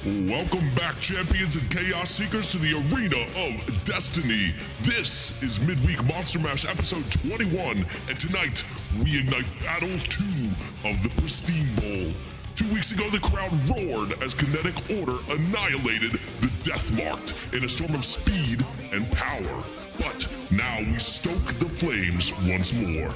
Welcome back, champions and chaos seekers, to the arena of destiny. This is Midweek Monster Mash episode 21, and tonight we ignite battle 2 of the Pristine Bowl. 2 weeks ago, the crowd roared as Kinetic Order annihilated the Deathmarked in a storm of speed and power. But now we stoke the flames once more.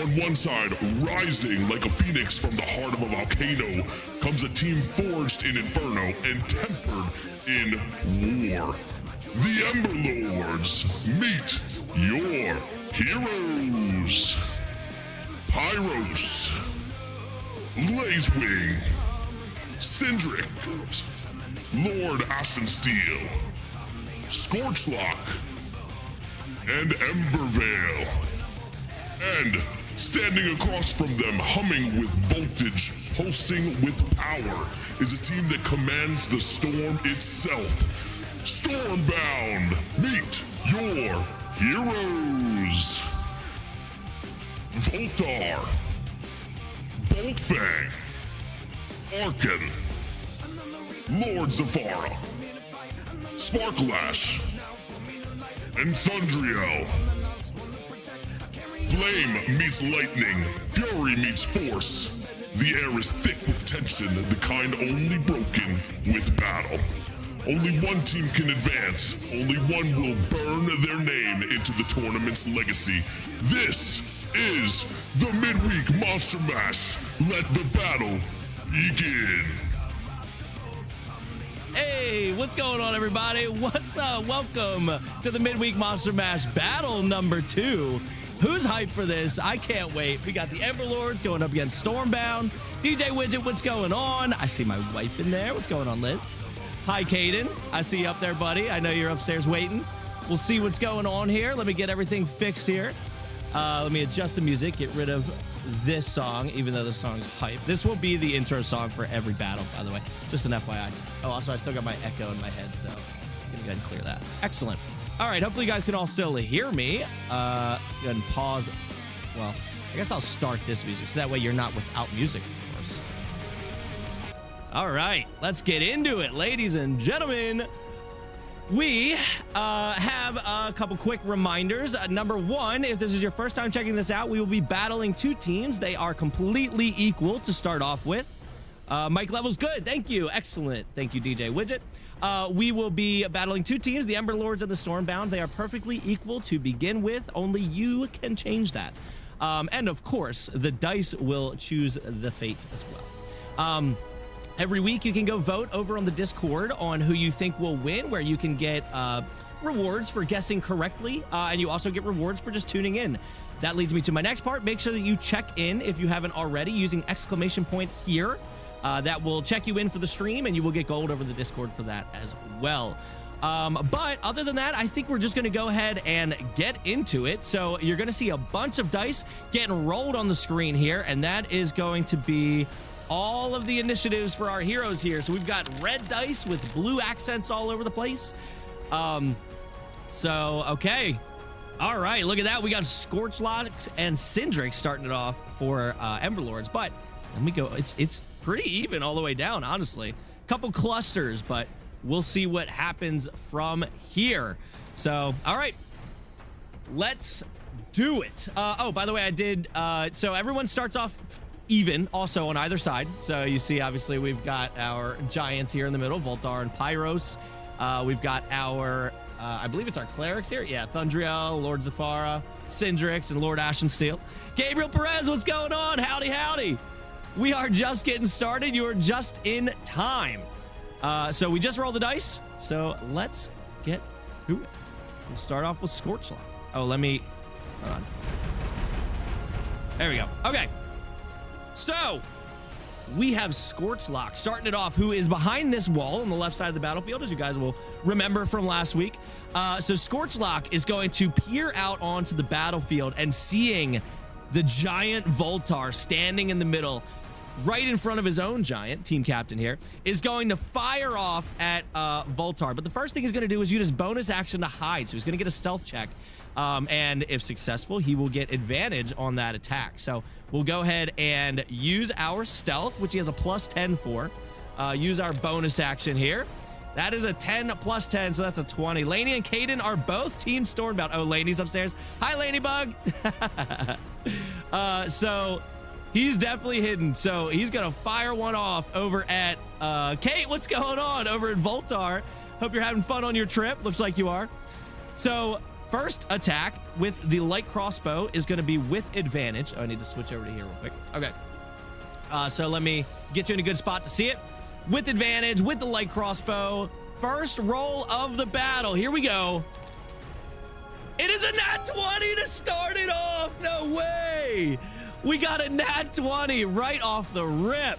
On one side, rising like a phoenix from the heart of a volcano, comes a team forged in inferno and tempered in war. The Emberlords, meet your heroes. Pyros, Blazewing, Cindric, Lord Ashensteel, Scorchlock, and Embervale. And standing across from them, humming with voltage, pulsing with power, is a team that commands the storm itself. Stormbound, meet your heroes. Voltar, Boltfang, Arkan, Lord Zafara, Sparklash, and Thundriel. Flame meets lightning, fury meets force. The air is thick with tension, the kind only broken with battle. Only one team can advance, only one will burn their name into the tournament's legacy. This is the Midweek Monster Mash. Let the battle begin. Hey, what's going on, everybody? What's up? Welcome to the Midweek Monster Mash battle number 2. Who's hyped for this? I can't wait. We got the Emberlords going up against Stormbound. DJ Widget, what's going on? I see my wife in there. What's going on, Liz? Hi, Caden. I see you up there, buddy. I know you're upstairs waiting. We'll see what's going on here. Let me get everything fixed here. Let me adjust the music, get rid of this song, even though the song's hype. This will be the intro song for every battle, by the way. Just an FYI. Oh, also, I still got my echo in my head, so I'm going to go ahead and clear that. Excellent. All right, hopefully you guys can all still hear me. Go ahead and pause. Well, I guess I'll start this music, so that way you're not without music, of course. All right, let's get into it, ladies and gentlemen. We have a couple quick reminders. Number one, if this is your first time checking this out, we will be battling 2 teams. They are completely equal to start off with. Mic level's good. Thank you. Excellent. Thank you, DJ Widget. We will be battling 2 teams, the Emberlords and the Stormbound. They are perfectly equal to begin with. Only you can change that. And of course, the dice will choose the fate as well. Every week, you can go vote over on the Discord on who you think will win, where you can get rewards for guessing correctly, and you also get rewards for just tuning in. That leads me to my next part. Make sure that you check in if you haven't already using exclamation point here. That will check you in for the stream, and you will get gold over the Discord for that as well. But other than that, I think we're just going to go ahead and get into it. So you're going to see a bunch of dice getting rolled on the screen here, and that is going to be all of the initiatives for our heroes here. So we've got red dice with blue accents all over the place. Okay. All right, look at that. We got Scorchlock and Cindric starting it off for Emberlords. But let me go. It's pretty even all the way down, honestly. Couple clusters, but we'll see what happens from here. So, all right. Let's do it. Oh, by the way, I did. So everyone starts off even also on either side. So you see, obviously, we've got our giants here in the middle, Voltar and Pyros. We've got our, I believe it's our clerics here. Yeah, Thundriel, Lord Zafara, Cindrix, and Lord Ashensteel. Gabriel Perez, what's going on? Howdy, howdy. We are just getting started. You are just in time. So we just rolled the dice. So let's get to it. We'll start off with Scorchlock. Oh, let me, hold on. There we go. Okay. So, we have Scorchlock starting it off, who is behind this wall on the left side of the battlefield, as you guys will remember from last week. So Scorchlock is going to peer out onto the battlefield and seeing the giant Voltar standing in the middle, right in front of his own giant, team captain here, is going to fire off at Voltar. But the first thing he's going to do is use his bonus action to hide. So he's going to get a stealth check. And if successful, he will get advantage on that attack. So we'll go ahead and use our stealth, which he has a +10 for. use our bonus action here. That is a 10 plus 10, so that's a 20. Lainey and Caden are both Team Stormbound. Oh, Lainey's upstairs. Hi, Laney-bug. So he's definitely hidden. So he's going to fire one off over at Kate. What's going on over at Voltar? Hope you're having fun on your trip. Looks like you are. So first attack with the light crossbow is going to be with advantage. Oh, I need to switch over to here real quick. Okay. So let me get you in a good spot to see it. With advantage, with the light crossbow. First roll of the battle. Here we go. It is a nat 20 to start it off. No way. We got a nat 20 right off the rip.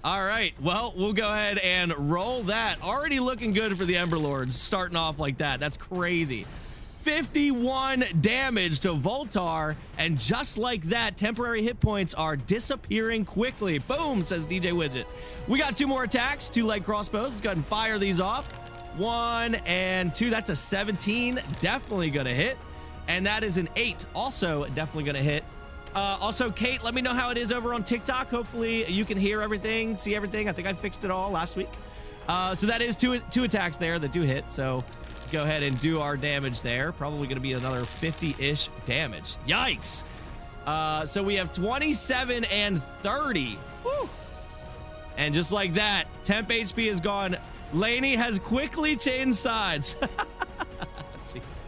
All right. Well, we'll go ahead and roll that. Already looking good for the Emberlords starting off like that. That's crazy. 51 damage to Voltar, and just like that, temporary hit points are disappearing quickly. Boom, says DJ Widget. We got 2 more attacks, 2 light crossbows. Let's go ahead and fire these off. 1 and 2, that's a 17, definitely gonna hit. And that is an 8, also definitely gonna hit. Also, Kate, let me know how it is over on TikTok. Hopefully you can hear everything, see everything. I think I fixed it all last week. So that is two attacks there that do hit, so go ahead and do our damage there. Probably going to be another 50-ish damage. Yikes. So we have 27 and 30. Woo. And just like that, temp HP is gone. Lainey has quickly changed sides. Jeez.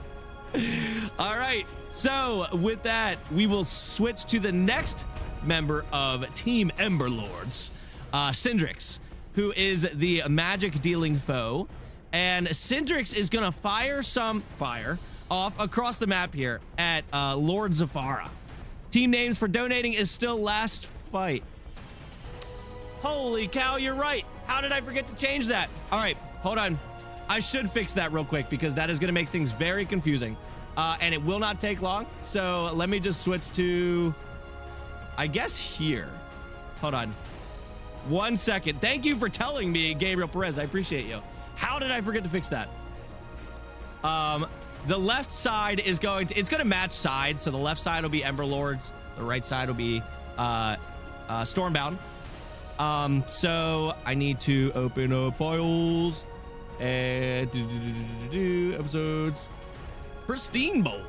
All right. So with that, we will switch to the next member of Team Emberlords, Syndrix, who is the magic dealing foe. And Syndrix is gonna fire some fire off across the map here at Lord Zafara. Team names for donating is still Last Fight. Holy cow, you're right. How did I forget to change that? All right, hold on. I should fix that real quick because that is gonna make things very confusing. And it will not take long. So let me just switch to, I guess here. Hold on. 1 second. Thank you for telling me, Gabriel Perez. I appreciate you. How did I forget to fix that? The left side is going to, it's going to match sides. So the left side will be Emberlords. The right side will be Stormbound. So I need to open up files and episodes. Pristine Bowl.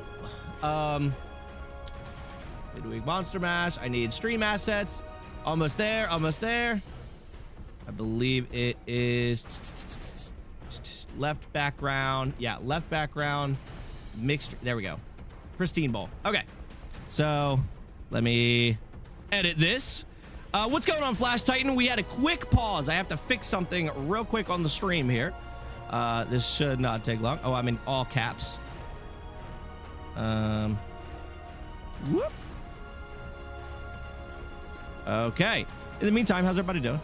Midweek Monster Mash. I need stream assets. Almost there. Almost there. I believe it is left background. Yeah, left background. Mixed. There we go. Pristine Bowl. Okay. So let me edit this. What's going on, Flash Titan? We had a quick pause. I have to fix something real quick on the stream here. This should not take long. Oh, I'm in all caps. Whoop. Okay. In the meantime, how's everybody doing?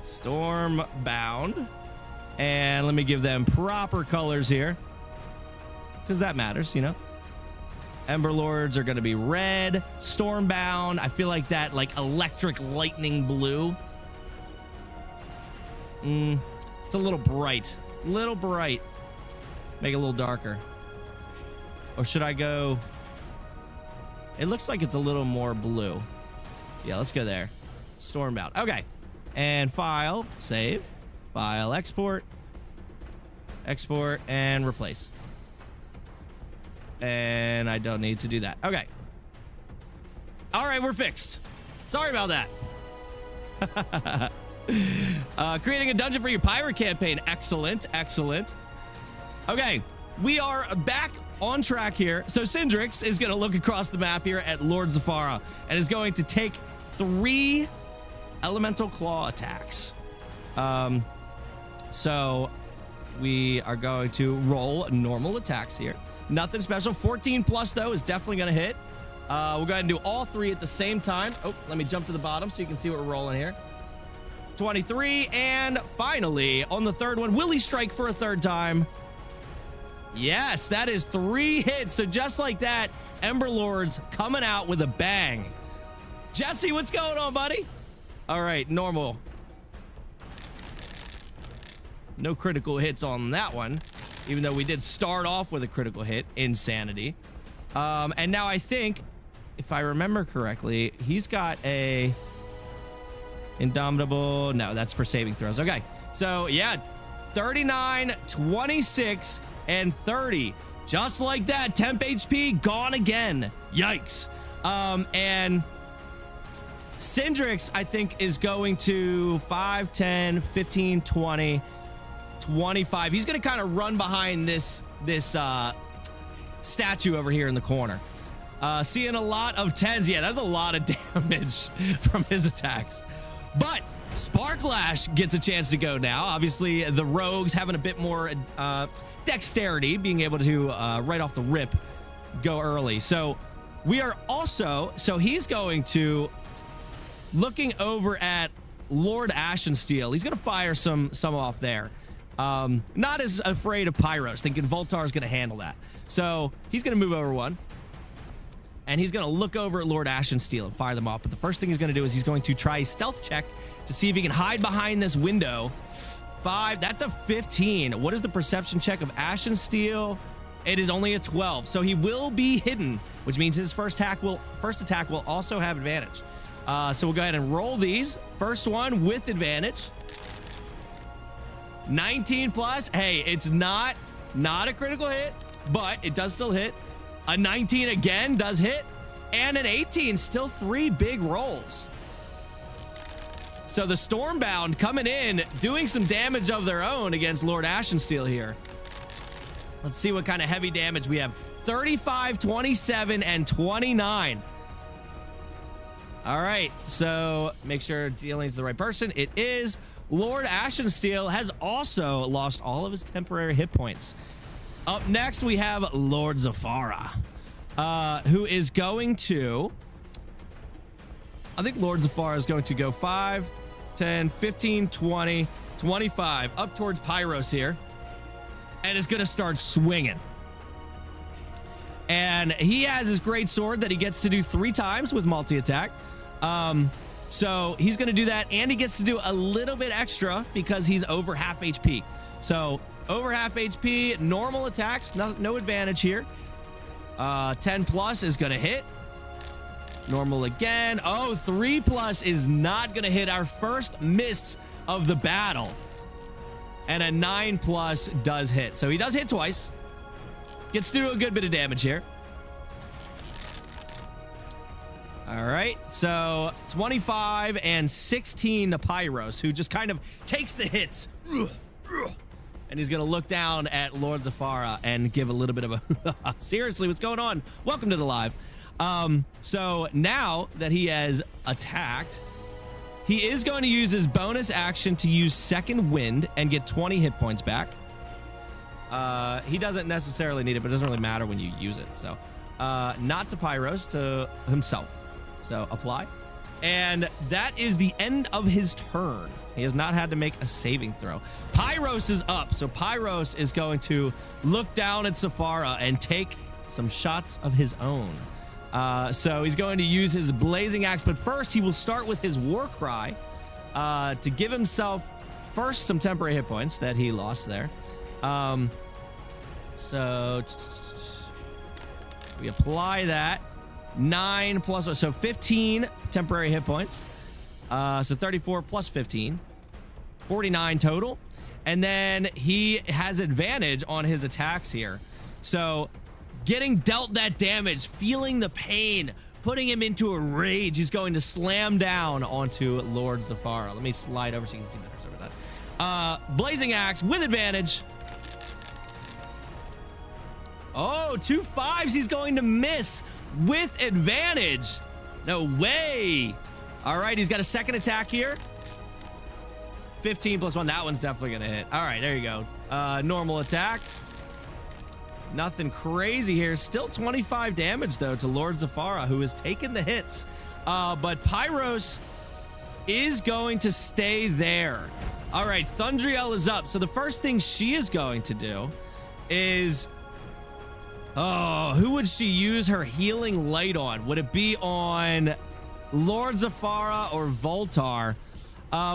Stormbound. And let me give them proper colors here, because that matters, you know. Emberlords are going to be red. Stormbound, I feel like that, like electric lightning blue. It's a little bright. Little bright. Make it a little darker. Or should I go? It looks like it's a little more blue. Yeah, let's go there. Stormbound. Okay. And file, save, file, export, and replace. And I don't need to do that. Okay. All right, we're fixed. Sorry about that. Creating a dungeon for your pirate campaign. Excellent, excellent. Okay, we are back on track here. So Syndrix is going to look across the map here at Lord Zafara and is going to take 3 elemental claw attacks. So we are going to roll normal attacks here. Nothing special. 14 plus though is definitely going to hit. We'll go ahead and do all 3 at the same time. Oh, let me jump to the bottom so you can see what we're rolling here. 23, and finally on the third one, will he strike for a third time? Yes, that is 3 hits. So just like that, Emberlords coming out with a bang. Jesse, what's going on, buddy? All right, normal. No critical hits on that one, even though we did start off with a critical hit. Insanity. And now I think, if I remember correctly, he's got a Indomitable. No, that's for saving throws. Okay. So, yeah, 39, 26, and 30. Just like that, temp HP gone again. Yikes. And Syndrix, I think, is going to 5, 10, 15, 20, 25. He's going to kind of run behind this statue over here in the corner. Seeing a lot of 10s. Yeah, that's a lot of damage from his attacks. But Sparklash gets a chance to go now. Obviously, the rogues having a bit more dexterity, being able to right off the rip go early. So we are also, so he's going to, looking over at Lord Ashensteel, he's going to fire some off there. Not as afraid of Pyros, thinking Voltar's going to handle that. So he's going to move over one. And he's going to look over at Lord Ashensteel and fire them off. But the first thing he's going to do is he's going to try a stealth check to see if he can hide behind this window. 5, that's a 15. What is the perception check of Ashensteel? It is only a 12. So he will be hidden, which means his first attack will also have advantage. So we'll go ahead and roll these. First one with advantage. 19 plus. Hey, it's not a critical hit, but it does still hit. A 19 again does hit, and an 18, still 3 big rolls. So the Stormbound coming in, doing some damage of their own against Lord Ashensteel here. Let's see what kind of heavy damage we have. 35, 27, and 29. All right, so make sure dealing to the right person. It is. Lord Ashensteel has also lost all of his temporary hit points. Up next, we have Lord Zafara, who is going to, I think Lord Zafara is going to go 5, 10, 15, 20, 25, up towards Pyros here, and is going to start swinging. And he has his great sword that he gets to do 3 times with multi-attack. So he's going to do that, and he gets to do a little bit extra because he's over half HP. So over half HP, normal attacks, no advantage here. 10 plus is going to hit. Normal again. Oh, 3 plus is not going to hit. Our first miss of the battle. And a 9 plus does hit. So he does hit twice. Gets to do a good bit of damage here. All right, so 25 and 16 to Pyros, who just kind of takes the hits. And he's going to look down at Lord Zafara and give a little bit of a... Seriously, what's going on? Welcome to the live. So now that he has attacked, he is going to use his bonus action to use Second Wind and get 20 hit points back. He doesn't necessarily need it, but it doesn't really matter when you use it. So not to Pyros, to himself. So apply. And that is the end of his turn. He has not had to make a saving throw. Pyros is up. So Pyros is going to look down at Zafara and take some shots of his own. So he's going to use his blazing axe, but first he will start with his war cry to give himself first some temporary hit points that he lost there. So we apply that. 9 plus, so 15 temporary hit points. So 34 plus 15, 49 total. And then he has advantage on his attacks here. So getting dealt that damage, feeling the pain, putting him into a rage, he's going to slam down onto Lord Zafara. Let me slide over so you can see better over that. Blazing axe with advantage. Oh, 2 5s. He's going to miss with advantage. No way. All right, he's got a second attack here. 15 plus 1. That one's definitely going to hit. All right, there you go. Normal attack. Nothing crazy here. Still 25 damage, though, to Lord Zafara, who has taken the hits. But Pyros is going to stay there. All right, Thundriel is up. So the first thing she is going to do is... Oh, who would she use her healing light on? Would it be on Lord Zafara or Voltar?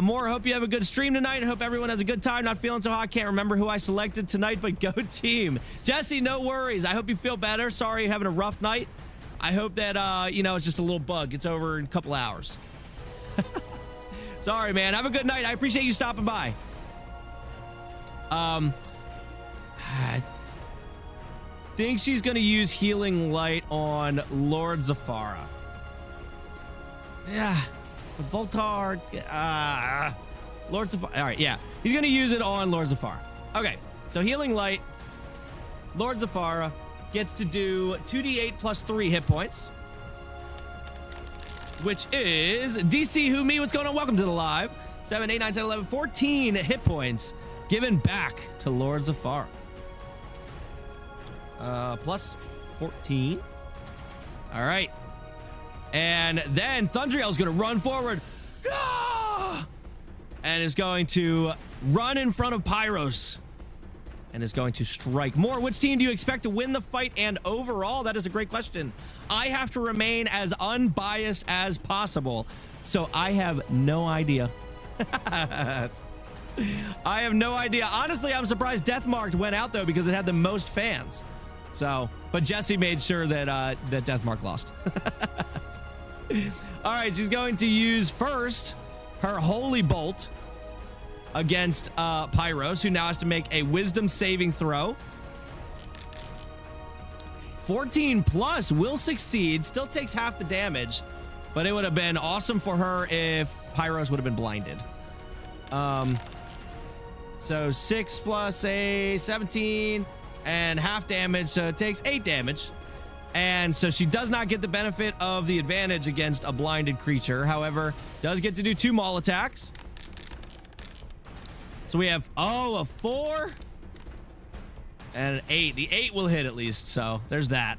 More, hope you have a good stream tonight. I hope everyone has a good time. Not feeling so hot. Can't remember who I selected tonight, but go team. Jesse, no worries. I hope you feel better. Sorry you're having a rough night. I hope that, you know, it's just a little bug. It's over in a couple hours. Sorry, man. Have a good night. I appreciate you stopping by. I think she's going to use Healing Light on Lord Zafara. Yeah. But Voltar. Lord Zafara. All right, yeah. He's going to use it on Lord Zafara. Okay. So Healing Light. Lord Zafara gets to do 2d8 plus 3 hit points. Which is DC Who Me. What's going on? Welcome to the live. 7, 8, 9, 10, 11, 14 hit points given back to Lord Zafara. Plus 14. All right. And then Thundriel's going to run forward. Ah! And is going to run in front of Pyros. And is going to strike more. Which team do you expect to win the fight and overall? That is a great question. I have to remain as unbiased as possible. So I have no idea. I have no idea. Honestly, I'm surprised Deathmarked went out, though, because it had the most fans. So, but Jesse made sure that that Deathmark lost. All right, she's going to use first her Holy Bolt against Pyros, who now has to make a Wisdom saving throw. 14 plus will succeed. Still takes half the damage, but it would have been awesome for her if Pyros would have been blinded. So 6 plus a 17 and half damage, so it takes 8 damage. And so she does not get the benefit of the advantage against a blinded creature. However, does get to do 2 maul attacks. So we have, a 4 and an 8. The 8 will hit at least, so there's that.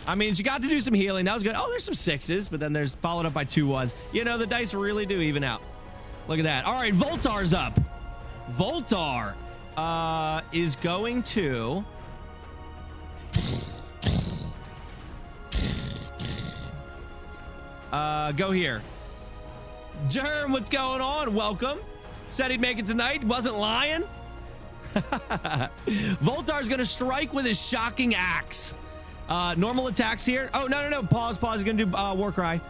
I mean, she got to do some healing. That was good. Oh, there's some 6s, but then there's followed up by 2 1s. You know, the dice really do even out. Look at that. All right, Voltar's up. Voltar is going to... go here. Germ, what's going on? Welcome. Said he'd make it tonight. Wasn't lying. Voltar's going to strike with his shocking axe. Normal attacks here. Oh, no. Pause. He's going to do War Cry.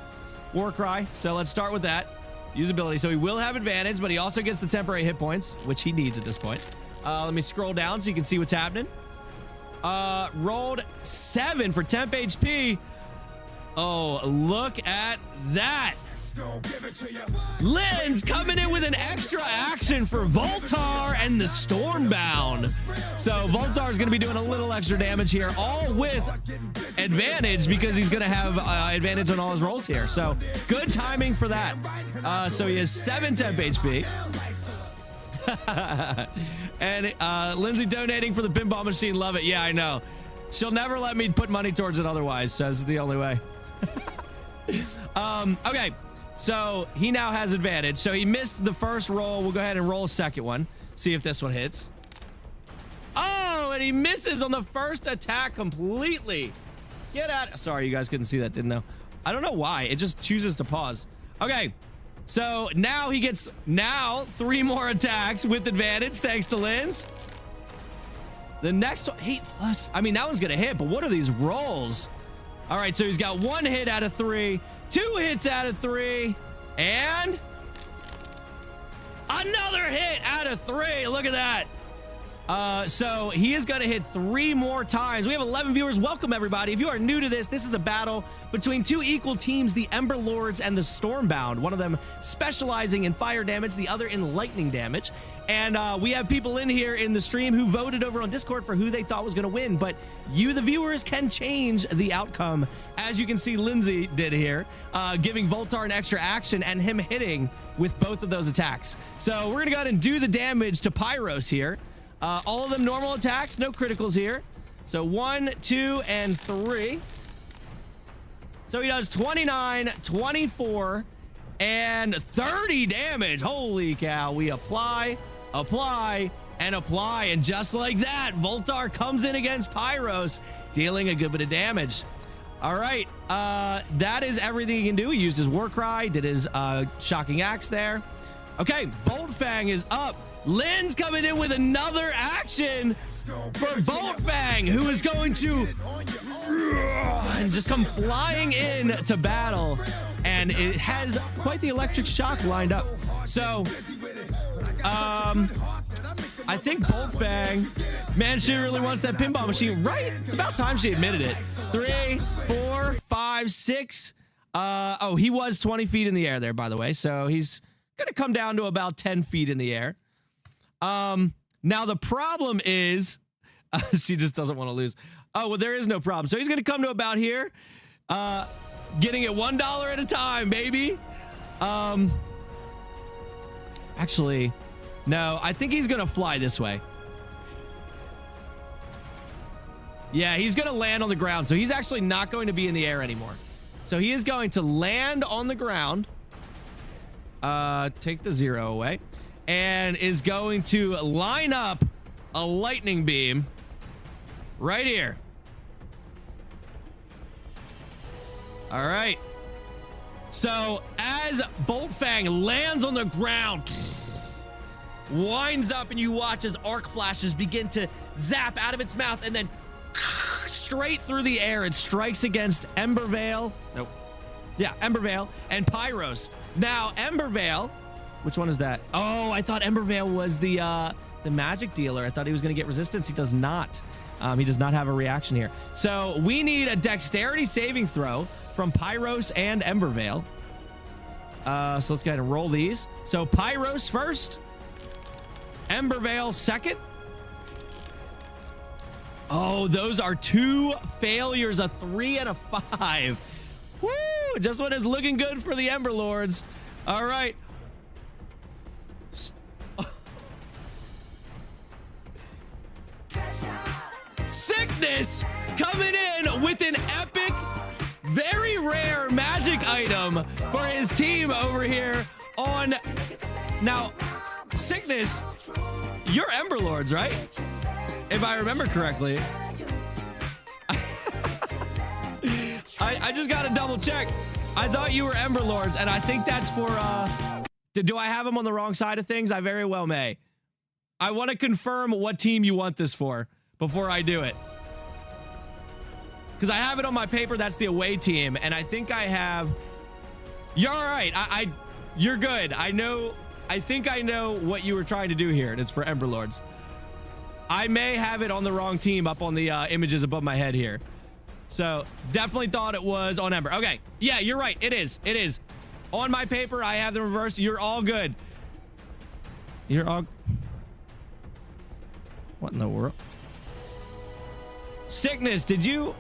War Cry. So let's start with that. Usability. So he will have advantage, but he also gets the temporary hit points, which he needs at this point. Let me scroll down so you can see what's happening. Rolled 7 for temp HP. Oh, look at that. Lynn's coming in with an extra action for Voltar and the Stormbound. So Voltar's going to be doing a little extra damage here, all with advantage because he's going to have advantage on all his rolls here. So good timing for that. So he has 7 temp HP. And Lindsay donating for the pinball machine. Love it. Yeah, I know. She'll never let me put money towards it otherwise. So this is the only way. Okay. So he now has advantage. So he missed the first roll. We'll go ahead and roll a second one. See if this one hits. Oh, and he misses on the first attack completely. Get out. Sorry, you guys couldn't see that, didn't know. I don't know why. It just chooses to pause. Okay. So now he gets 3 more attacks with advantage thanks to Lynn's. The next one, 8 plus. I mean, that one's going to hit, but what are these rolls? All right, so he's got 1 hit out of 3. 2 hits out of 3, and another hit out of 3. Look at that. So he is going to hit 3 more times. We have 11 viewers. Welcome, everybody. If you are new to this is a battle between 2 equal teams, the Emberlords and the Stormbound. One of them specializing in fire damage, the other in lightning damage. And we have people in here in the stream who voted over on Discord for who they thought was going to win. But you, the viewers, can change the outcome. As you can see, Lindsay did here, giving Voltar an extra action and him hitting with both of those attacks. So we're going to go ahead and do the damage to Pyros here. All of them normal attacks, no criticals here. So 1, 2, and 3. So he does 29, 24, and 30 damage. Holy cow. We apply, and apply. And just like that, Voltar comes in against Pyros, dealing a good bit of damage. All right. That is everything he can do. He used his War Cry, did his shocking axe there. Okay, Bolt Fang is up. Lynn's coming in with another action for Bolt Fang, who is going to and just come flying in to battle. And it has quite the electric shock lined up. So, I think Boltfang, man, she really wants that pinball machine, right? It's about time she admitted it. 3, 4, 5, 6. Oh, he was 20 feet in the air there, by the way. So he's going to come down to about 10 feet in the air. Now the problem is, she just doesn't want to lose. Oh, well, there is no problem. So he's going to come to about here, getting it $1 at a time, baby. Actually, no, I think he's going to fly this way. Yeah, he's going to land on the ground. So he's actually not going to be in the air anymore. So he is going to land on the ground. Take the 0 away. And is going to line up a lightning beam right here. All right. So as Boltfang lands on the ground, winds up, and you watch as arc flashes begin to zap out of its mouth, and then straight through the air, it strikes against Embervale. Nope. Yeah, Embervale and Pyros. Now, Embervale, which one is that? Oh, I thought Embervale was the magic dealer. I thought he was going to get resistance. He does not. He does not have a reaction here. So we need a dexterity saving throw from Pyros and Embervale. So let's go ahead and roll these. So Pyros first. Embervale second. Oh, those are 2 failures, a 3 and a 5. Woo! Just when it's looking good for the Emberlords. All right. Sickness coming in with an epic, very rare magic item for his team over here on... Now, Sickness, you're Emberlords, right? If I remember correctly. I just got to double check. I thought you were Emberlords, and I think that's for... Do I have him on the wrong side of things? I very well may. I want to confirm what team you want this for before I do it. Because I have it on my paper, that's the away team, and I think I have... You're all right. You're good. I think I know what you were trying to do here, and it's for Emberlords. I may have it on the wrong team up on the images above my head here. So, definitely thought it was on Ember. Okay. Yeah, you're right. It is. It is. On my paper, I have the reverse. You're all good. You're all... What in the world? Sickness, did you...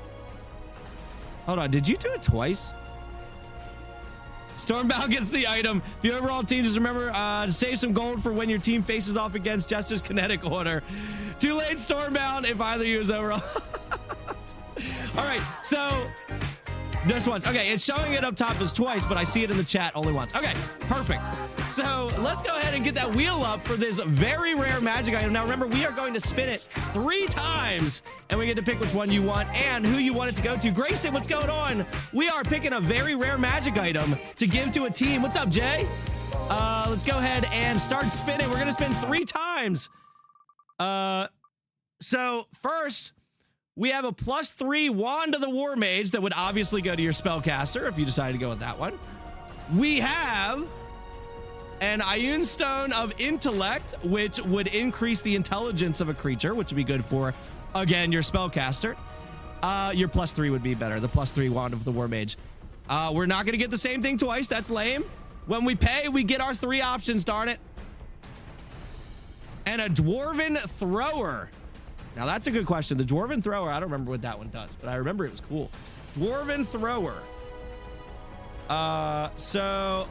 Hold on, did you do it twice? Stormbound gets the item. If you overall team, just remember to save some gold for when your team faces off against Jester's kinetic order. Too late, Stormbound, if either of you is overall. All right, so just once. Okay, it's showing it up top as twice, but I see it in the chat only once. Okay, perfect. So let's go ahead and get that wheel up for this very rare magic item. Now remember, we are going to spin it 3 times, and we get to pick which one you want and who you want it to go to. Grayson, what's going on? We are picking a very rare magic item to give to a team. What's up, Jay? Let's go ahead and start spinning. We're going to spin 3 times. So first, we have a +3 Wand of the War Mage that would obviously go to your spellcaster if you decide to go with that one. We have an Ioun Stone of Intellect, which would increase the intelligence of a creature, which would be good for, again, your spellcaster. Your +3 would be better, the +3 Wand of the War Mage. We're not going to get the same thing twice. That's lame. When we pay, we get our 3 options, darn it. And a Dwarven Thrower. Now, that's a good question. The Dwarven Thrower, I don't remember what that one does, but I remember it was cool. Dwarven Thrower. So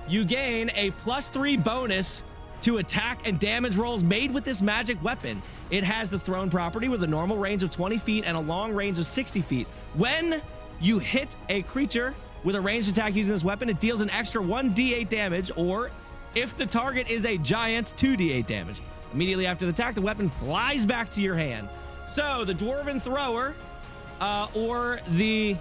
you gain a +3 bonus to attack and damage rolls made with this magic weapon. It has the thrown property with a normal range of 20 feet and a long range of 60 feet. When you hit a creature with a ranged attack using this weapon, it deals an extra 1d8 damage, or if the target is a giant, 2d8 damage. Immediately after the attack, the weapon flies back to your hand. So the Dwarven Thrower, or the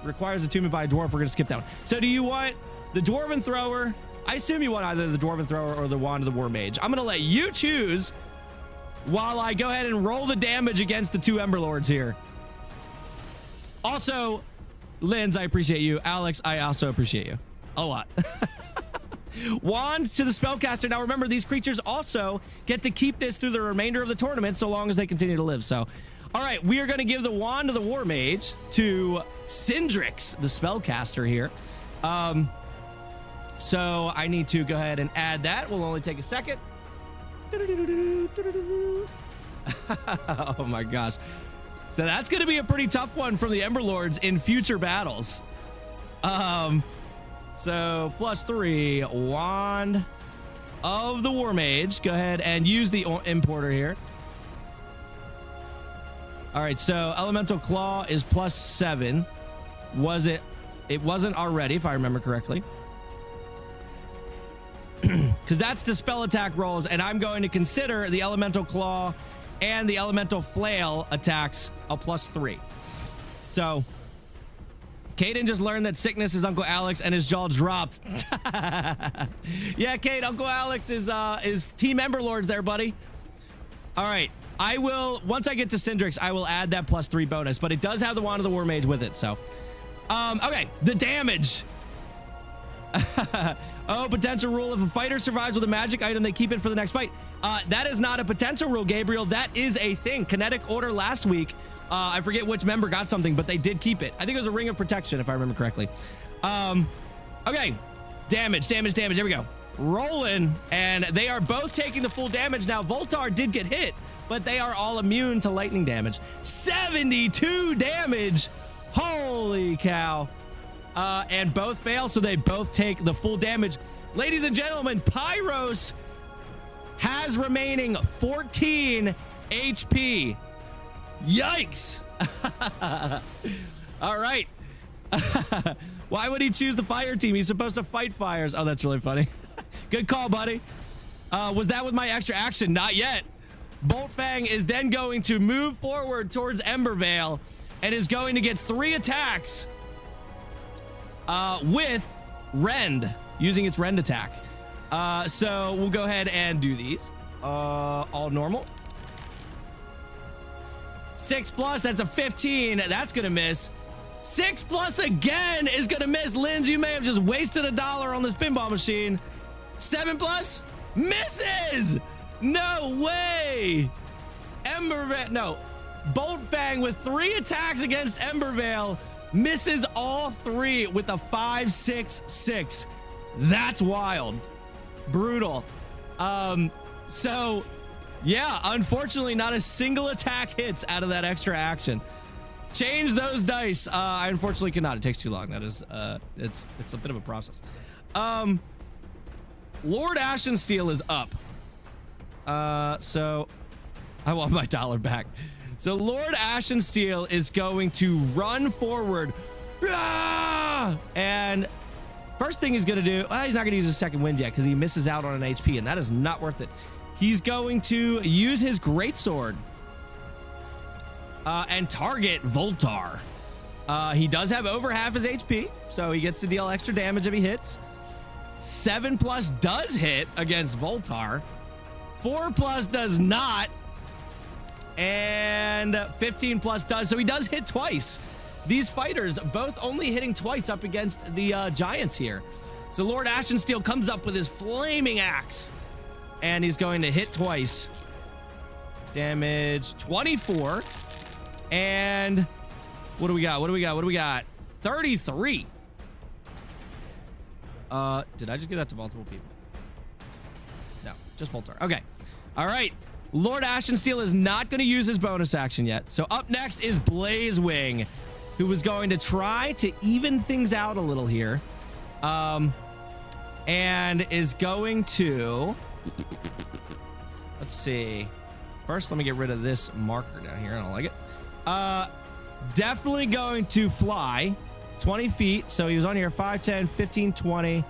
requires attunement by a dwarf. We're going to skip that one. So do you want the Dwarven Thrower? I assume you want either the Dwarven Thrower or the Wand of the War Mage. I'm going to let you choose while I go ahead and roll the damage against the 2 Emberlords here. Also, Linz, I appreciate you. Alex, I also appreciate you a lot. Wand to the spellcaster. Now remember, these creatures also get to keep this through the remainder of the tournament so long as they continue to live. So, all right, we are going to give the wand of the war mage to Syndrix, the spellcaster here. So I need to go ahead and add that. We'll only take a second. Oh my gosh. So that's going to be a pretty tough one from the Emberlords in future battles. So +3, Wand of the War Mage. Go ahead and use the importer here. All right, so Elemental Claw is +7. Was it? It wasn't already, if I remember correctly. Because that's the spell attack rolls, and I'm going to consider the Elemental Claw and the Elemental Flail attacks a +3. So, Caden just learned that sickness is Uncle Alex, and his jaw dropped. Yeah, Cade, Uncle Alex is Team Emberlords there, buddy. All right, I will, once I get to Syndrix, I will add that +3 bonus, but it does have the Wand of the War Mage with it, so. Okay, the damage. Oh, potential rule. If a fighter survives with a magic item, they keep it for the next fight. That is not a potential rule, Gabriel. That is a thing. Kinetic Order last week. I forget which member got something, but they did keep it. I think it was a Ring of Protection, if I remember correctly. Okay. Damage. Here we go. Rolling, and they are both taking the full damage. Now, Voltar did get hit, but they are all immune to lightning damage. 72 damage. Holy cow. And both fail, so they both take the full damage. Ladies and gentlemen, Pyros has remaining 14 HP. Yikes. All right. Why would he choose the fire team? He's supposed to fight fires. Oh, that's really funny. Good call, buddy. Was that with my extra action? Not yet. Boltfang is then going to move forward towards Embervale and is going to get 3 attacks with Rend, using its Rend attack. So we'll go ahead and do these. All normal. 6+, that's a 15. That's gonna miss. 6+ again is gonna miss. Linz, you may have just wasted $1 on this pinball machine. 7+, misses. No way. Embervale, no. Boltfang with 3 attacks against Embervale misses all 3 with a 5-6-6. That's wild. Brutal. So yeah, unfortunately not a single attack hits out of that extra action. Change those dice. I unfortunately cannot. It takes too long. That is it's a bit of a process. Lord Ashensteel is up. So I want my $1 back. So Lord Ashensteel is going to run forward. And first thing he's going to do, he's not going to use his second wind yet because he misses out on an HP, and that is not worth it. He's going to use his greatsword and target Voltar. He does have over half his HP, so he gets to deal extra damage if he hits. 7+ does hit against Voltar. 4+ does not. And 15+ does, so he does hit twice. These fighters both only hitting twice up against the giants here. So Lord Ashensteel comes up with his flaming axe, and he's going to hit twice. Damage 24. And what do we got? 33. Did I just give that to multiple people? No, just Voltar. Okay. All right. Lord Ashensteel is not going to use his bonus action yet. So up next is Blazewing, who is going to try to even things out a little here. And is going to, let's see. First, let me get rid of this marker down here. I don't like it. Definitely going to fly 20 feet. So he was on here 5, 10, 15, 20,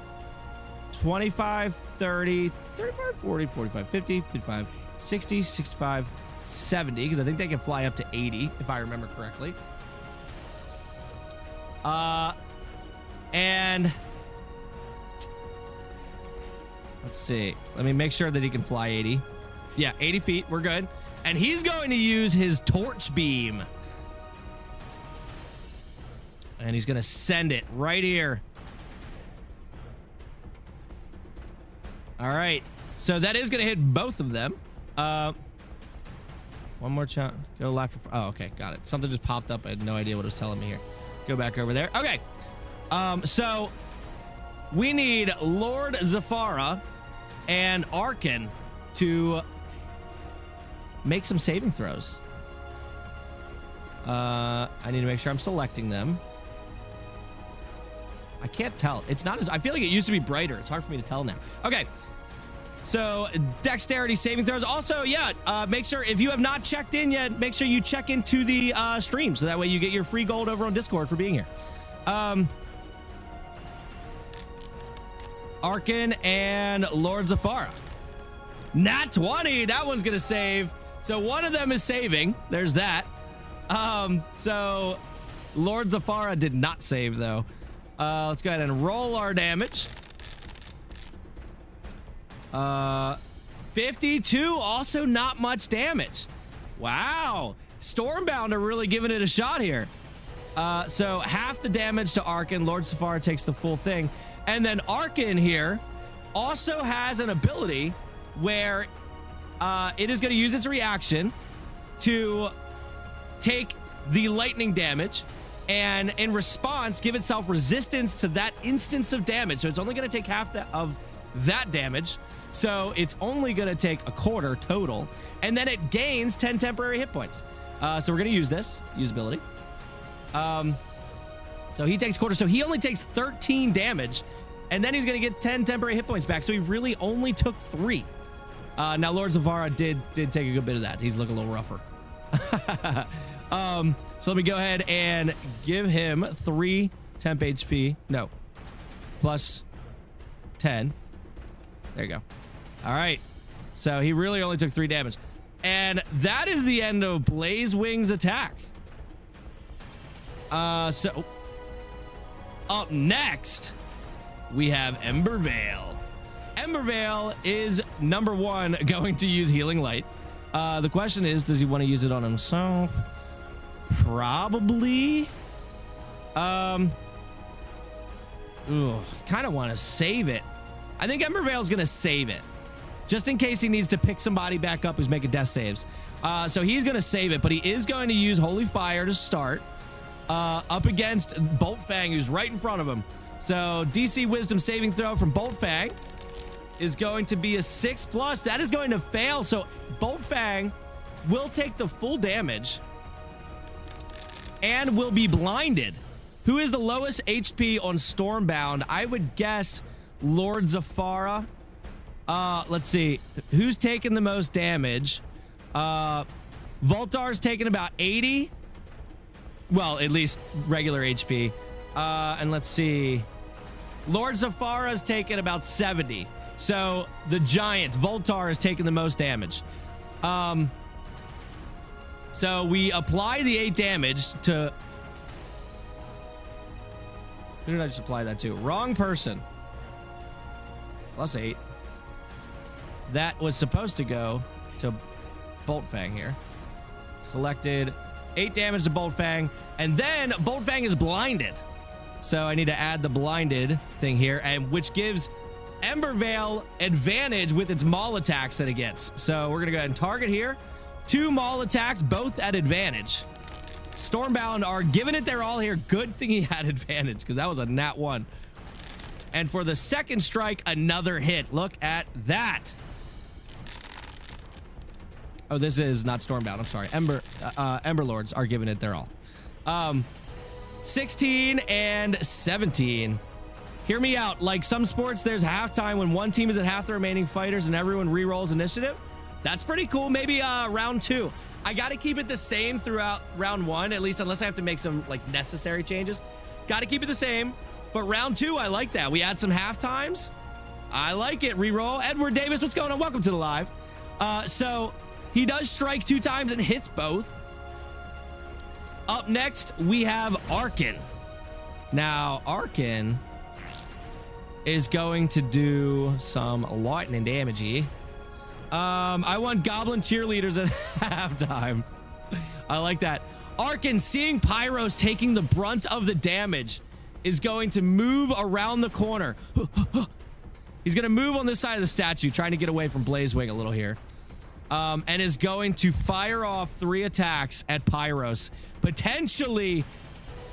25, 30, 35, 40, 45, 50, 55, 60, 65, 70, because I think they can fly up to 80, if I remember correctly. And let's see. Let me make sure that he can fly 80. Yeah, 80 feet. We're good. And he's going to use his torch beam. And he's going to send it right here. All right. So that is going to hit both of them. One more shot. Go left. Oh, okay. Got it. Something just popped up. I had no idea what it was telling me here. Go back over there. Okay. So we need Lord Zafara and Arkin to make some saving throws. I need to make sure I'm selecting them. I can't tell. It's not as... I feel like it used to be brighter. It's hard for me to tell now. Okay. So, dexterity saving throws. Also, yeah, make sure, if you have not checked in yet, make sure you check into the stream. So that way you get your free gold over on Discord for being here. Arkin and Lord Zafara. Nat 20. That one's going to save. So one of them is saving. There's that. So Lord Zafara did not save, though. Let's go ahead and roll our damage. 52, also not much damage. Wow. Stormbound are really giving it a shot here. So half the damage to Arkin. Lord Zafara takes the full thing. And then Arkin here also has an ability where it is going to use its reaction to take the lightning damage and in response give itself resistance to that instance of damage. So it's only going to take half of that damage. So it's only going to take a quarter total, and then it gains 10 temporary hit points. So we're going to use this usability. So he takes quarter, so he only takes 13 damage, and then he's going to get 10 temporary hit points back. So he really only took 3. Now Lord Zafara did take a good bit of that. He's looking a little rougher. So let me go ahead and give him 3 temp HP. No, plus 10. There you go. All right. So he really only took 3 damage. And that is the end of Blaze Wing's attack. So up next, we have Embervale. Embervale is number 1 going to use Healing Light. The question is, does he want to use it on himself? Probably. Kind of want to save it. I think Embervale's going to save it, just in case he needs to pick somebody back up who's making death saves. So he's going to save it, but he is going to use Holy Fire to start up against Bolt Fang, who's right in front of him. So DC Wisdom saving throw from Bolt Fang is going to be a 6+. That is going to fail. So Bolt Fang will take the full damage and will be blinded. Who is the lowest HP on Stormbound? I would guess Lord Zafara. Let's see. Who's taking the most damage? Voltar's taking about 80. Well, at least regular HP. And let's see. Lord Zafara's taking about 70. So the giant, Voltar, is taking the most damage. So we apply the 8 damage to... Who did I just apply that to? Wrong person. Plus 8. That was supposed to go to Bolt Fang here. Selected 8 damage to Bolt Fang, and then Bolt Fang is blinded. So I need to add the blinded thing here, and which gives Embervale advantage with its maul attacks that it gets. So we're gonna go ahead and target here. 2 maul attacks, both at advantage. Stormbound are giving it their all here. Good thing he had advantage, because that was a nat 1. And for the second strike, another hit. Look at that. Oh, this is not Stormbound. I'm sorry. Emberlords are giving it their all. 16 and 17. Hear me out. Like some sports, there's halftime when one team is at half the remaining fighters and everyone re-rolls initiative. That's pretty cool. Maybe round 2. I got to keep it the same throughout round 1, at least unless I have to make some like necessary changes. Got to keep it the same. But round 2, I like that. We add some half times. I like it. Reroll. Edward Davis, what's going on? Welcome to the live. So he does strike 2 times and hits both. Up next, we have Arkin. Now, Arkin is going to do some lightning damage. I want Goblin cheerleaders at halftime. I like that. Arkin, seeing Pyros taking the brunt of the damage, is going to move around the corner. He's going to move on this side of the statue, trying to get away from Blazewing a little here. And is going to fire off 3 attacks at Pyros, potentially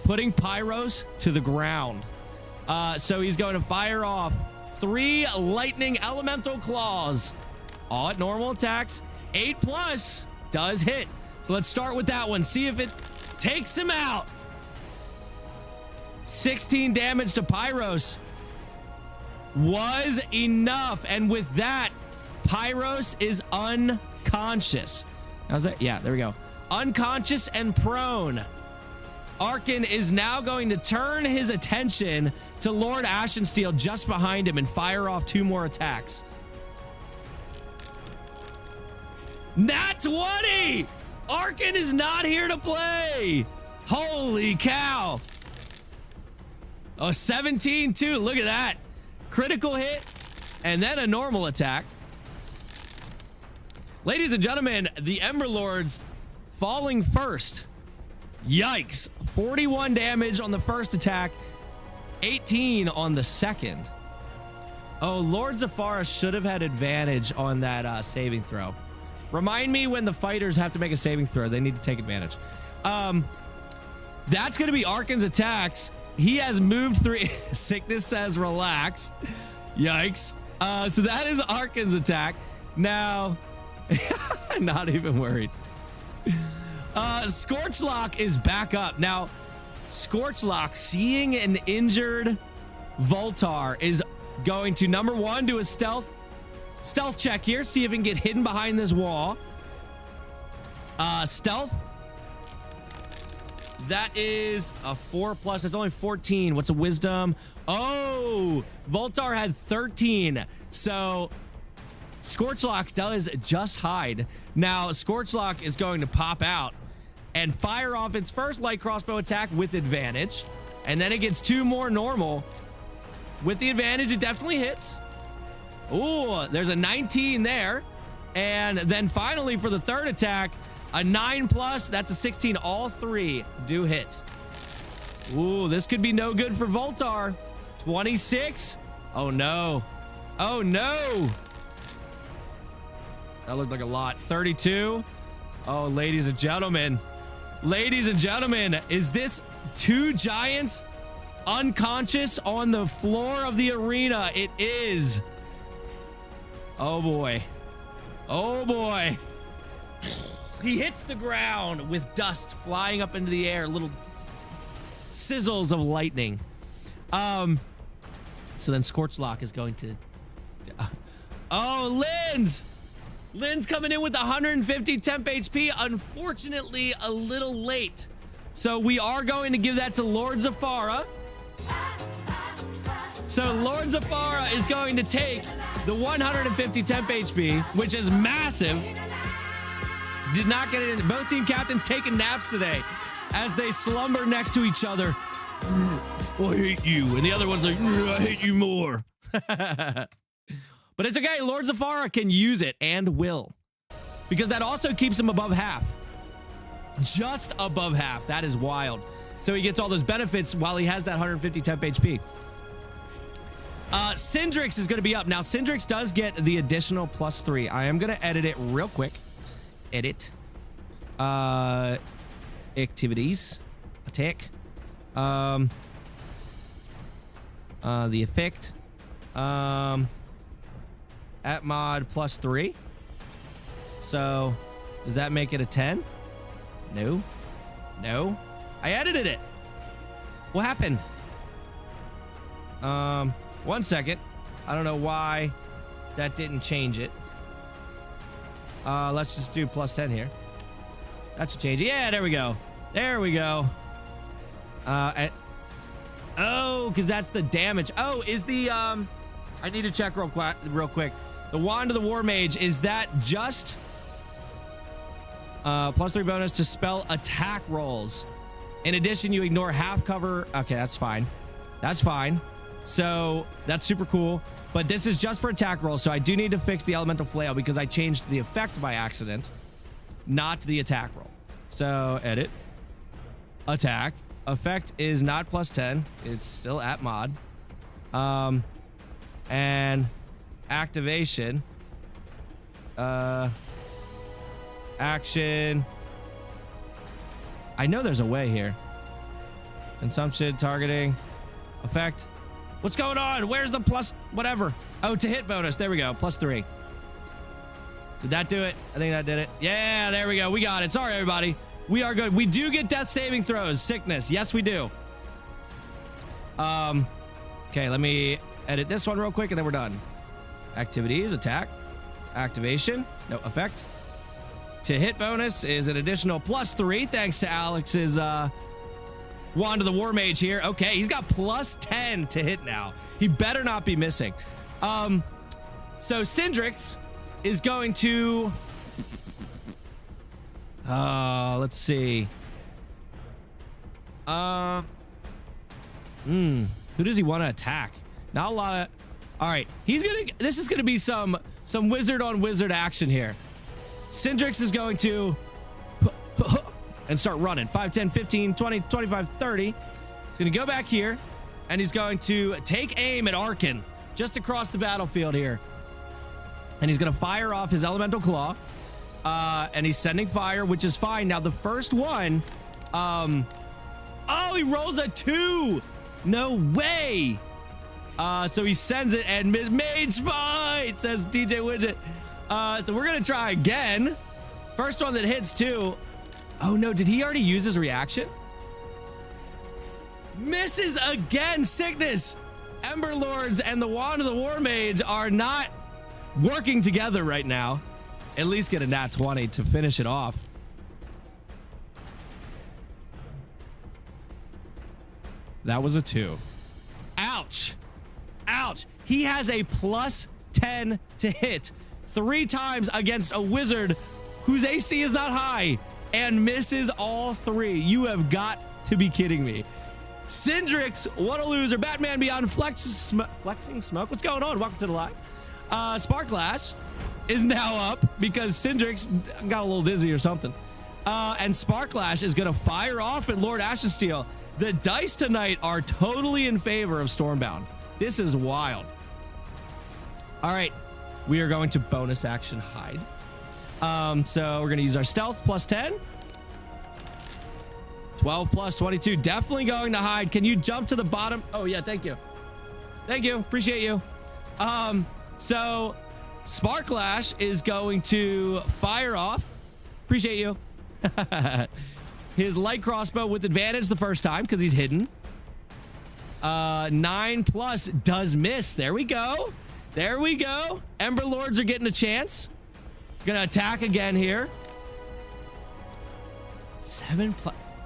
putting Pyros to the ground. So he's going to fire off 3 lightning elemental claws, all at normal attacks. 8+ does hit. So let's start with that one. See if it takes him out. 16 damage to Pyros was enough. And with that, Pyros is unconscious. How's that? Yeah, there we go. Unconscious and prone. Arkin is now going to turn his attention to Lord Ashensteel just behind him and fire off 2 more attacks. Nat 20! Arkin is not here to play. Holy cow. Oh, 17 too. Look at that. Critical hit and then a normal attack. Ladies and gentlemen, the Emberlords falling first. Yikes. 41 damage on the first attack, 18 on the second. Oh, Lord Zafara should have had advantage on that saving throw. Remind me when the fighters have to make a saving throw. They need to take advantage. That's going to be Arkin's attacks. He has moved 3. Sickness says relax. Yikes. So that is Arkin's attack. Now, not even worried. Scorchlock is back up. Now, Scorchlock, seeing an injured Voltar, is going to, number 1, do a stealth check here. See if he can get hidden behind this wall. Stealth. That is a 4+. That's only 14. What's a wisdom? Oh, Voltar had 13. So Scorchlock does just hide. Now, Scorchlock is going to pop out and fire off its first light crossbow attack with advantage. And then it gets 2 more normal. With the advantage, it definitely hits. Ooh, there's a 19 there. And then finally for the third attack, a 9+, that's a 16. All 3 do hit. Ooh, this could be no good for Voltar. 26. Oh, no. Oh, no. That looked like a lot. 32. Oh, ladies and gentlemen. Ladies and gentlemen, is this 2 giants unconscious on the floor of the arena? It is. Oh, boy. Oh, boy. He hits the ground with dust flying up into the air, little sizzles of lightning. So then Scorchlock is going to... Oh, Lynn's coming in with 150 temp HP. Unfortunately, a little late. So we are going to give that to Lord Zafara. So Lord Zafara is going to take the 150 temp HP, which is massive. Did not get it in. Both team captains taking naps today as they slumber next to each other. I hate you. And the other one's like, I hate you more. But it's okay. Lord Zafara can use it and will. Because that also keeps him above half. Just above half. That is wild. So he gets all those benefits while he has that 150 temp HP. Syndrix is going to be up. Now, Syndrix does get the additional +3. I am going to edit it real quick. Edit. Activities. Attack. The effect. At mod +3. So, does that make it a 10? No. No. I edited it. What happened? 1 second. I don't know why that didn't change it. Let's just do +10 here. That should change it. Yeah, there we go. There we go. Oh, because that's the damage. Oh, is the I need to check real quick. The Wand of the War Mage, is that just +3 bonus to spell attack rolls? In addition, you ignore half cover. Okay, that's fine. That's fine. So that's super cool. But this is just for attack rolls, so I do need to fix the elemental flail because I changed the effect by accident, not the attack roll. So edit. attack. Effect is not +10. It's still at mod. And activation. Action. I know there's a way here. Consumption, targeting, effect. What's going on? Where's the plus whatever? Oh, to hit bonus. There we go. +3. Did that do it? I think that did it. Yeah, there we go. We got it. Sorry, everybody. We are good. We do get death saving throws. Sickness. Yes, we do. Okay, let me edit this one real quick and then we're done. Activities, attack, activation, no effect. To hit bonus is an additional +3 thanks to Alex's Wand of the War Mage here. Okay, he's got +10 to hit now. He better not be missing. So Syndrix is going to let's see. Who does he want to attack? Not a lot of. All right, this is gonna be some wizard on wizard action here. Syndrix is going to and start running. 5, 10, 15, 20, 25, 30. He's gonna go back here and he's going to take aim at Arkan just across the battlefield here. And he's gonna fire off his elemental claw. And he's sending fire, which is fine. Now the first one, oh, he rolls a 2. No way. So he sends it and mage fight, says DJ Widget. So we're gonna try again. First one that hits 2. Oh no, did he already use his reaction? Misses again. Sickness. Emberlords and the Wand of the War Mage are not working together right now. At least get a nat 20 to finish it off. That was a 2. Ouch. Ouch. He has a +10 to hit 3 times against a wizard whose AC is not high and misses all 3. You have got to be kidding me. Syndrix, what a loser. Batman Beyond flexing smoke. What's going on? Welcome to the live. Sparklash is now up because Syndrix got a little dizzy or something. And Sparklash is going to fire off at Lord Ashensteel. The dice tonight are totally in favor of Stormbound. This is wild. All right, we are going to bonus action hide. So we're going to use our stealth +10. 12 plus 22. Definitely going to hide. Can you jump to the bottom? Oh, yeah, thank you. Thank you. Appreciate you. So Sparklash is going to fire off. Appreciate you. His light crossbow with advantage the first time because he's hidden. 9+ does miss. There we go. There we go. Emberlords are getting a chance. Gonna attack again here. 7+.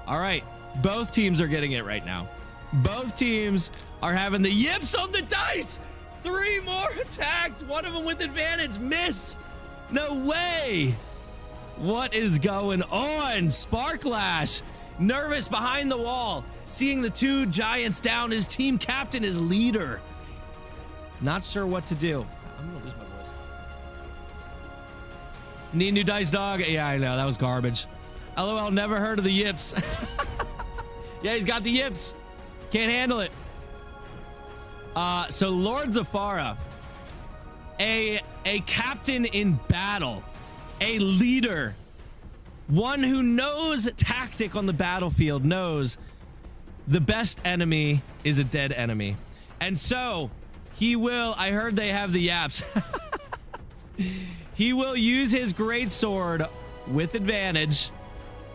All right. Both teams are getting it right now. Both teams are having the yips on the dice. 3 more attacks. One of them with advantage. Miss. No way. What is going on? Sparklash, nervous behind the wall, seeing the 2 giants down. His team captain is leader. Not sure what to do. I'm gonna lose my voice. Need new dice, dog? Yeah, I know. That was garbage. LOL, never heard of the yips. Yeah, he's got the yips. Can't handle it. So Lord Zafara, a captain in battle, a leader, one who knows tactic on the battlefield, knows the best enemy is a dead enemy. And so he will, I heard they have the yaps. He will use his greatsword with advantage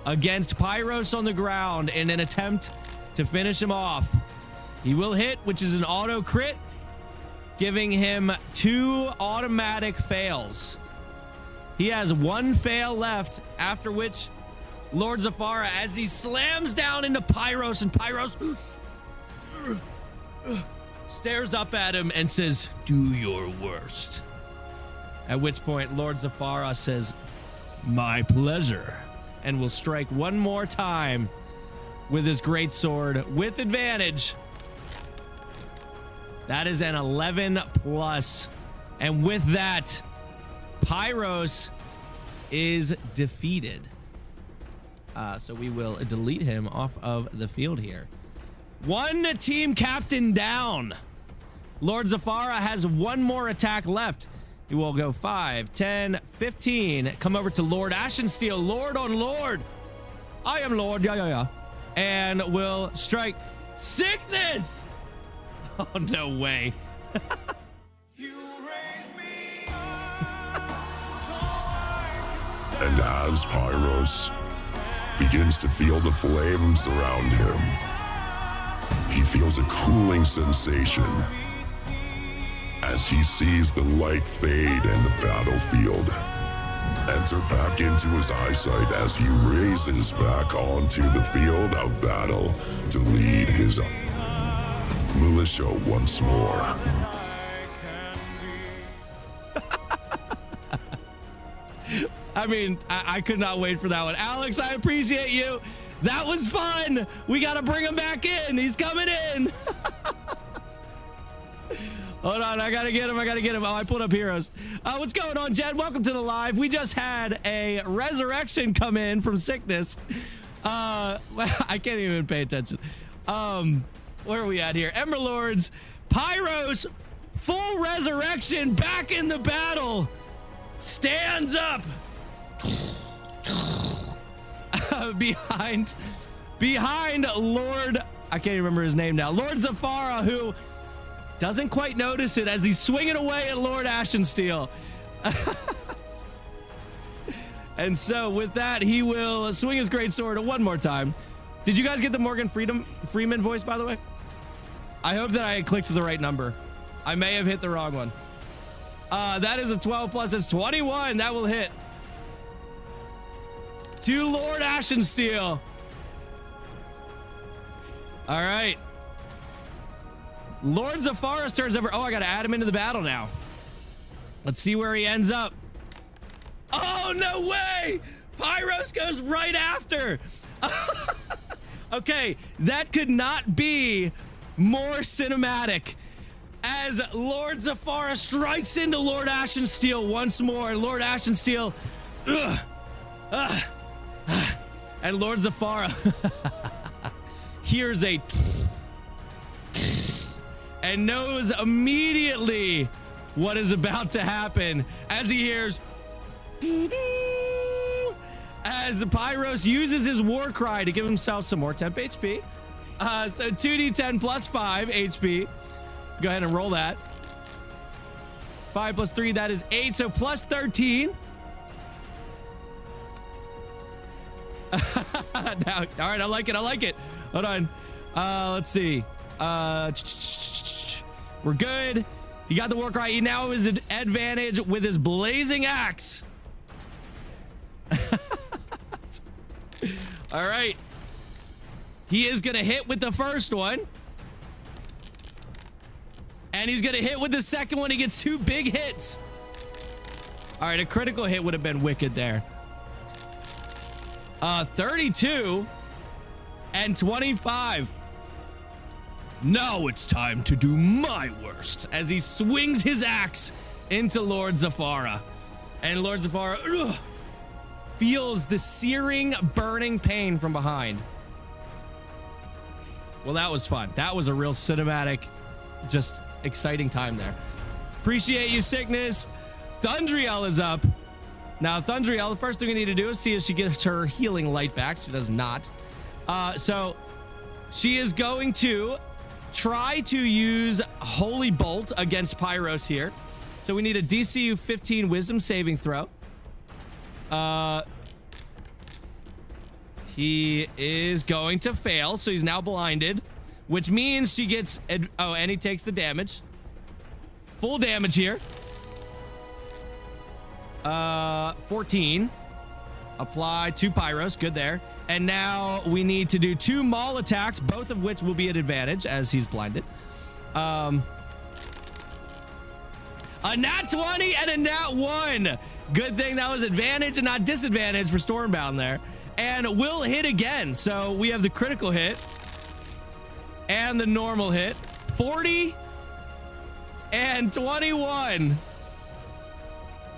against Pyros on the ground in an attempt to finish him off. He will hit, which is an auto crit, giving him 2 automatic fails. He has 1 fail left, after which Lord Zafara, as he slams down into Pyros, and Pyros stares up at him and says, "Do your worst." At which point Lord Zafara says, "My pleasure," and will strike one more time with his greatsword with advantage. That is an 11+. And with that, Pyros is defeated. So we will delete him off of the field here. One team captain down. Lord Zafara has one more attack left. He will go 5, 10, 15. Come over to Lord Ashensteel. Lord on Lord. I am Lord. Yeah. And will strike sickness. Oh, no way. And as Pyros begins to feel the flames around him, he feels a cooling sensation as he sees the light fade in the battlefield, enter back into his eyesight as he races back onto the field of battle to lead his militia once more. I mean, I could not wait for that one. Alex, I appreciate you. That was fun. We got to bring him back in. He's coming in. Hold on. I got to get him. Oh, I pulled up heroes. What's going on, Jed? Welcome to the live. We just had a resurrection come in from sickness. I can't even pay attention. Where are we at here? Emberlords, Pyros, full resurrection, back in the battle. Stands up. behind Lord, I can't remember his name now, Lord Zafara, who doesn't quite notice it as he's swinging away at Lord Ashensteel. And so with that, he will swing his great sword one more time. Did you guys get the Morgan Freeman voice, by the way? I hope that I clicked the right number. I may have hit the wrong one. That is a 12 plus. It's 21. That will hit. To Lord Ashensteel. All right. Lord Zafara turns over. Oh, I got to add him into the battle now. Let's see where he ends up. Oh, no way. Pyros goes right after. Okay, that could not be more cinematic. As Lord Zafara strikes into Lord Ashensteel once more. And Lord Ashensteel. And Lord Zafara hears a and knows immediately what is about to happen as he hears as Pyros uses his war cry to give himself some more temp HP. So 2d10 plus 5 HP. Go ahead and roll that. 5 plus 3, that is 8. So plus 13. Now, all right, I like it. Hold on. Let's see. We're good. He got the war cry. He now has an advantage with his blazing axe. All right. He is going to hit with the first one. And he's going to hit with the second one. He gets 2 big hits. All right, a critical hit would have been wicked there. 32 and 25. Now it's time to do my worst as he swings his axe into Lord Zafara. And Lord Zafara feels the searing, burning pain from behind. Well, that was fun. That was a real cinematic, just exciting time there. Appreciate you, Sickness. Thundriel is up. Now, Thundriel, the first thing we need to do is see if she gets her healing light back. She does not. So she is going to try to use Holy Bolt against Pyros here. So we need a DCU 15 Wisdom saving throw. He is going to fail, so he's now blinded, which means she gets... Oh, and he takes the damage. Full damage here. 14. Apply to Pyros. Good there. And now we need to do 2 maul attacks, both of which will be at advantage as he's blinded. A nat 20 and a nat 1. Good thing that was advantage and not disadvantage for Stormbound there. And will hit again. So we have the critical hit and the normal hit. 40 and 21.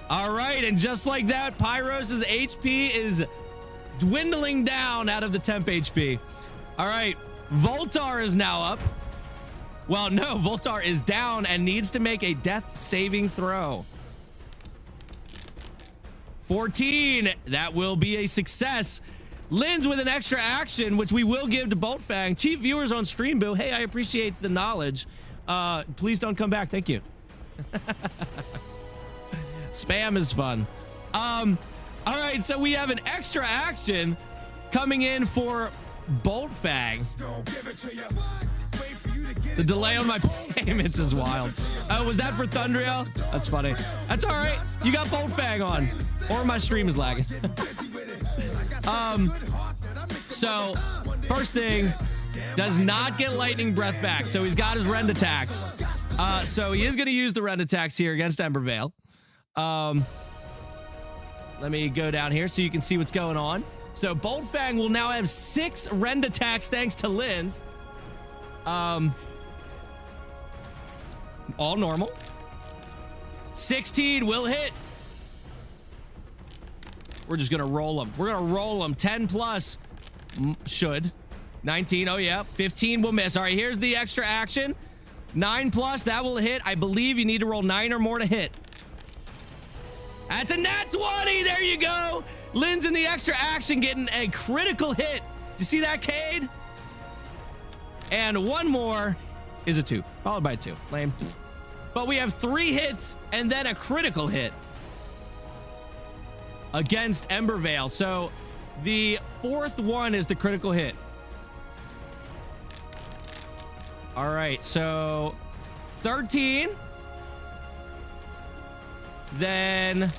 All right, and just like that, Pyros' HP is dwindling down out of the temp HP. All right, Voltar is now up. Well, no, Voltar is down and needs to make a death saving throw. 14, that will be a success. Lynn's with an extra action, which we will give to Boltfang. Chief viewers on Stream Boo, hey, I appreciate the knowledge. Please don't come back, thank you. Spam is fun. All right, so we have an extra action coming in for Boltfang. The delay on my payments is wild. Oh, was that for Thundriel? That's funny. That's all right. You got Boltfang on, or my stream is lagging. So first thing, does not get lightning breath back. So he's got his rend attacks. So he is going to use the rend attacks here against Embervale. Let me go down here so you can see what's going on. So Boltfang will now have 6 rend attacks thanks to Lynn's. All normal. 16 will hit. We're just gonna roll them. We're gonna roll them. 10 plus should. 19, oh yeah. 15 will miss. All right, here's the extra action. 9 plus, that will hit. I believe you need to roll 9 or more to hit. That's a nat 20. There you go. Lynn's in the extra action getting a critical hit. Do you see that, Cade? And one more is a 2, followed by a 2. Lame. But we have 3 hits and then a critical hit against Embervale. So the 4th one is the critical hit. All right, so 13. Then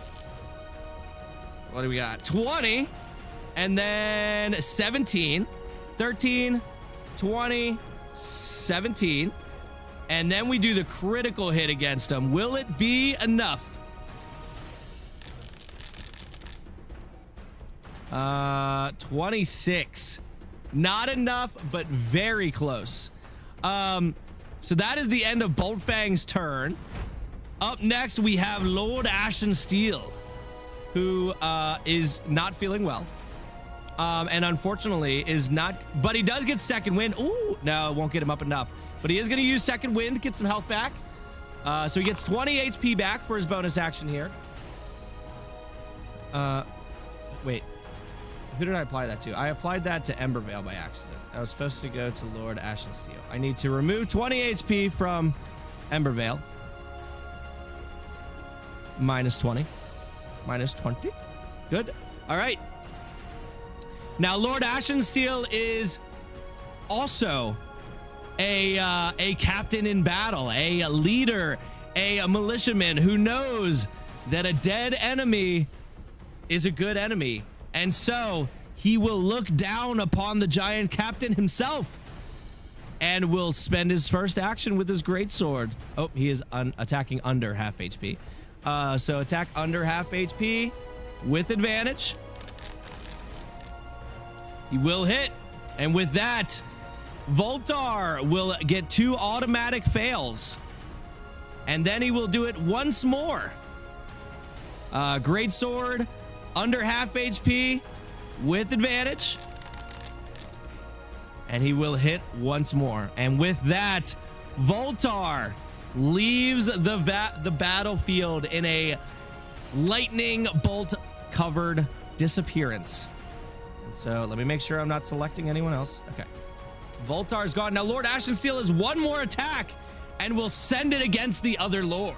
what do we got? 20. And then 17. 13, 20, 17. And then we do the critical hit against him. Will it be enough? 26. Not enough, but very close. So that is the end of Boltfang's turn. Up next, we have Lord Ashen Steel, who is not feeling well. And unfortunately is not, but he does get second wind. Ooh, no, it won't get him up enough. But he is going to use second wind to get some health back. So he gets 20 HP back for his bonus action here. Wait. Who did I apply that to? I applied that to Embervale by accident. I was supposed to go to Lord Ashen Steel. I need to remove 20 HP from Embervale. Minus 20. Minus 20. Good. All right. Now, Lord Ashen Steel is also a captain in battle, a leader, a militiaman who knows that a dead enemy is a good enemy. And so he will look down upon the giant captain himself and will spend his first action with his greatsword. Oh, he is attacking under half HP. So attack under half HP with advantage. He will hit. And with that, Voltar will get 2 automatic fails. And then he will do it once more. Greatsword under half HP with advantage. And he will hit once more. And with that, Voltar leaves the battlefield in a lightning bolt covered disappearance. And so let me make sure I'm not selecting anyone else. Okay. Voltar's gone. Now Lord Ashen Steel has 1 more attack and will send it against the other Lord.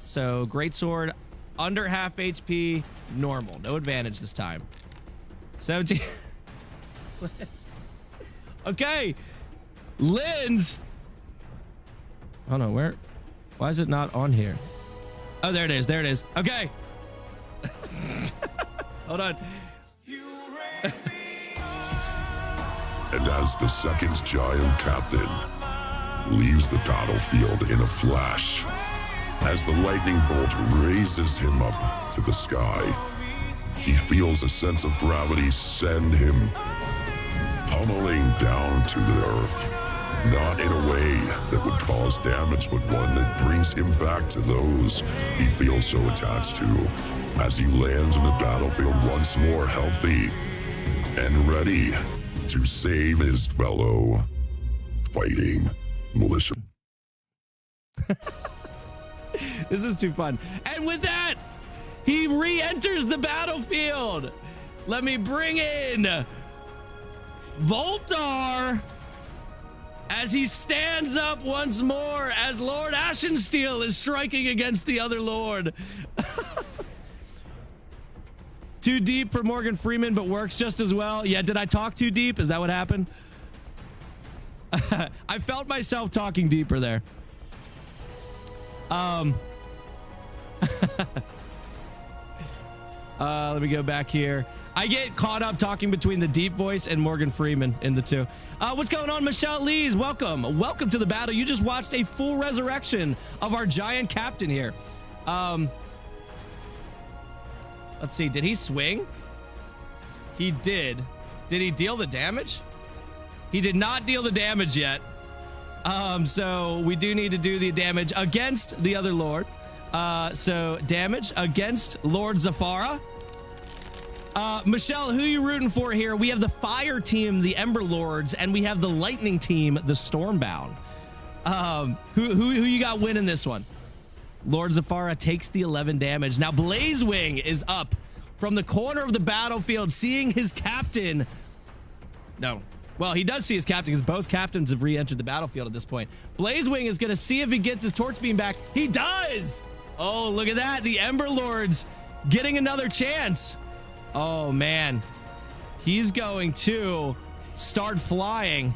So greatsword under half HP, normal, no advantage this time. 17. Okay. Lynn's. Oh no, where? Why is it not on here? Oh, there it is. There it is. Okay. Hold on. And as the second giant captain leaves the battlefield in a flash, as the lightning bolt raises him up to the sky, he feels a sense of gravity send him pummeling down to the earth. not in a way that would cause damage, but one that brings him back to those he feels so attached to, as he lands on the battlefield once more healthy and ready to save his fellow fighting militia. This is too fun. And with that, he re-enters the battlefield. Let me bring in Voltar as he stands up once more as Lord Ashensteel is striking against the other Lord. Too deep for Morgan Freeman, but works just as well. Yeah, did I talk too deep? Is that what happened? I felt myself talking deeper there. Let me go back here. I get caught up talking between the deep voice and Morgan Freeman in the two. What's going on, Michelle Lees? Welcome. Welcome to the battle. You just watched a full resurrection of our giant captain here. Let's see. Did he swing? He did. Did he deal the damage? He did not deal the damage yet. So we do need to do the damage against the other Lord. So damage against Lord Zafara. Michelle, who are you rooting for here? We have the fire team, the Emberlords, and we have the lightning team, the Stormbound. Who you got winning this one? Lord Zafara takes the 11 damage. Now Blazewing is up from the corner of the battlefield, seeing his captain. No. Well, he does see his captain because both captains have re-entered the battlefield at this point. Blazewing is going to see if he gets his torch beam back. He does! Oh, look at that. The Emberlords getting another chance. Oh, man. He's going to start flying.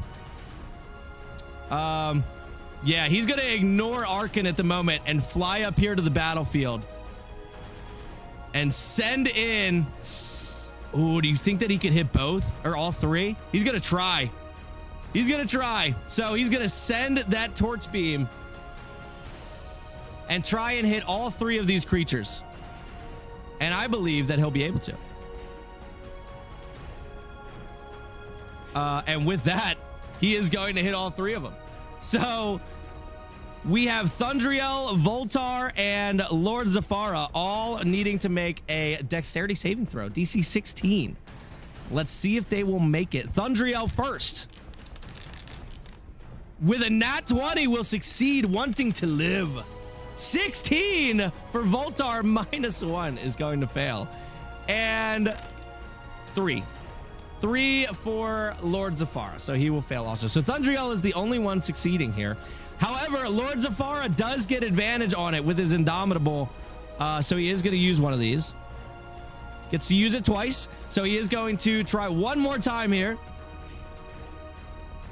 Yeah, he's going to ignore Arkan at the moment and fly up here to the battlefield. And send in... Ooh, do you think that he could hit both or all three? He's going to try. He's going to try. So he's going to send that torch beam and try and hit all three of these creatures. And I believe that he'll be able to. And with that, he is going to hit all three of them. So we have Thundriel, Voltar, and Lord Zafara all needing to make a dexterity saving throw, DC 16. Let's see if they will make it. Thundriel first. With a nat 20 will succeed, wanting to live. 16 for Voltar, -1 is going to fail. And 3 for Lord Zafara, so he will fail also. So Thundriel is the only one succeeding here. However, Lord Zafara does get advantage on it with his Indomitable, so he is going to use one of these. Gets to use it twice, so he is going to try one more time here.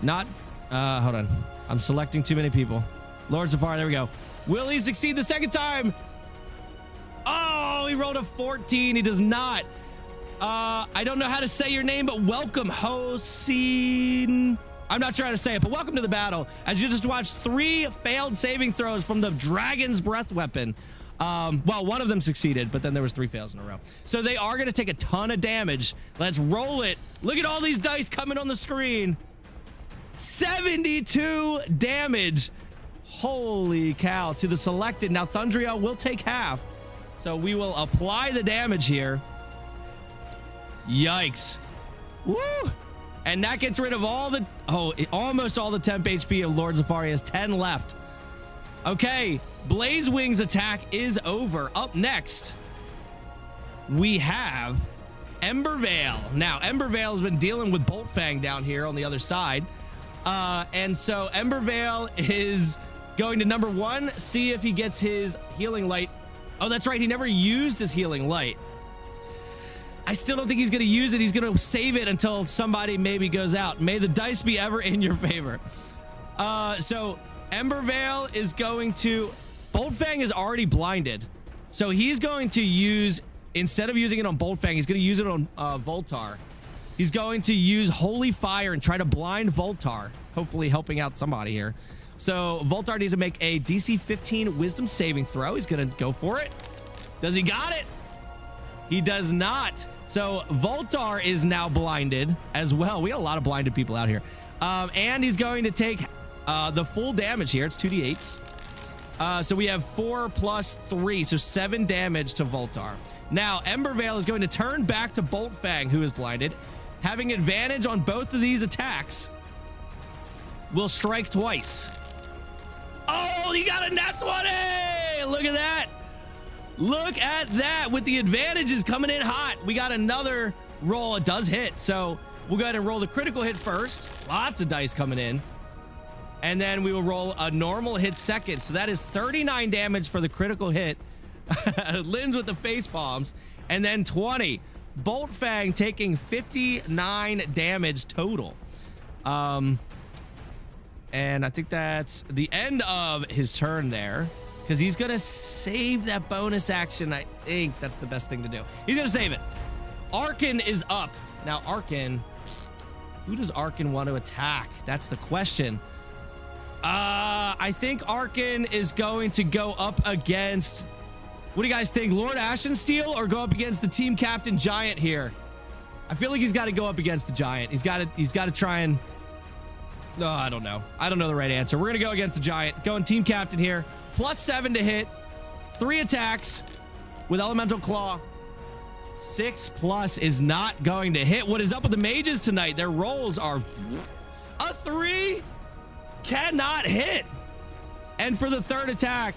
Not, hold on. I'm selecting too many people. Lord Zafara, there we go. Will he succeed the second time? Oh, he rolled a 14. He does not. I don't know how to say your name, but welcome, Hoseen. I'm not trying to say it, but welcome to the battle. As you just watched 3 failed saving throws from the Dragon's Breath weapon. Well, one of them succeeded, but then there was 3 fails in a row. So they are going to take a ton of damage. Let's roll it. Look at all these dice coming on the screen. 72 damage. Holy cow. To the selected. Now Thundriel will take half. So we will apply the damage here. Yikes. Woo! And that gets rid of all the... almost all the temp HP of Lord Zafara. He has 10 left. Okay. Blazewing's attack is over. Up next, we have Embervale. Now, Embervale has been dealing with Boltfang down here on the other side. And so Embervale is going to number 1, see if he gets his healing light. Oh, that's right. He never used his healing light. I still don't think he's going to use it. He's going to save it until somebody maybe goes out. May the dice be ever in your favor. So Embervale is going to... Boltfang is already blinded. So he's going to use... Instead of using it on Boltfang, he's going to use it on Voltar. He's going to use Holy Fire and try to blind Voltar. Hopefully helping out somebody here. So Voltar needs to make a DC 15 Wisdom saving throw. He's going to go for it. Does he got it? He does not. So Voltar is now blinded as well. We got a lot of blinded people out here. And he's going to take the full damage here. It's 2d8s. So we have 4 plus 3, so 7 damage to Voltar. Now, Embervale is going to turn back to Boltfang, who is blinded. Having advantage on both of these attacks, will strike twice. Oh, he got a nat 20! Look at that. Look at that. With the advantages coming in hot, we got another roll. It does hit, so we'll go ahead and roll the critical hit first. Lots of dice coming in. And then we will roll a normal hit second. So that is 39 damage for the critical hit. Lynn's with the face bombs. And then 20. Boltfang taking 59 damage total. And I think that's the end of his turn there. Because he's going to save that bonus action. I think that's the best thing to do. He's going to save it. Arkin is up. Now, Arkin. Who does Arkin want to attack? That's the question. I think Arkin is going to go up against, what do you guys think? Lord Ashensteel or go up against the team captain giant here? I feel like he's got to go up against the giant. He's got to try and, no, I don't know. I don't know the right answer. We're going to go against the giant. Going team captain here. +7 to hit. 3 attacks with elemental claw. 6+ is not going to hit. What is up with the mages tonight? Their rolls are a 3. Cannot hit. And for the 3rd attack,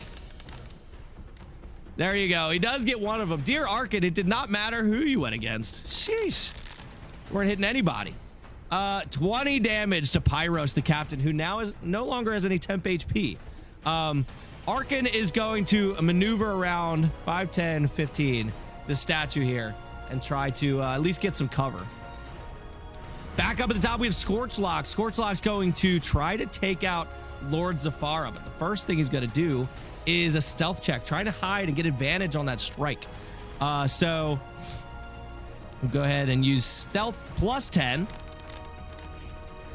there you go. He does get one of them. Dear Arkin, it did not matter who you went against. Sheesh. Weren't hitting anybody. 20 damage to Pyros, the captain, who now is no longer has any temp HP. Arkin is going to maneuver around 5, 10, 15, the statue here, and try to at least get some cover. Back up at the top, we have Scorchlock. Scorchlock's going to try to take out Lord Zafara, but the first thing he's going to do is a stealth check, trying to hide and get advantage on that strike. So we'll go ahead and use stealth +10.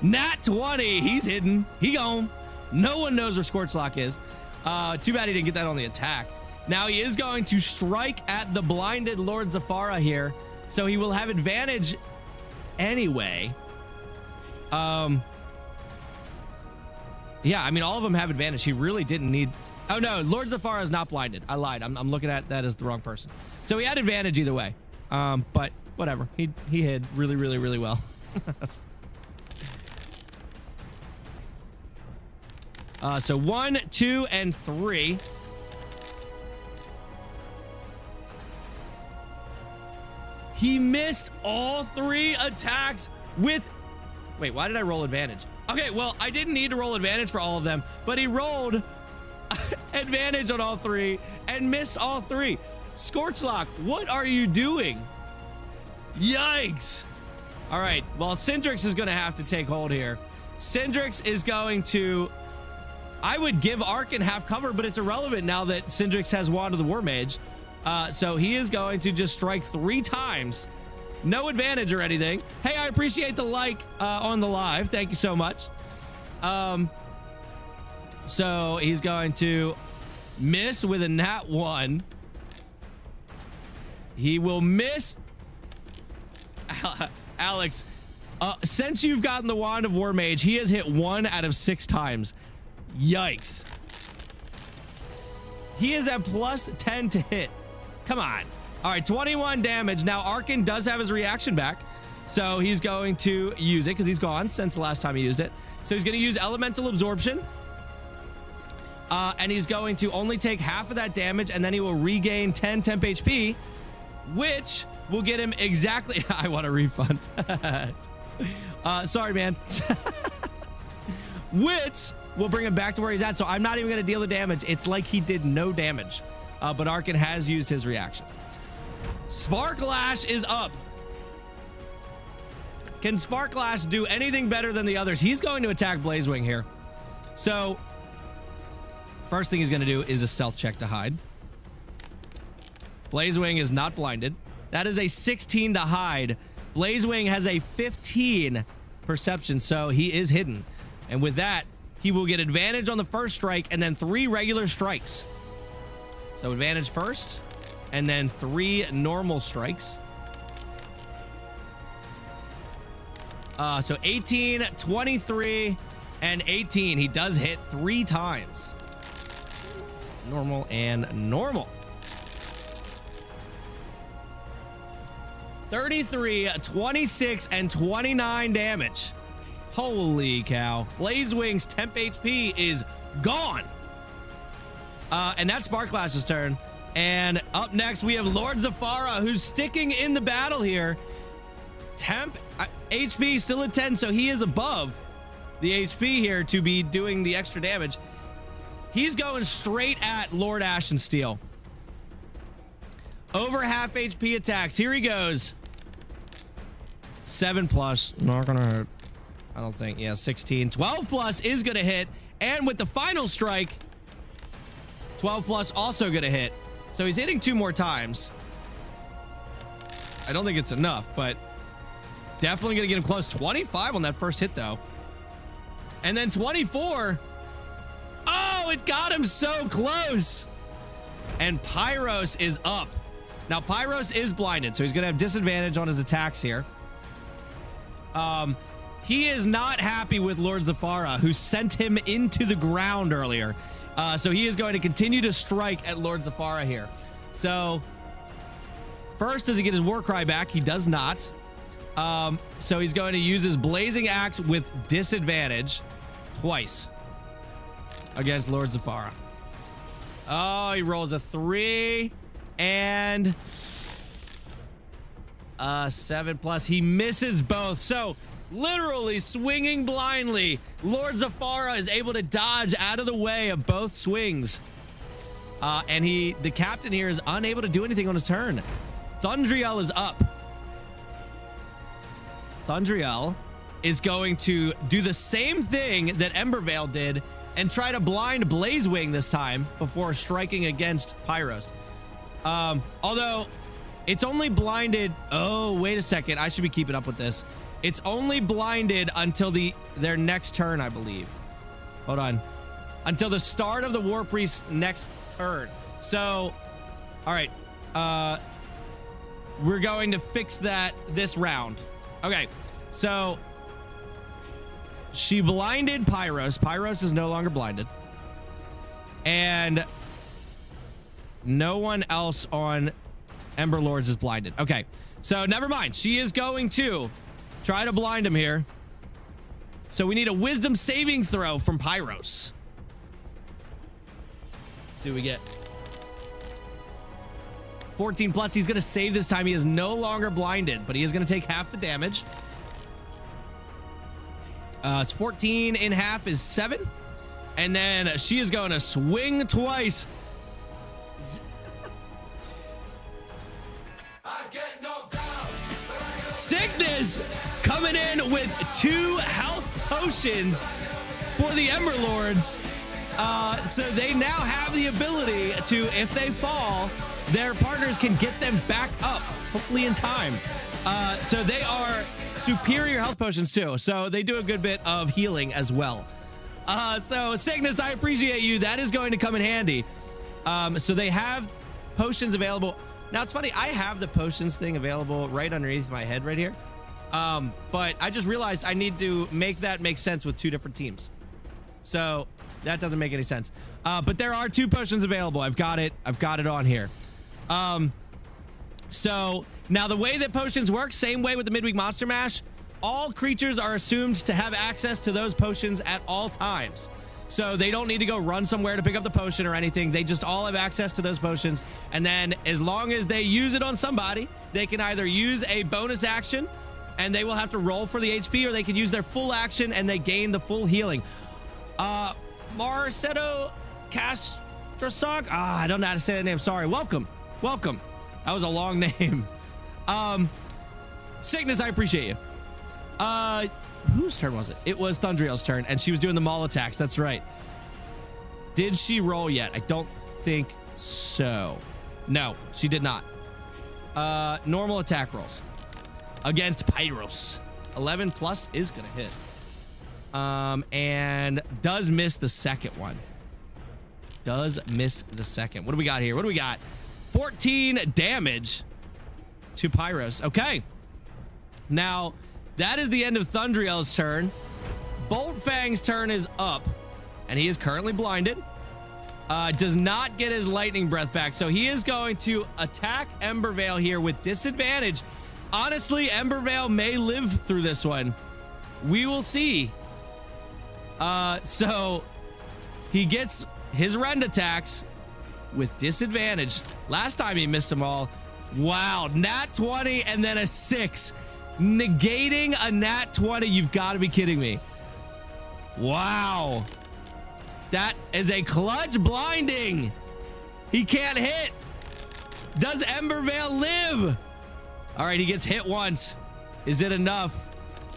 Nat 20. He's hidden. He gone. No one knows where Scorchlock is. Too bad he didn't get that on the attack. Now he is going to strike at the blinded Lord Zafara here, so he will have advantage anyway. Yeah, I mean, all of them have advantage. He really didn't need, oh no, Lord Zafara is not blinded. I lied. I'm looking at that as the wrong person. So he had advantage either way. But whatever. He hid really, really, really well. So 1, 2, and 3. He missed all 3 attacks with, wait, why did I roll advantage? Okay, well, I didn't need to roll advantage for all of them, but he rolled advantage on all 3 and missed all 3. Scorchlock, what are you doing? Yikes. All right, well, Syndrix is going to have to take hold here. Syndrix is going to, I would give Arkin half cover, but it's irrelevant now that Syndrix has Wand of the War Mage. So he is going to just strike 3 times. No advantage or anything. Hey, I appreciate the like on the live. Thank you so much. So he's going to miss with a nat 1. He will miss. Alex, since you've gotten the Wand of War Mage, he has hit 1 out of 6 times. Yikes. He is at +10 to hit. Come on. All right, 21 damage. Now, Arkin does have his reaction back, so he's going to use it because he's gone since the last time he used it. So he's going to use Elemental Absorption, and he's going to only take half of that damage, and then he will regain 10 temp HP, which will get him exactly... I want a refund. Sorry, man. Which will bring him back to where he's at, so I'm not even going to deal the damage. It's like he did no damage, but Arkin has used his reaction. Sparklash is up. Can Sparklash do anything better than the others? He's going to attack Blazewing here. So, first thing he's going to do is a stealth check to hide. Blazewing is not blinded. That is a 16 to hide. Blazewing has a 15 perception, so he is hidden. And with that, he will get advantage on the first strike and then 3 regular strikes. So advantage first, and then 3 normal strikes. So 18, 23, and 18. He does hit 3 times. Normal and normal. 33, 26, and 29 damage. Holy cow. Blaze Wing's temp HP is gone. And that's Sparklash's turn. And up next, we have Lord Zafara, who's sticking in the battle here. Temp HP still at 10, so he is above the HP here to be doing the extra damage. He's going straight at Lord Ashensteel. Over half HP attacks. Here he goes. 7 plus. Not gonna hurt. I don't think. Yeah, 16. 12 plus is gonna hit. And with the final strike, 12 plus also gonna hit. So he's hitting 2 more times. I don't think it's enough, but definitely gonna get him close. 25 on that first hit though. And then 24. Oh, it got him so close. And Pyros is up. Now Pyros is blinded, so he's gonna have disadvantage on his attacks here. He is not happy with Lord Zafara, who sent him into the ground earlier. So he is going to continue to strike at Lord Zafara here. So first, does he get his Warcry back? He does not. So he's going to use his Blazing Axe with disadvantage twice against Lord Zafara. Oh, he rolls a 3 and 7 plus. He misses both. So literally swinging blindly, Lord Zafara is able to dodge out of the way of both swings. And the captain here is unable to do anything on his turn. Thundriel is up. Thundriel is going to do the same thing that Embervale did and try to blind Blazewing this time before striking against Pyros. Although it's only blinded. Oh, wait a second. I should be keeping up with this. It's only blinded until their next turn, I believe. Hold on. Until the start of the War Priest's next turn. So, all right. We're going to fix that this round. Okay. So she blinded Pyros. Pyros is no longer blinded. And no one else on Emberlords is blinded. Okay. So never mind. She is going to try to blind him here. So we need a wisdom saving throw from Pyros. Let's see what we get. 14 plus. He's going to save this time. He is no longer blinded, but he is going to take half the damage. It's 14 in half is 7. And then she is going to swing twice. Sickness coming in with 2 health potions for the Emberlords. So they now have the ability to, if they fall, their partners can get them back up, hopefully in time. So they are superior health potions too. So they do a good bit of healing as well. So Cygnus, I appreciate you. That is going to come in handy. So they have potions available. Now it's funny, I have the potions thing available right underneath my head right here. But I just realized I need to make that make sense with 2 different teams. So that doesn't make any sense. But there are 2 potions available. I've got it on here. So now the way that potions work, same way with the Midweek Monster Mash, all creatures are assumed to have access to those potions at all times. So they don't need to go run somewhere to pick up the potion or anything. They just all have access to those potions. And then as long as they use it on somebody, they can either use a bonus action and they will have to roll for the HP, or they can use their full action and they gain the full healing. Marcedo Castrosog. I don't know how to say that name. Sorry. Welcome. That was a long name. Cygnus, I appreciate you. Whose turn was it? It was Thundriel's turn, and she was doing the maul attacks. That's right. Did she roll yet? I don't think so. No, she did not. Normal attack rolls against Pyros. 11 plus is gonna hit. And does miss the second one. What do we got here? What do we got? 14 damage to Pyros. Okay. Now, that is the end of Thundriel's turn. Bolt Fang's turn is up, and he is currently blinded. Does not get his lightning breath back, so he is going to attack Embervale here with disadvantage. Honestly, Embervale may live through this one. We will see. So he gets his rend attacks with disadvantage. Last time he missed them all. Wow, nat 20 and then a 6. Negating a nat 20. You've got to be kidding me. Wow. That is a clutch blinding. He can't hit. Does Embervale live? All right, he gets hit once. Is it enough?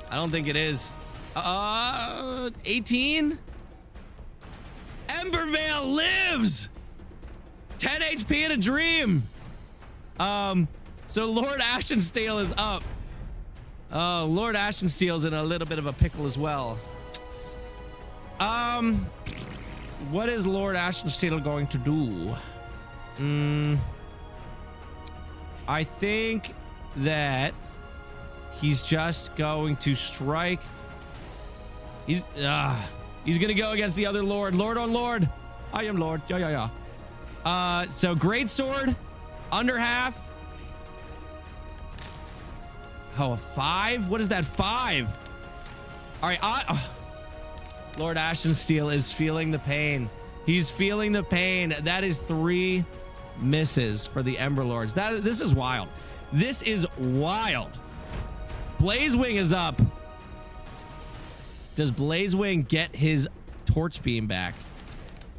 I don't think it is. 18? Embervale lives. 10 HP in a dream. So Lord Ashensteel is up. Lord Ashensteel's in a little bit of a pickle as well. What is Lord Ashensteel going to do? I think that he's just going to strike. He's gonna go against the other Lord. Lord on Lord. I am Lord. Yeah. So great sword, under half. Oh, a 5? What is that, 5? All right, Lord Ashensteel is feeling the pain. He's feeling the pain. That is 3 misses for the Emberlords. This is wild. This is wild. Blazewing is up. Does Blazewing get his torch beam back?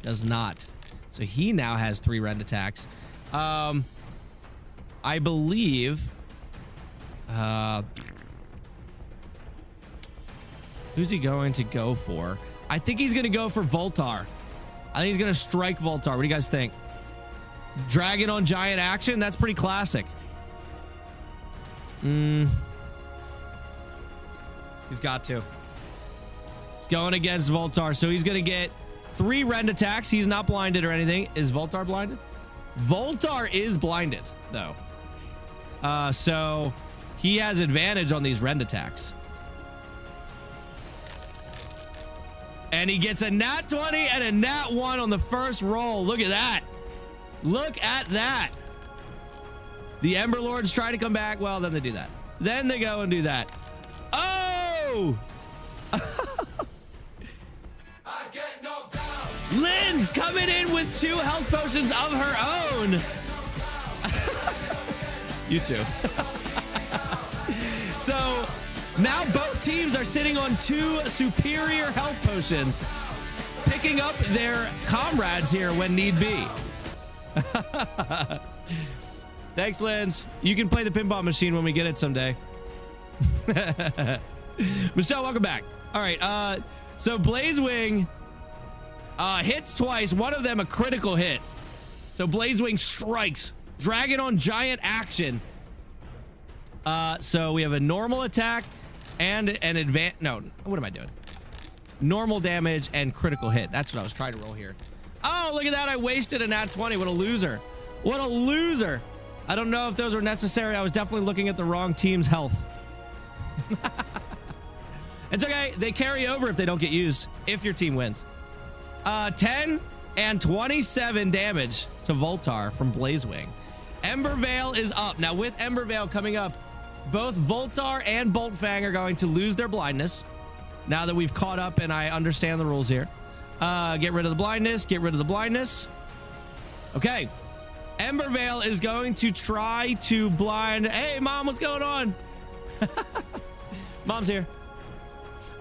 Does not. So he now has 3 rend attacks. I believe. Who's he going to go for? I think he's going to go for Voltar. I think he's going to strike Voltar. What do you guys think? Dragon on giant action? That's pretty classic. He's got to. He's going against Voltar, so he's going to get 3 rend attacks. He's not blinded or anything. Is Voltar blinded? Voltar is blinded, though. So he has advantage on these rend attacks. And he gets a nat 20 and a nat 1 on the first roll. Look at that. Look at that. The Emberlords try to come back. Well, then they do that. Then they go and do that. Oh! Lynn's coming in with 2 health potions of her own. You too. So now both teams are sitting on 2 superior health potions, picking up their comrades here when need be. Thanks, Linz. You can play the pinball machine when we get it someday. Michelle, welcome back. All right, so Blazewing hits twice, one of them a critical hit. So Blazewing strikes. Dragon on giant action. So we have a normal attack and an no, what am I doing? Normal damage and critical hit. That's what I was trying to roll here. Oh, look at that. I wasted a nat 20. What a loser. What a loser. I don't know if those were necessary. I was definitely looking at the wrong team's health. It's okay. They carry over if they don't get used, if your team wins. 10 and 27 damage to Voltar from Blazewing. Embervale is up. Now, with Embervale coming up, both Voltar and Boltfang are going to lose their blindness. Now that we've caught up and I understand the rules here. Get rid of the blindness. Get rid of the blindness. Okay. Embervale is going to try to blind. Hey, Mom, what's going on? Mom's here.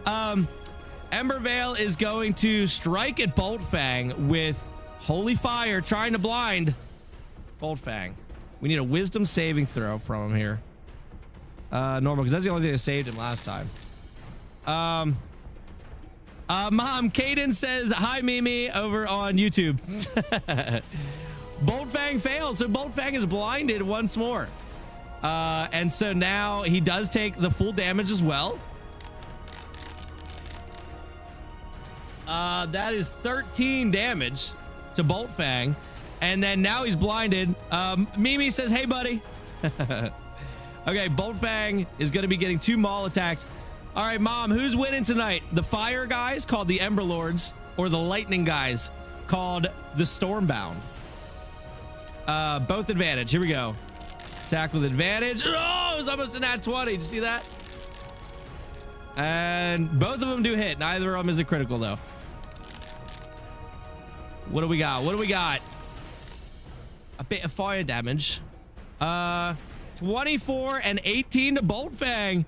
Embervale is going to strike at Boltfang with Holy Fire, trying to blind Boltfang. We need a wisdom saving throw from him here. Normal, because that's the only thing that saved him last time. Mom, Caden says, hi, Mimi, over on YouTube. Boltfang fails, so Boltfang is blinded once more. And so now he does take the full damage as well. That is 13 damage to Boltfang. And then now he's blinded. Mimi says, hey, buddy. Okay, Boltfang is going to be getting 2 maul attacks. All right, Mom, who's winning tonight? The fire guys called the Emberlords or the lightning guys called the Stormbound? Both advantage. Here we go. Attack with advantage. Oh, it was almost a nat 20. Did you see that? And both of them do hit. Neither of them is a critical, though. What do we got? What do we got? A bit of fire damage. 24 and 18 to Bolt Fang.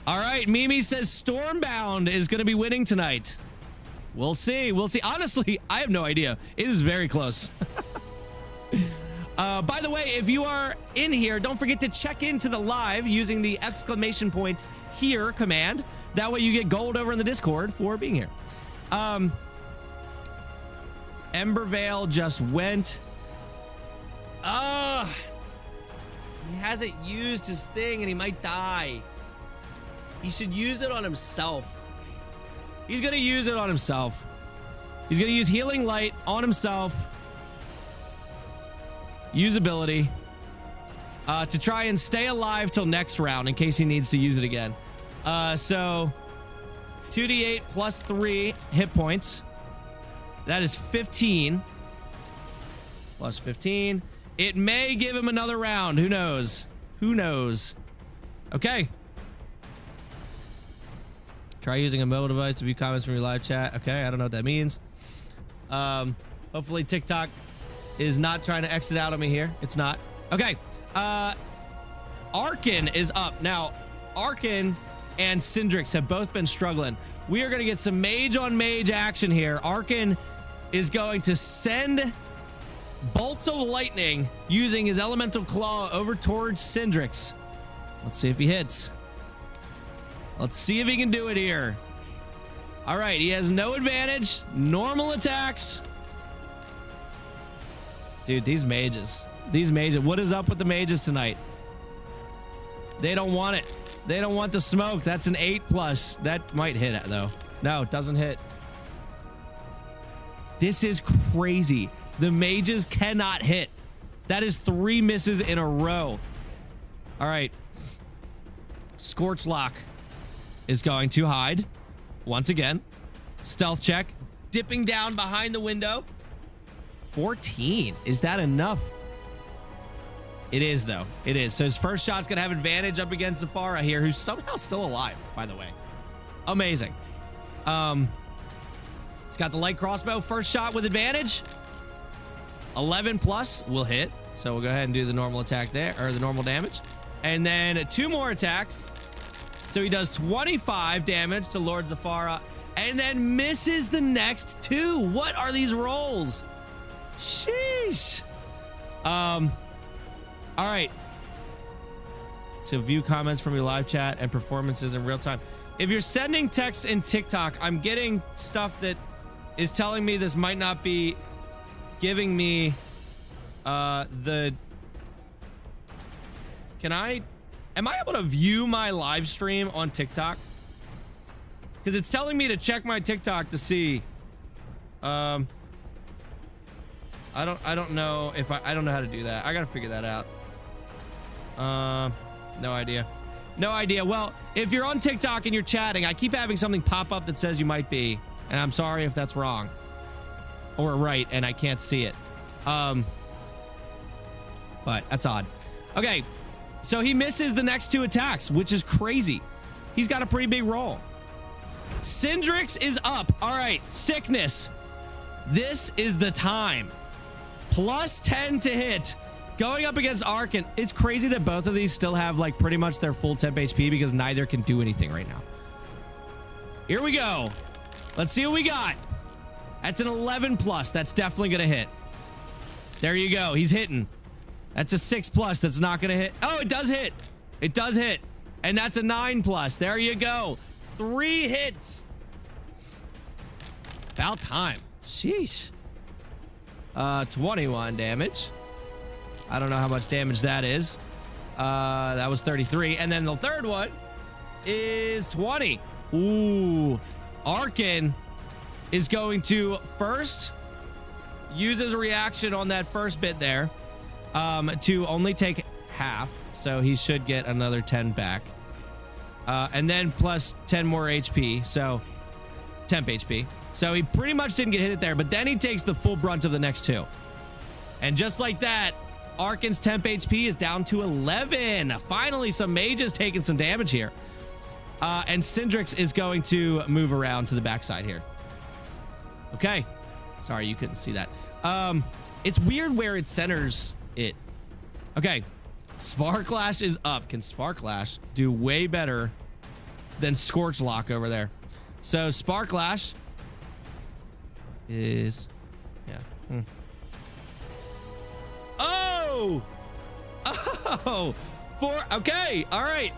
All right, Mimi says Stormbound is going to be winning tonight. We'll see. We'll see. Honestly, I have no idea. It is very close. By the way, if you are in here, don't forget to check into the live using the !here command. That way you get gold over in the Discord for being here. Embervale just went. He hasn't used his thing and he might die. He should use it on himself. He's going to use it on himself. He's going to use Healing Light on himself. Usability. To try and stay alive till next round in case he needs to use it again. So 2d8 plus 3 hit points. That is 15. Plus 15. It may give him another round. Who knows? Who knows? Okay. Try using a mobile device to view comments from your live chat. Okay, I don't know what that means. Hopefully TikTok is not trying to exit out on me here. It's not. Okay. Arkin is up. Now, Arkin and Syndrix have both been struggling. We are going to get some mage on mage action here. Arkin is going to send bolts of lightning using his elemental claw over towards Syndrix. Let's see if he hits. Let's see if he can do it here. All right, he has no advantage. Normal attacks. Dude, these mages. These mages. What is up with the mages tonight? They don't want it. They don't want the smoke. That's an 8+. That might hit it, though. No, it doesn't hit. This is crazy. The mages cannot hit. That is 3 misses in a row. All right. Scorch Lock is going to hide once again. Stealth check, dipping down behind the window. 14. Is that enough? It is, though. It is. So his first shot's gonna have advantage up against Zafara here, who's somehow still alive, by the way. Amazing. It's got the light crossbow. First shot with advantage. 11+ will hit. So we'll go ahead and do the normal attack there, or the normal damage. And then 2 more attacks. So he does 25 damage to Lord Zafara and then misses the next 2. What are these rolls? Sheesh. All right. To view comments from your live chat and performances in real time. If you're sending texts in TikTok, I'm getting stuff that is telling me this might not be giving me am I able to view my live stream on TikTok? Because it's telling me to check my TikTok to see. I don't know if I don't know how to do that. I gotta figure that out. No idea. No idea. Well, if you're on TikTok and you're chatting, I keep having something pop up that says you might be, and I'm sorry if that's wrong or right, and I can't see it. But that's odd. Okay. So he misses the next 2 attacks, which is crazy. He's got a pretty big roll. Syndrix is up. All right, sickness. This is the time. Plus 10 to hit. Going up against Arkin. It's crazy that both of these still have like pretty much their full temp HP because neither can do anything right now. Here we go. Let's see what we got. That's an 11+. That's definitely going to hit. There you go. He's hitting. That's a 6+. That's not going to hit. Oh, it does hit. It does hit. And that's a 9+. There you go. 3 hits. About time. Sheesh. 21 damage. I don't know how much damage that is. That was 33. And then the third one is 20. Ooh. Arkin is going to first use his reaction on that first bit there. To only take half, so he should get another 10 back. And then plus 10 more HP, so temp HP. So he pretty much didn't get hit there, but then he takes the full brunt of the next two. And just like that, Arkan's temp HP is down to 11. Finally, some mages taking some damage here. And Syndrix is going to move around to the backside here. Okay. Sorry, you couldn't see that. It's weird where it centers it. Okay. Sparklash is up. Can Sparklash do way better than Scorchlock over there? So Sparklash is... yeah. Oh! Oh! Okay. All right.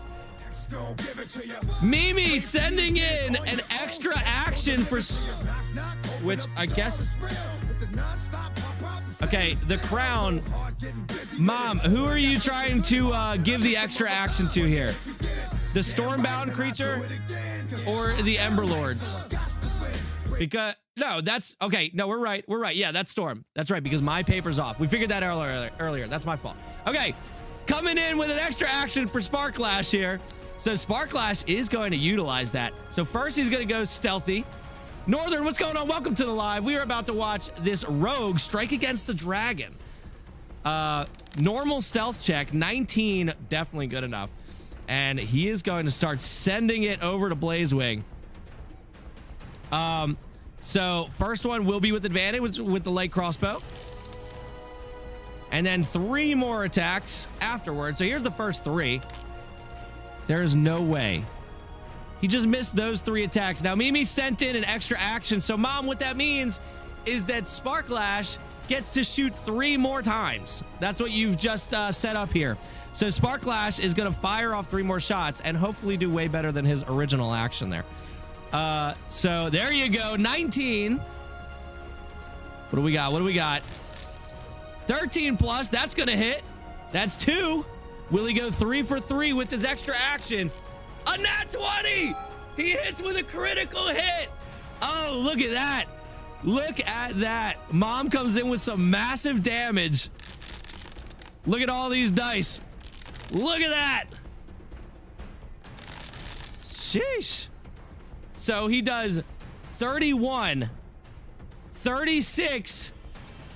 Mimi sending in an extra action for... which I guess... okay, the crown. Mom, who are you trying to give the extra action to here? The Stormbound creature or the Emberlords? Because no, that's okay. No, we're right. We're right. Yeah, that's Storm. That's right, because my paper's off. We figured that earlier. That's my fault. Okay, coming in with an extra action for Sparklash here. So Sparklash is going to utilize that. So first he's going to go stealthy. Northern, what's going on? Welcome to the live. We are about to watch this rogue strike against the dragon. Normal stealth check, 19, definitely good enough. And he is going to start sending it over to Blazewing. So first one will be with advantage with the light crossbow. And then 3 more attacks afterwards. So here's the first 3. There is no way. He just missed those 3 attacks. Now, Mimi sent in an extra action. So, Mom, what that means is that Sparklash gets to shoot 3 more times. That's what you've just set up here. So, Sparklash is going to fire off 3 more shots and hopefully do way better than his original action there. So, there you go. 19. What do we got? What do we got? 13 plus. That's going to hit. That's 2. Will he go 3 for 3 with his extra action? A nat 20! He hits with a critical hit. Oh, look at that. Look at that. Mom comes in with some massive damage. Look at all these dice. Look at that. Sheesh. So he does 31, 36,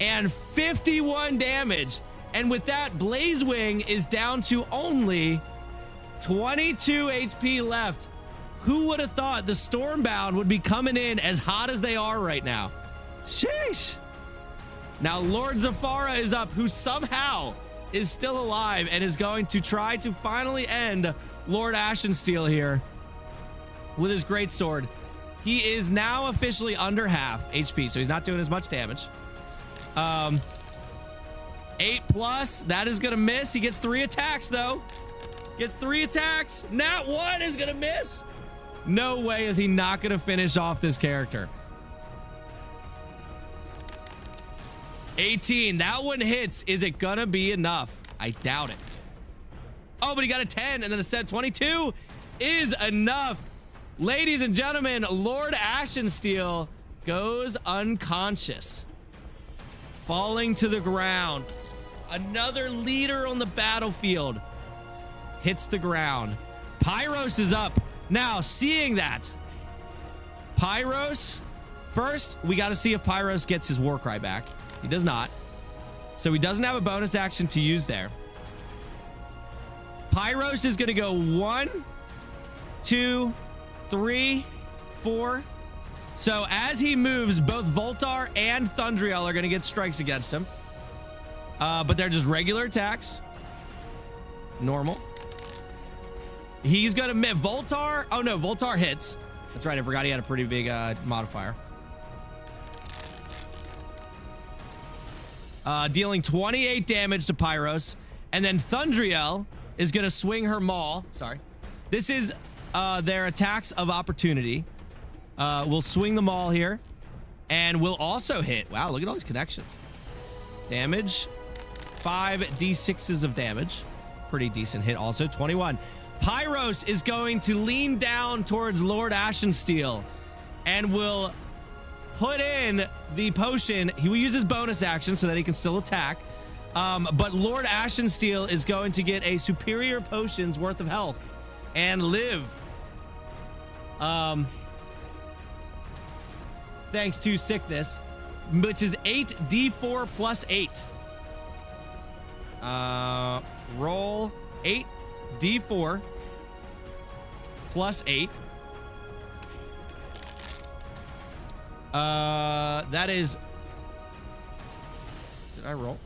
and 51 damage. And with that, Blazewing is down to only 22 HP left. Who would have thought the Stormbound would be coming in as hot as they are right now? Sheesh. Now Lord Zafara is up, who somehow is still alive and is going to try to finally end Lord Ashensteel here with his greatsword. He is now officially under half HP, so he's not doing as much damage. 8 plus, that is gonna miss. He gets 3 attacks though. Gets 3 attacks. Nat 1 is gonna miss. No way is he not gonna finish off this character. 18. That one hits. Is it gonna be enough? I doubt it. Oh, but he got a 10 and then a set. 22 is enough. Ladies and gentlemen, Lord Ashensteel goes unconscious, falling to the ground. Another leader on the battlefield hits the ground. Pyros is up. Now, seeing that, Pyros, first, we got to see if Pyros gets his Warcry back. He does not. So he doesn't have a bonus action to use there. Pyros is going to go 1, 2, 3, 4. So as he moves, both Voltar and Thundriel are going to get strikes against him. But they're just regular attacks. Normal. He's going to miss Voltar. Oh, no, Voltar hits. That's right. I forgot he had a pretty big modifier. Dealing 28 damage to Pyros. And then Thundriel is going to swing her maul. Sorry. This is their attacks of opportunity. We'll swing the maul here. And we'll also hit. Wow, look at all these connections. Damage. 5 d6s of damage. Pretty decent hit also. 21. Pyros is going to lean down towards Lord Ashensteel and will put in the potion. He will use his bonus action so that he can still attack. But Lord Ashensteel is going to get a superior potion's worth of health and live. Thanks to sickness, which is 8d4 plus 8. Roll 8d4 plus 8. That is... Did I roll?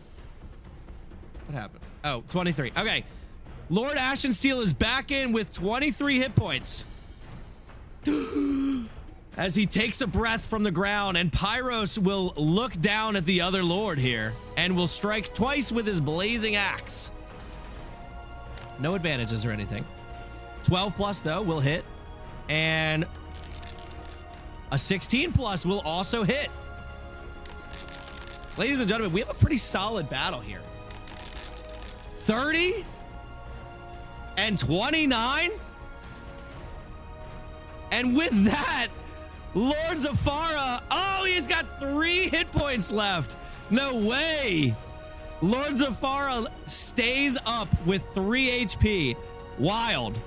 What happened? Oh, 23. Okay. Lord Ashensteel is back in with 23 hit points. As he takes a breath from the ground, and Pyros will look down at the other Lord here and will strike twice with his blazing axe. No advantages or anything. 12 plus, though, will hit. And a 16 plus will also hit. Ladies and gentlemen, we have a pretty solid battle here. 30 and 29. And with that, Lord Zafara, oh, he's got 3 hit points left. No way. Lord Zafara stays up with 3 HP. Wild.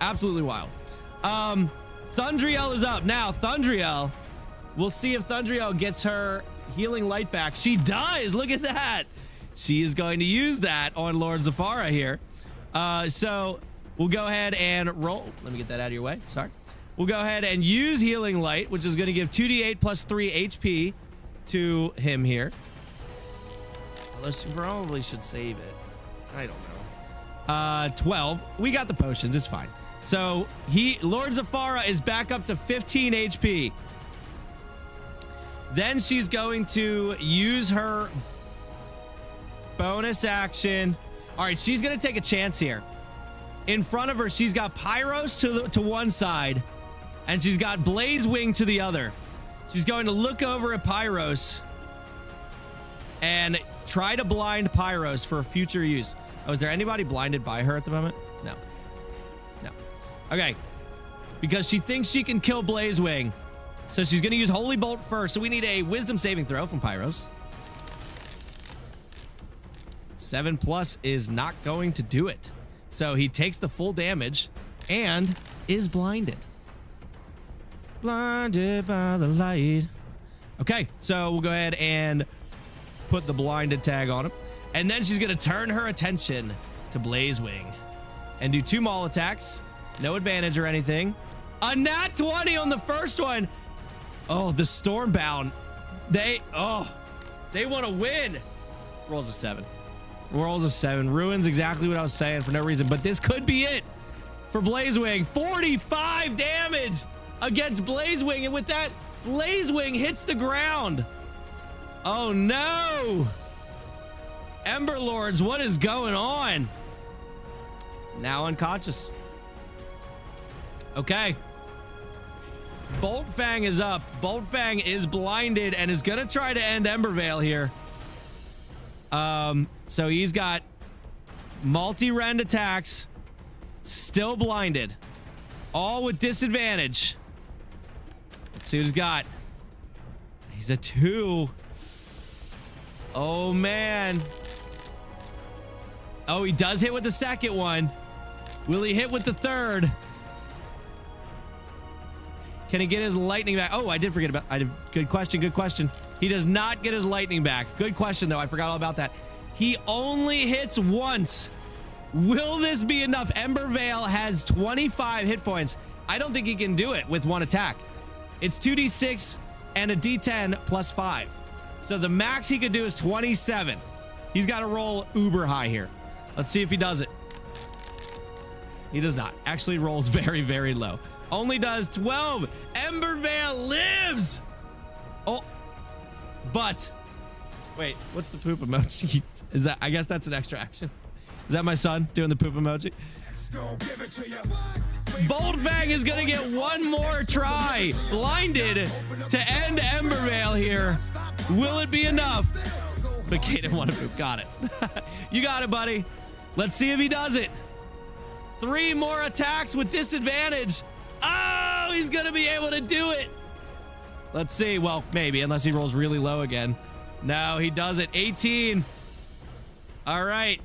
Absolutely wild. Thundriel is up. Now, Thundriel, we'll see if Thundriel gets her healing light back. She does. Look at that. She is going to use that on Lord Zafara here. So we'll go ahead and roll. Let me get that out of your way. Sorry. We'll go ahead and use healing light, which is going to give 2d8 plus 3 HP to him here. Unless you probably should save it. I don't know. 12. We got the potions. It's fine. So Lord Zafara is back up to 15 HP. Then she's going to use her bonus action. All right, she's going to take a chance here. In front of her, she's got Pyros to one side, and she's got Blazewing to the other. She's going to look over at Pyros and try to blind Pyros for future use. Oh, is there anybody blinded by her at the moment? No. No. Okay. Because she thinks she can kill Blazewing. So she's going to use Holy Bolt first. So we need a wisdom saving throw from Pyros. 7 plus is not going to do it. So he takes the full damage and is blinded. Blinded by the light. Okay, so we'll go ahead and put the blinded tag on him. And then she's going to turn her attention to Blazewing and do 2 maul attacks. No advantage or anything. A nat 20 on the first one. Oh, the Stormbound. They want to win. Rolls a 7. Rolls a 7. Ruins exactly what I was saying for no reason. But this could be it for Blazewing. 45 damage against Blazewing. And with that, Blazewing hits the ground. Oh, no. Emberlords, what is going on? Now unconscious. Okay. Boltfang is up. Boltfang is blinded and is going to try to end Embervale here. So he's got multi-rend attacks, still blinded, all with disadvantage. Let's see what he's got. He's a 2. Oh, man. Oh, he does hit with the second one. Will he hit with the third? Can he get his lightning back? Oh, I did forget about... Good question, good question. He does not get his lightning back. Good question, though. I forgot all about that. He only hits once. Will this be enough? Embervale has 25 hit points. I don't think he can do it with 1 attack. It's 2d6 and a d10 plus 5. So the max he could do is 27. He's got to roll uber high here. Let's see if he does it. He does not. Actually rolls very, very low. Only does 12. Embervale lives. Oh, but wait, what's the poop emoji? Is that, I guess that's an extra action. Is that my son doing the poop emoji? Boltfang is gonna get one more try. Blinded to end Embervale here. Will it be enough? But Kaden wanted poop. Got it. You got it, buddy. Let's see if he does it. 3 more attacks with disadvantage. Oh, he's gonna be able to do it. Let's see. Well, maybe, unless he rolls really low again. No, he does it. 18. All right.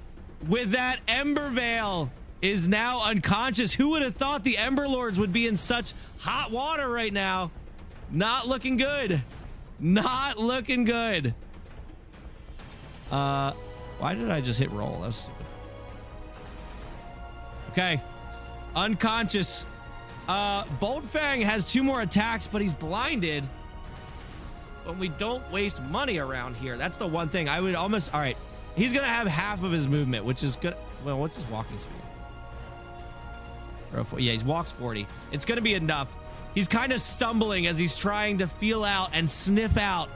With that, Embervale is now unconscious. Who would have thought the Emberlords would be in such hot water right now? Not looking good. Not looking good. Why did I just hit roll? That was stupid. Okay. Unconscious. Boltfang has 2 more attacks, but he's blinded. But we don't waste money around here. That's the one thing I would almost... All right. He's going to have half of his movement, which is good. Well, what's his walking speed? Yeah, he walks 40. It's going to be enough. He's kind of stumbling as he's trying to feel out and sniff out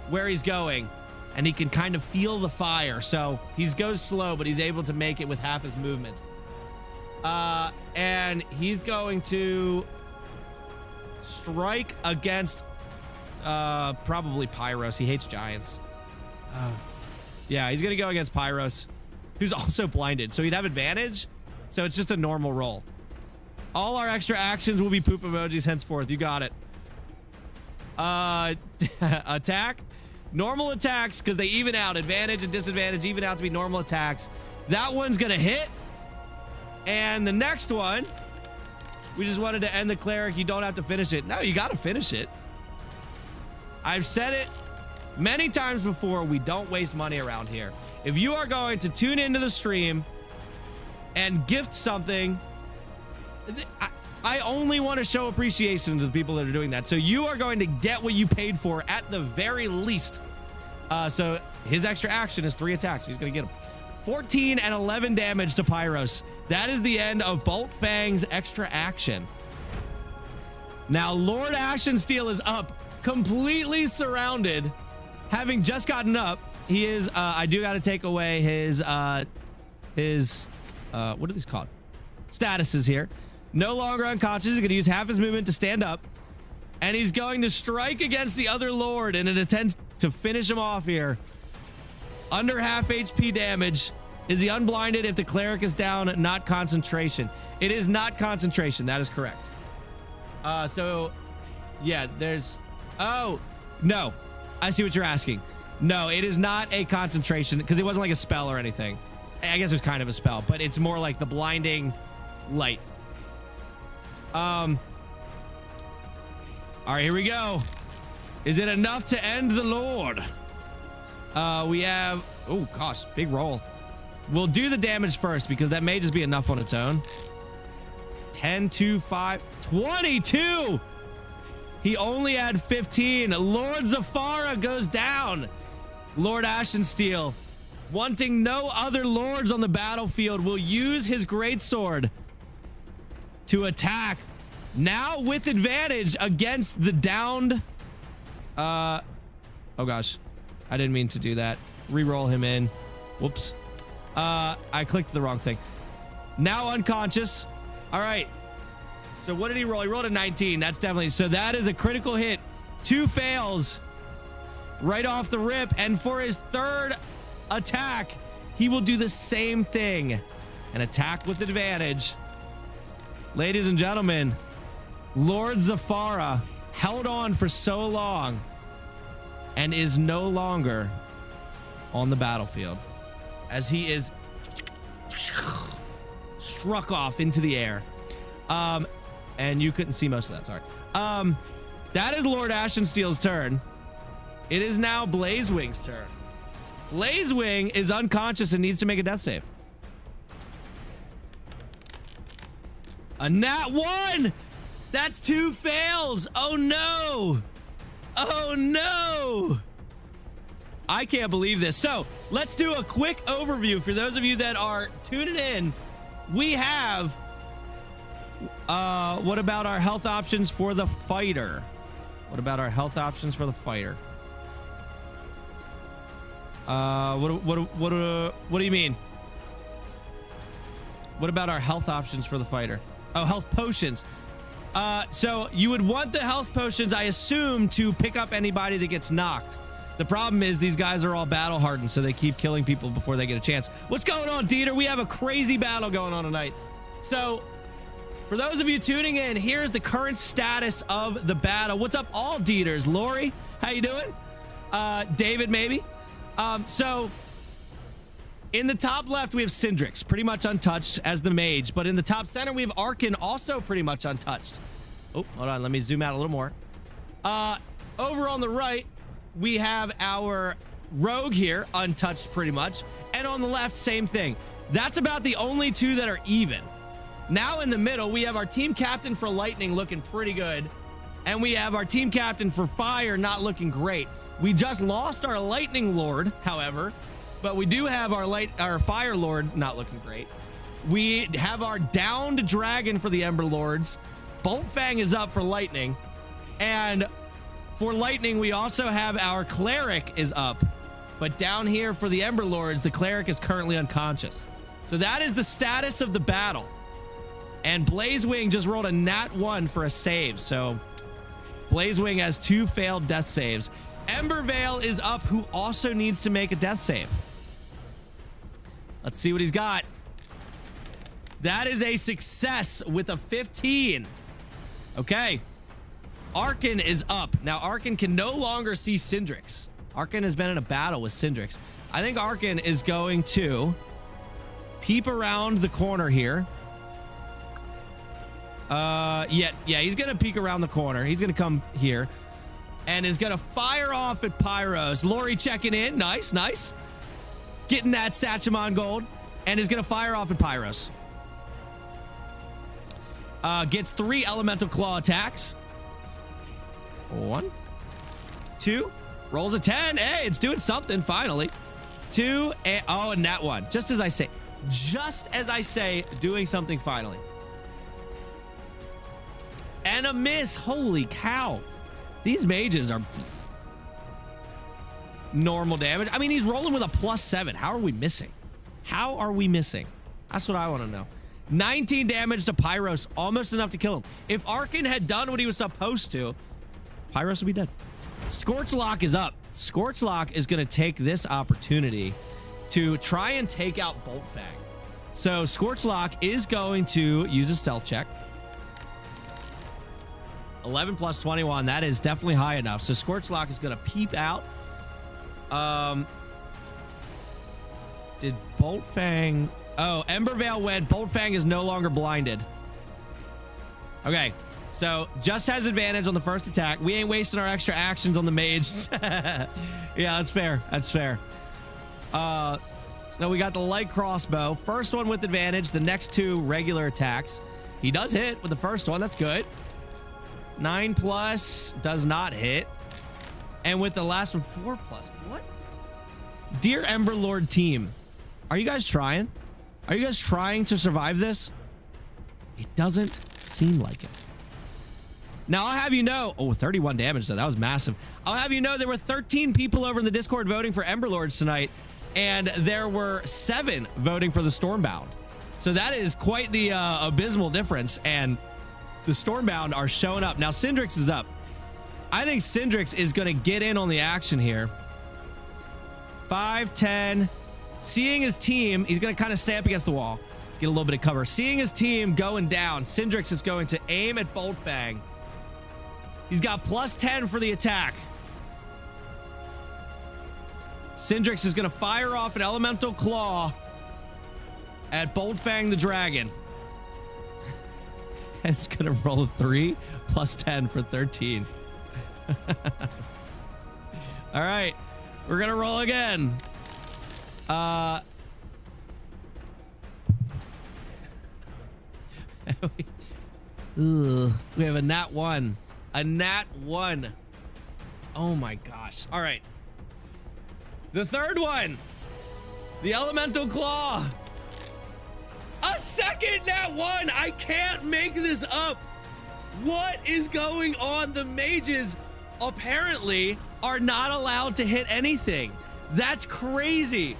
where he's going. And he can kind of feel the fire. So he goes slow, but he's able to make it with half his movement. And he's going to strike against probably Pyros. He hates giants. Yeah, he's going to go against Pyros, who's also blinded. So he'd have advantage. So it's just a normal roll. All our extra actions will be poop emojis henceforth. You got it. Attack. Normal attacks, because they even out. Advantage and disadvantage even out to be normal attacks. That one's going to hit. And the next one, we just wanted to end the cleric. You don't have to finish it. No, you got to finish it. I've said it many times before. We don't waste money around here. If you are going to tune into the stream and gift something, I only want to show appreciation to the people that are doing that. So you are going to get what you paid for at the very least. So his extra action is 3 attacks. He's going to get them. 14 and 11 damage to Pyros. That is the end of Boltfang's extra action. Now, Lord Ashensteel is up, completely surrounded, having just gotten up. He is, I do got to take away his, what are these called? Statuses here. No longer unconscious. He's going to use half his movement to stand up. And he's going to strike against the other Lord in an attempt to finish him off here. Under half HP damage. Is he unblinded if the cleric is down? Not concentration. It is not concentration. That is correct. So, yeah, there's... Oh, no. I see what you're asking. No, it is not a concentration because it wasn't like a spell or anything. I guess it was kind of a spell, but it's more like the blinding light. All right, here we go. Is it enough to end the Lord? We have... Oh, gosh, big roll. We'll do the damage first because that may just be enough on its own. 10, 2, 5, 22. He only had 15. Lord Zafara goes down. Lord Ashensteel, wanting no other lords on the battlefield, will use his greatsword to attack. Now with advantage against the downed... oh, gosh. I didn't mean to do that. Reroll him in. Whoops. I clicked the wrong thing. Now unconscious. All right. So what did he roll? He rolled a 19. That's definitely... So that is a critical hit. 2 fails right off the rip. And for his 3rd attack, he will do the same thing. An attack with advantage. Ladies and gentlemen, Lord Zafara held on for so long and is no longer on the battlefield as he is struck off into the air. And you couldn't see most of that, sorry. That is Lord Ashensteel's turn. It is now Blazewing's turn. Blazewing is unconscious and needs to make a death save. A nat 1! That's 2 fails! Oh no! Oh no! I can't believe this. So let's do a quick overview for those of you that are tuning in. We have, what about our health options for the fighter? What about our health options for the fighter? What do you mean? What about our health options for the fighter? Oh, health potions. So you would want the health potions, I assume, to pick up anybody that gets knocked. The problem is these guys are all battle hardened, so they keep killing people before they get a chance. What's going on, Dieter? We have a crazy battle going on tonight. So for those of you tuning in, here's the current status of the battle. What's up, all Dieters? Lori, how you doing? David, maybe. So In the top left, we have Syndrix, pretty much untouched as the mage. But in the top center, we have Arkin, also pretty much untouched. Oh, hold on. Let me zoom out a little more. Over on the right, we have our rogue here, untouched pretty much. And on the left, same thing. That's about the only two that are even. Now in the middle, we have our team captain for lightning looking pretty good. And we have our team captain for fire not looking great. We just lost our lightning lord, however. But we do have our fire lord not looking great. We have our downed dragon for the Emberlords. Boltfang is up for lightning. And for lightning, we also have our cleric is up. But down here for the Emberlords, the cleric is currently unconscious. So that is the status of the battle. And Blazewing just rolled a nat 1 for a save. So Blazewing has 2 failed death saves. Embervale is up, who also needs to make a death save. Let's see what he's got. That is a success with a 15. Okay. Arkin is up. Now, Arkin can no longer see Syndrix. Arkin has been in a battle with Syndrix. I think Arkin is going to peep around the corner here. Yeah, he's going to peek around the corner. He's going to come here and is going to fire off at Pyros. Lori checking in. Nice, nice. Getting that Satchemon gold, and is going to fire off at Pyros. Gets 3 elemental claw attacks. 1, 2, rolls a 10. Hey, it's doing something finally. 2, and oh, and that one. Just as I say, doing something finally. And a miss. Holy cow. These mages are normal damage. I mean, he's rolling with a +7. How are we missing? How are we missing? That's what I want to know. 19 damage to Pyros, almost enough to kill him. If Arkin had done what he was supposed to, Pyros would be dead. Scorchlock is up. Scorchlock is going to take this opportunity to try and take out Boltfang. So Scorchlock is going to use a stealth check. 11 plus 21. That is definitely high enough. So Scorchlock is going to peep out. Did Boltfang... Oh, Embervale went. Boltfang is no longer blinded. Okay. So, just has advantage on the first attack. We ain't wasting our extra actions on the mage. Yeah, that's fair. That's fair. So we got the light crossbow. First one with advantage. The next 2 regular attacks. He does hit with the first one. That's good. 9 plus does not hit. And with the last one, 4 plus. What? Dear Emberlord team, are you guys trying? Are you guys trying to survive this? It doesn't seem like it. Now, I'll have you know... Oh, 31 damage, though. That was massive. I'll have you know there were 13 people over in the Discord voting for Emberlords tonight, and there were 7 voting for the Stormbound. So that is quite the abysmal difference, and the Stormbound are showing up. Now, Syndrix is up. I think Syndrix is going to get in on the action here. 5, 10... Seeing his team, he's going to kind of stay up against the wall, get a little bit of cover. Seeing his team going down, Syndrix is going to aim at Boltfang. He's got +10 for the attack. Syndrix is going to fire off an elemental claw at Boltfang the dragon. And it's going to roll a 3 +10 for 13. All right, we're going to roll again. We have a nat 1. A nat 1. Oh my gosh. All right. The third one. The elemental claw. A second nat 1. I can't make this up. What is going on? The mages apparently are not allowed to hit anything. That's crazy.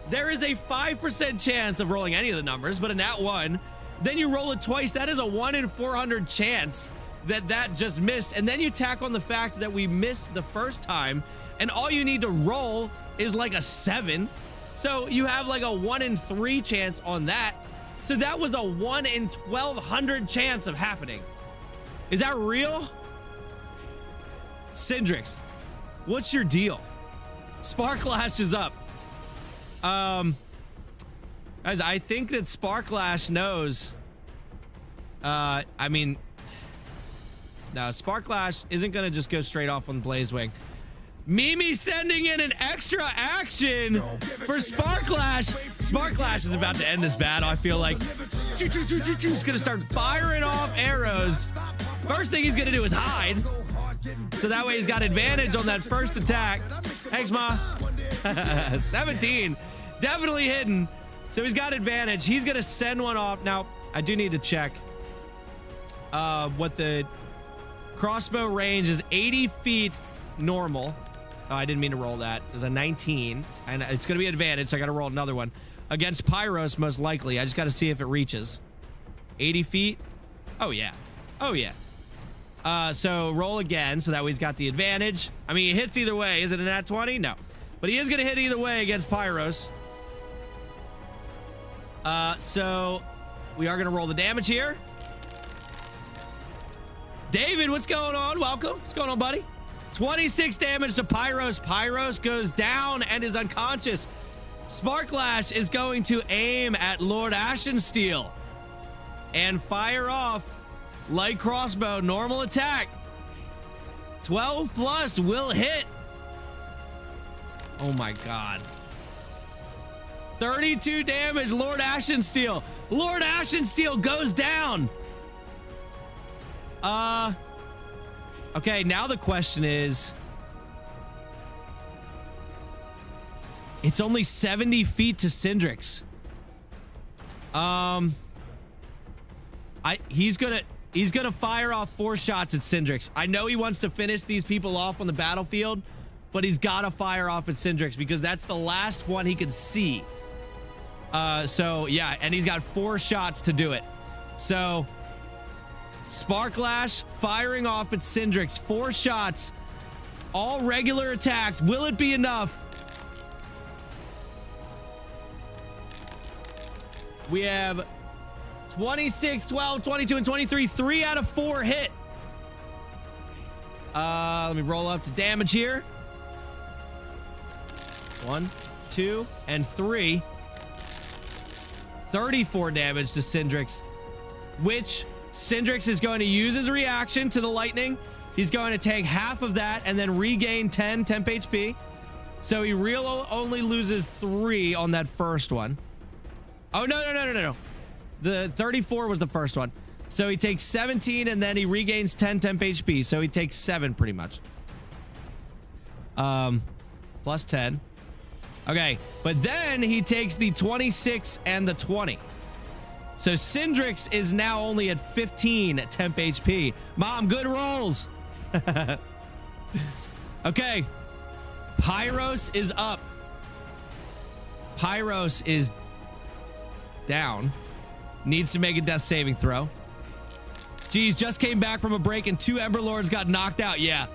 There is a 5% chance of rolling any of the numbers, but a nat 1. Then you roll it twice. That is a 1 in 400 chance that just missed. And then you tack on the fact that we missed the first time, and all you need to roll is like a 7. So you have like a 1 in 3 chance on that. So that was a 1 in 1,200 chance of happening. Is that real? Syndrix, what's your deal? Sparklash is up. Guys, I think that Sparklash knows. I mean, no, Sparklash isn't going to just go straight off on Blazewing. Mimi sending in an extra action for Sparklash. Sparklash is about to end this battle, I feel like. He's going to start firing off arrows. First thing he's going to do is hide. So that way he's got advantage on that first attack. Thanks, Ma. 17. Definitely hidden. So he's got advantage. He's going to send one off. Now, I do need to check what the crossbow range is. 80 feet normal. Oh, I didn't mean to roll that. There's a 19. And it's going to be advantage, so I got to roll another one. Against Pyros, most likely. I just got to see if it reaches. 80 feet. Oh, yeah. Oh, yeah. So roll again, so that way he's got the advantage. I mean, he hits either way. Is it a nat 20? No. But he is going to hit either way against Pyros. So we are going to roll the damage here. David, what's going on? Welcome. What's going on, buddy? 26 damage to Pyros. Pyros goes down and is unconscious. Sparklash is going to aim at Lord Ashensteel and fire off light crossbow, normal attack. 12 plus will hit. Oh my god. 32 damage, Lord Ashensteel. Lord Ashensteel goes down. Okay, now the question is, it's only 70 feet to Syndrix. He's gonna fire off 4 shots at Syndrix. I know he wants to finish these people off on the battlefield, but he's gotta fire off at Syndrix because that's the last one he can see. So yeah, and he's got 4 shots to do it. So Sparklash firing off at Syndrix, 4 shots, all regular attacks. Will it be enough? We have 26, 12, 22, and 23. 3 out of 4 hit. Let me roll up to damage here. 1, 2, and 3. 34 damage to Syndrix, which Syndrix is going to use as a reaction to the lightning. He's going to take half of that and then regain 10 temp HP. So he only loses 3 on that first one. Oh, no. The 34 was the first one. So he takes 17 and then he regains 10 temp HP. So he takes 7 pretty much. Plus 10. Okay, but then he takes the 26 and the 20. So Syndrix is now only at 15 temp HP. Mom, good rolls. Okay. Pyros is up. Pyros is down. Needs to make a death saving throw. Geez, just came back from a break and 2 Emberlords got knocked out. Yeah,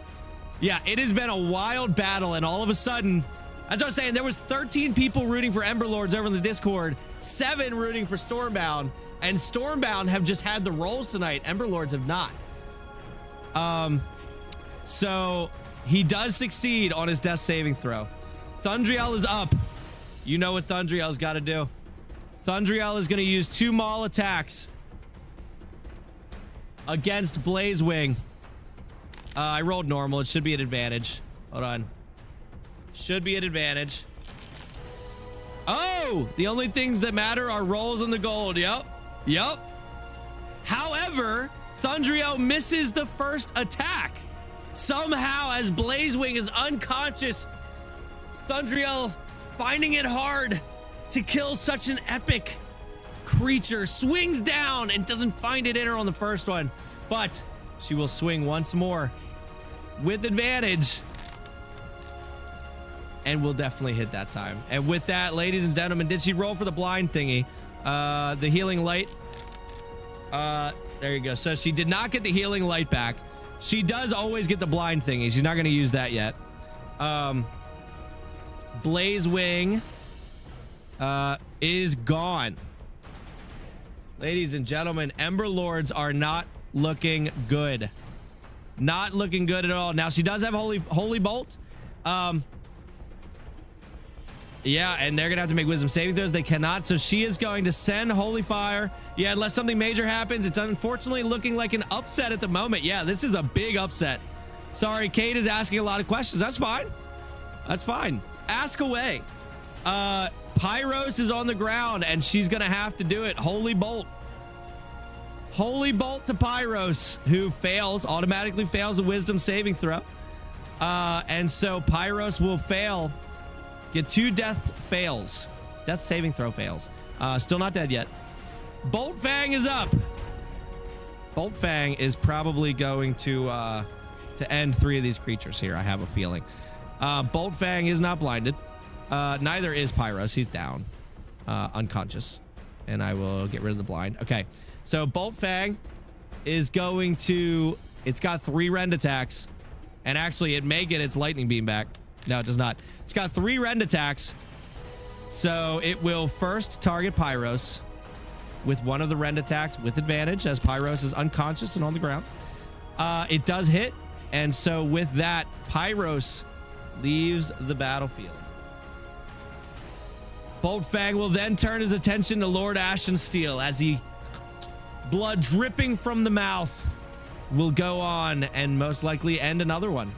it has been a wild battle, and all of a sudden, that's what I was saying, there was 13 people rooting for Emberlords over in the Discord, 7 rooting for Stormbound, and Stormbound have just had the rolls tonight. Emberlords have not. So he does succeed on his death saving throw. Thundriel is up. You know what Thundriel's got to do. Thundriel is going to use 2 maul attacks against Blazewing. I rolled normal. It should be an advantage. Hold on. Should be an advantage. Oh, the only things that matter are rolls and the gold. Yep. However, Thundriel misses the first attack. Somehow, as Blazewing is unconscious, Thundriel finding it hard to kill such an epic creature, swings down and doesn't find it in her on the first one, but she will swing once more with advantage and will definitely hit that time. And with that, ladies and gentlemen, did she roll for the blind thingy? The healing light. There you go. So she did not get the healing light back. She does always get the blind thingy. She's not going to use that yet. Blazewing is gone. Ladies and gentlemen, Emberlords are not looking good. Not looking good at all. Now, she does have Holy Bolt. Yeah, and they're going to have to make wisdom saving throws. They cannot, so she is going to send Holy Fire. Yeah, unless something major happens. It's unfortunately looking like an upset at the moment. Yeah, this is a big upset. Sorry, Kate is asking a lot of questions. That's fine. That's fine. Ask away. Pyros is on the ground, and she's going to have to do it. Holy Bolt. Holy Bolt to Pyros, who automatically fails a wisdom saving throw. And so Pyros will fail. Get 2 death fails. Death saving throw fails. Still not dead yet. Bolt Fang is up. Bolt Fang is probably going to end 3 of these creatures here, I have a feeling. Bolt Fang is not blinded. Neither is Pyros. He's down. Unconscious. And I will get rid of the blind. Okay. So Bolt Fang is going to... It's got 3 rend attacks. And actually, it may get its lightning beam back. No, it does not. It's got 3 rend attacks. So it will first target Pyros with one of the rend attacks with advantage, as Pyros is unconscious and on the ground. It does hit. And so with that, Pyros leaves the battlefield. Bolt Fang will then turn his attention to Lord Ashensteel as he, blood dripping from the mouth, will go on and most likely end another one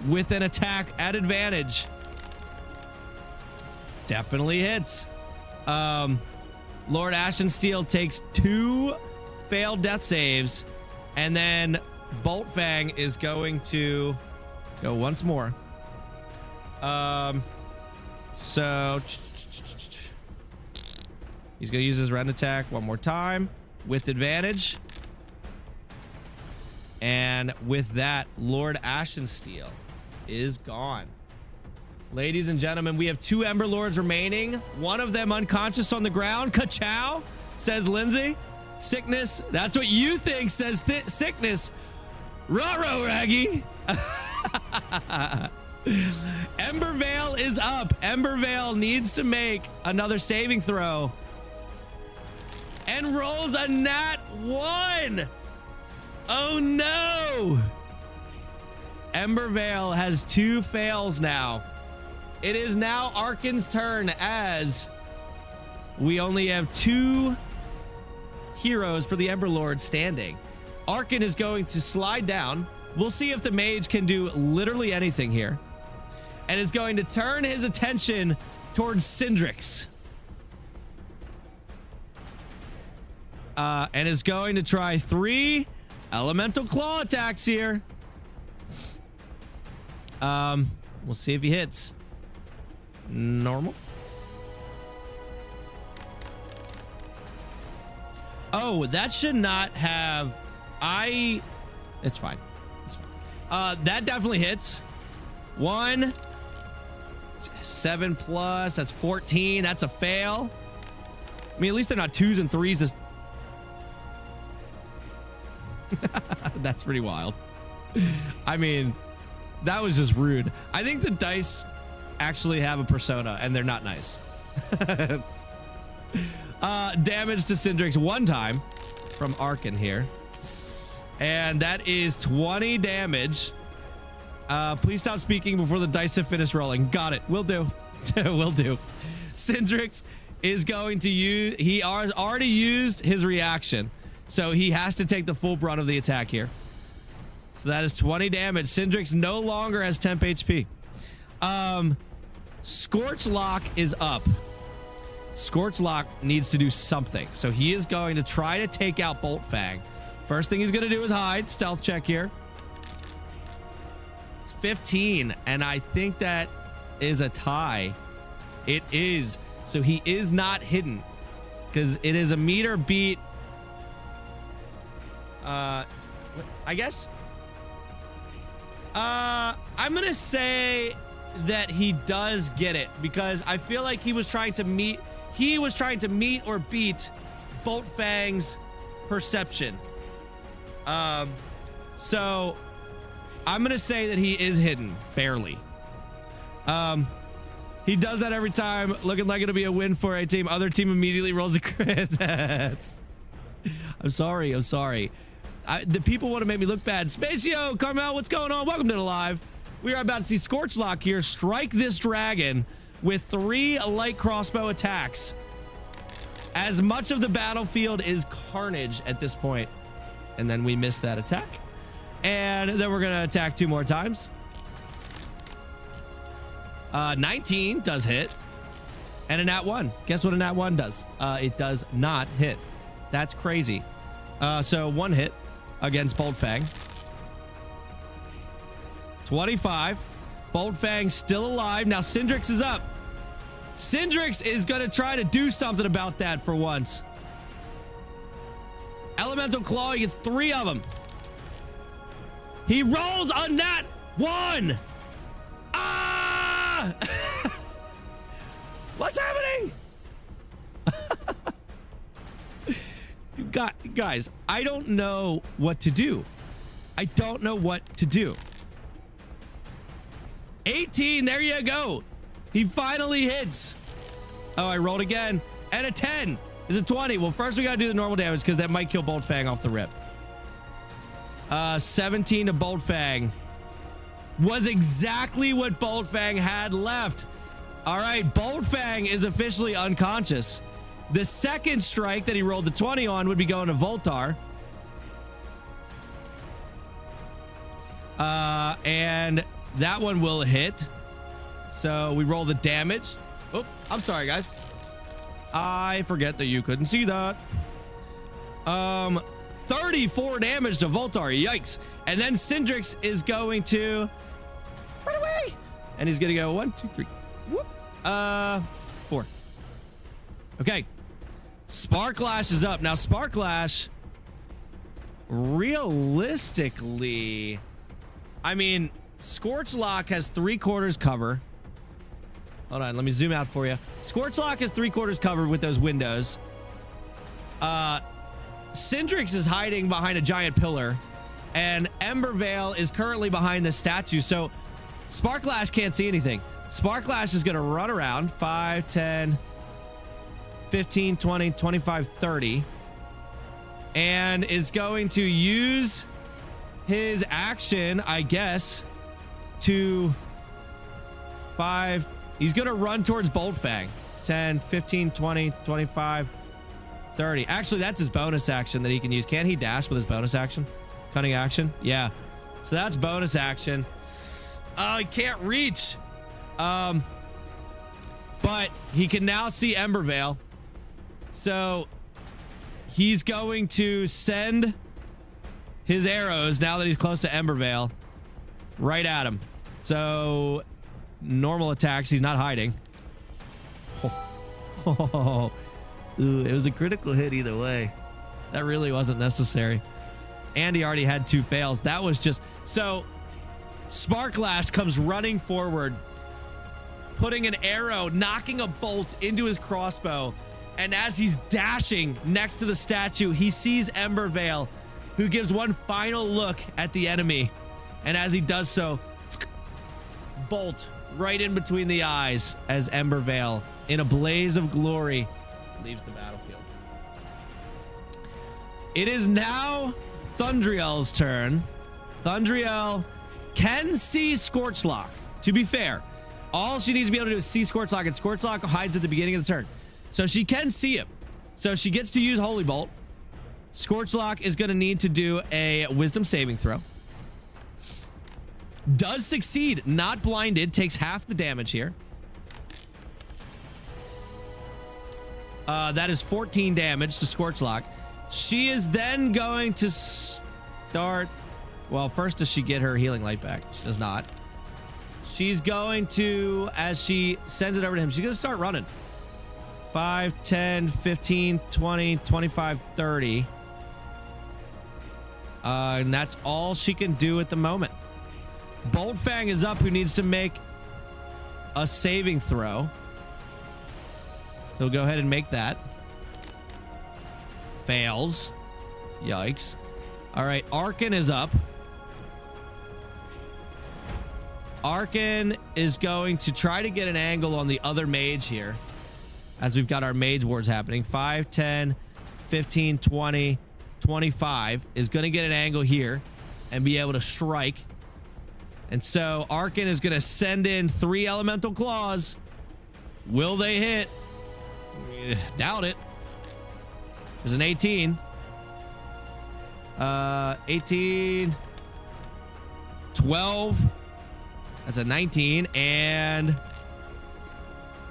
with an attack at advantage. Definitely hits. Lord Ashensteel takes 2 failed death saves, and then Bolt Fang is going to go once more. So he's going to use his rend attack one more time with advantage. And with that, Lord Ashensteel is gone. Ladies and gentlemen, we have 2 Emberlords remaining. One of them unconscious on the ground. Ka-chow, says Lindsay. Sickness, that's what you think, says Sickness. Ruh-roh, Raggy. Embervale is up. Embervale needs to make another saving throw. And rolls a nat 1. Oh no! Embervale has 2 fails now. It is now Arkin's turn, as we only have 2 heroes for the Emberlord standing. Arkin is going to slide down. We'll see if the mage can do literally anything here. And is going to turn his attention towards Syndrix. And is going to try 3 elemental claw attacks here. We'll see if he hits. Normal. Oh, that should not have... It's fine. It's fine. That definitely hits. 1, 7 plus, that's 14. That's a fail. I mean, at least they're not 2s and 3s. This... That's pretty wild. I mean, that was just rude. I think the dice actually have a persona and they're not nice. Damage to Syndrix 1 time from Arkin here. And that is 20 damage. Please stop speaking before the dice have finished rolling. Got it. Will do. Will do. Syndrix is going to use... He has already used his reaction. So he has to take the full brunt of the attack here. So that is 20 damage. Syndrix no longer has temp HP. Scorch Lock is up. Scorch Lock needs to do something. So he is going to try to take out Bolt Fang. First thing he's going to do is hide. Stealth check here. It's 15. And I think that is a tie. It is. So he is not hidden. Because it is a meter beat. I guess. I'm going to say that he does get it. Because I feel like he was trying to meet... He was trying to meet or beat Bolt Fang's perception. So I'm going to say that he is hidden, barely. He does that every time, looking like it'll be a win for a team. Other team immediately rolls a crit. I'm sorry. I'm sorry. The people want to make me look bad. Spacio, Carmel, what's going on? Welcome to the live. We are about to see Scorch Lock here strike this dragon with 3 light crossbow attacks. As much of the battlefield is carnage at this point. And then we miss that attack. And then we're going to attack 2 more times. 19 does hit. And a nat 1. Guess what a nat 1 does? It does not hit. That's crazy. So 1 hit against Bolt Fang. 25. Bolt Fang still alive. Now Syndrix is up. Syndrix is going to try to do something about that for once. Elemental Claw, he gets 3 of them. He rolls a nat 1. Ah! What's happening? Guys, I don't know what to do. I don't know what to do. 18, there you go. He finally hits. Oh, I rolled again. And a 10. Is it 20? Well, first we gotta do the normal damage because that might kill Bolt Fang off the rip. 17 to Bolt Fang. Was exactly what Bolt Fang had left. All right, Bolt Fang is officially unconscious. The second strike that he rolled the 20 on would be going to Voltar. And that one will hit. So we roll the damage. Oh, I'm sorry, guys. I forget that you couldn't see that. 34 damage to Voltar. Yikes. And then Syndrix is going to run away. And he's going to go 1, 2, 3. Whoop. 4. Okay. Sparklash is up. Now, Sparklash, realistically, I mean, Scorchlock has 3/4 cover. Hold on, let me zoom out for you. Scorchlock has 3/4 covered with those windows. Syndrix is hiding behind a giant pillar, and Embervale is currently behind the statue, so Sparklash can't see anything. Sparklash is going to run around 5, 10, 15, 20, 25, 30, and is going to use his action, I guess, to 5. He's going to run towards Bolt Fang. 10, 15, 20, 25, 30. Actually, that's his bonus action that he can use. Can't he dash with his bonus action? Cunning action? Yeah. So that's bonus action. Oh, he can't reach. But he can now see Embervale. So he's going to send his arrows, now that he's close to Embervale, right at him. So normal attacks, he's not hiding. Oh. Ooh, it was a critical hit either way. That really wasn't necessary. And he already had 2 fails. That was just... So Sparklash comes running forward, putting an arrow, knocking a bolt into his crossbow. And as he's dashing next to the statue, he sees Embervale, who gives one final look at the enemy. And as he does so, bolt right in between the eyes as Embervale, in a blaze of glory, leaves the battlefield. It is now Thundriel's turn. Thundriel can see Scorchlock. To be fair, all she needs to be able to do is see Scorchlock, and Scorchlock hides at the beginning of the turn. So she can see him. So she gets to use Holy Bolt. Scorchlock is going to need to do a Wisdom saving throw. Does succeed, not blinded, takes half the damage here. That is 14 damage to Scorchlock. She is then going to start... Well, first does she get her healing light back? She does not. She's going to, as she sends it over to him, she's going to start running. 5, 10, 15, 20, 25, 30. And that's all she can do at the moment. Bolt Fang is up, who needs to make a saving throw. He'll go ahead and make that. Fails. Yikes. All right, Arkan is up. Arkan is going to try to get an angle on the other mage here, as we've got our mage wars happening. 5, 10, 15, 20, 25 is going to get an angle here and be able to strike. And so Arkan is going to send in 3 elemental claws Will they hit? Doubt it. There's an 18. 18. 12. That's a 19. And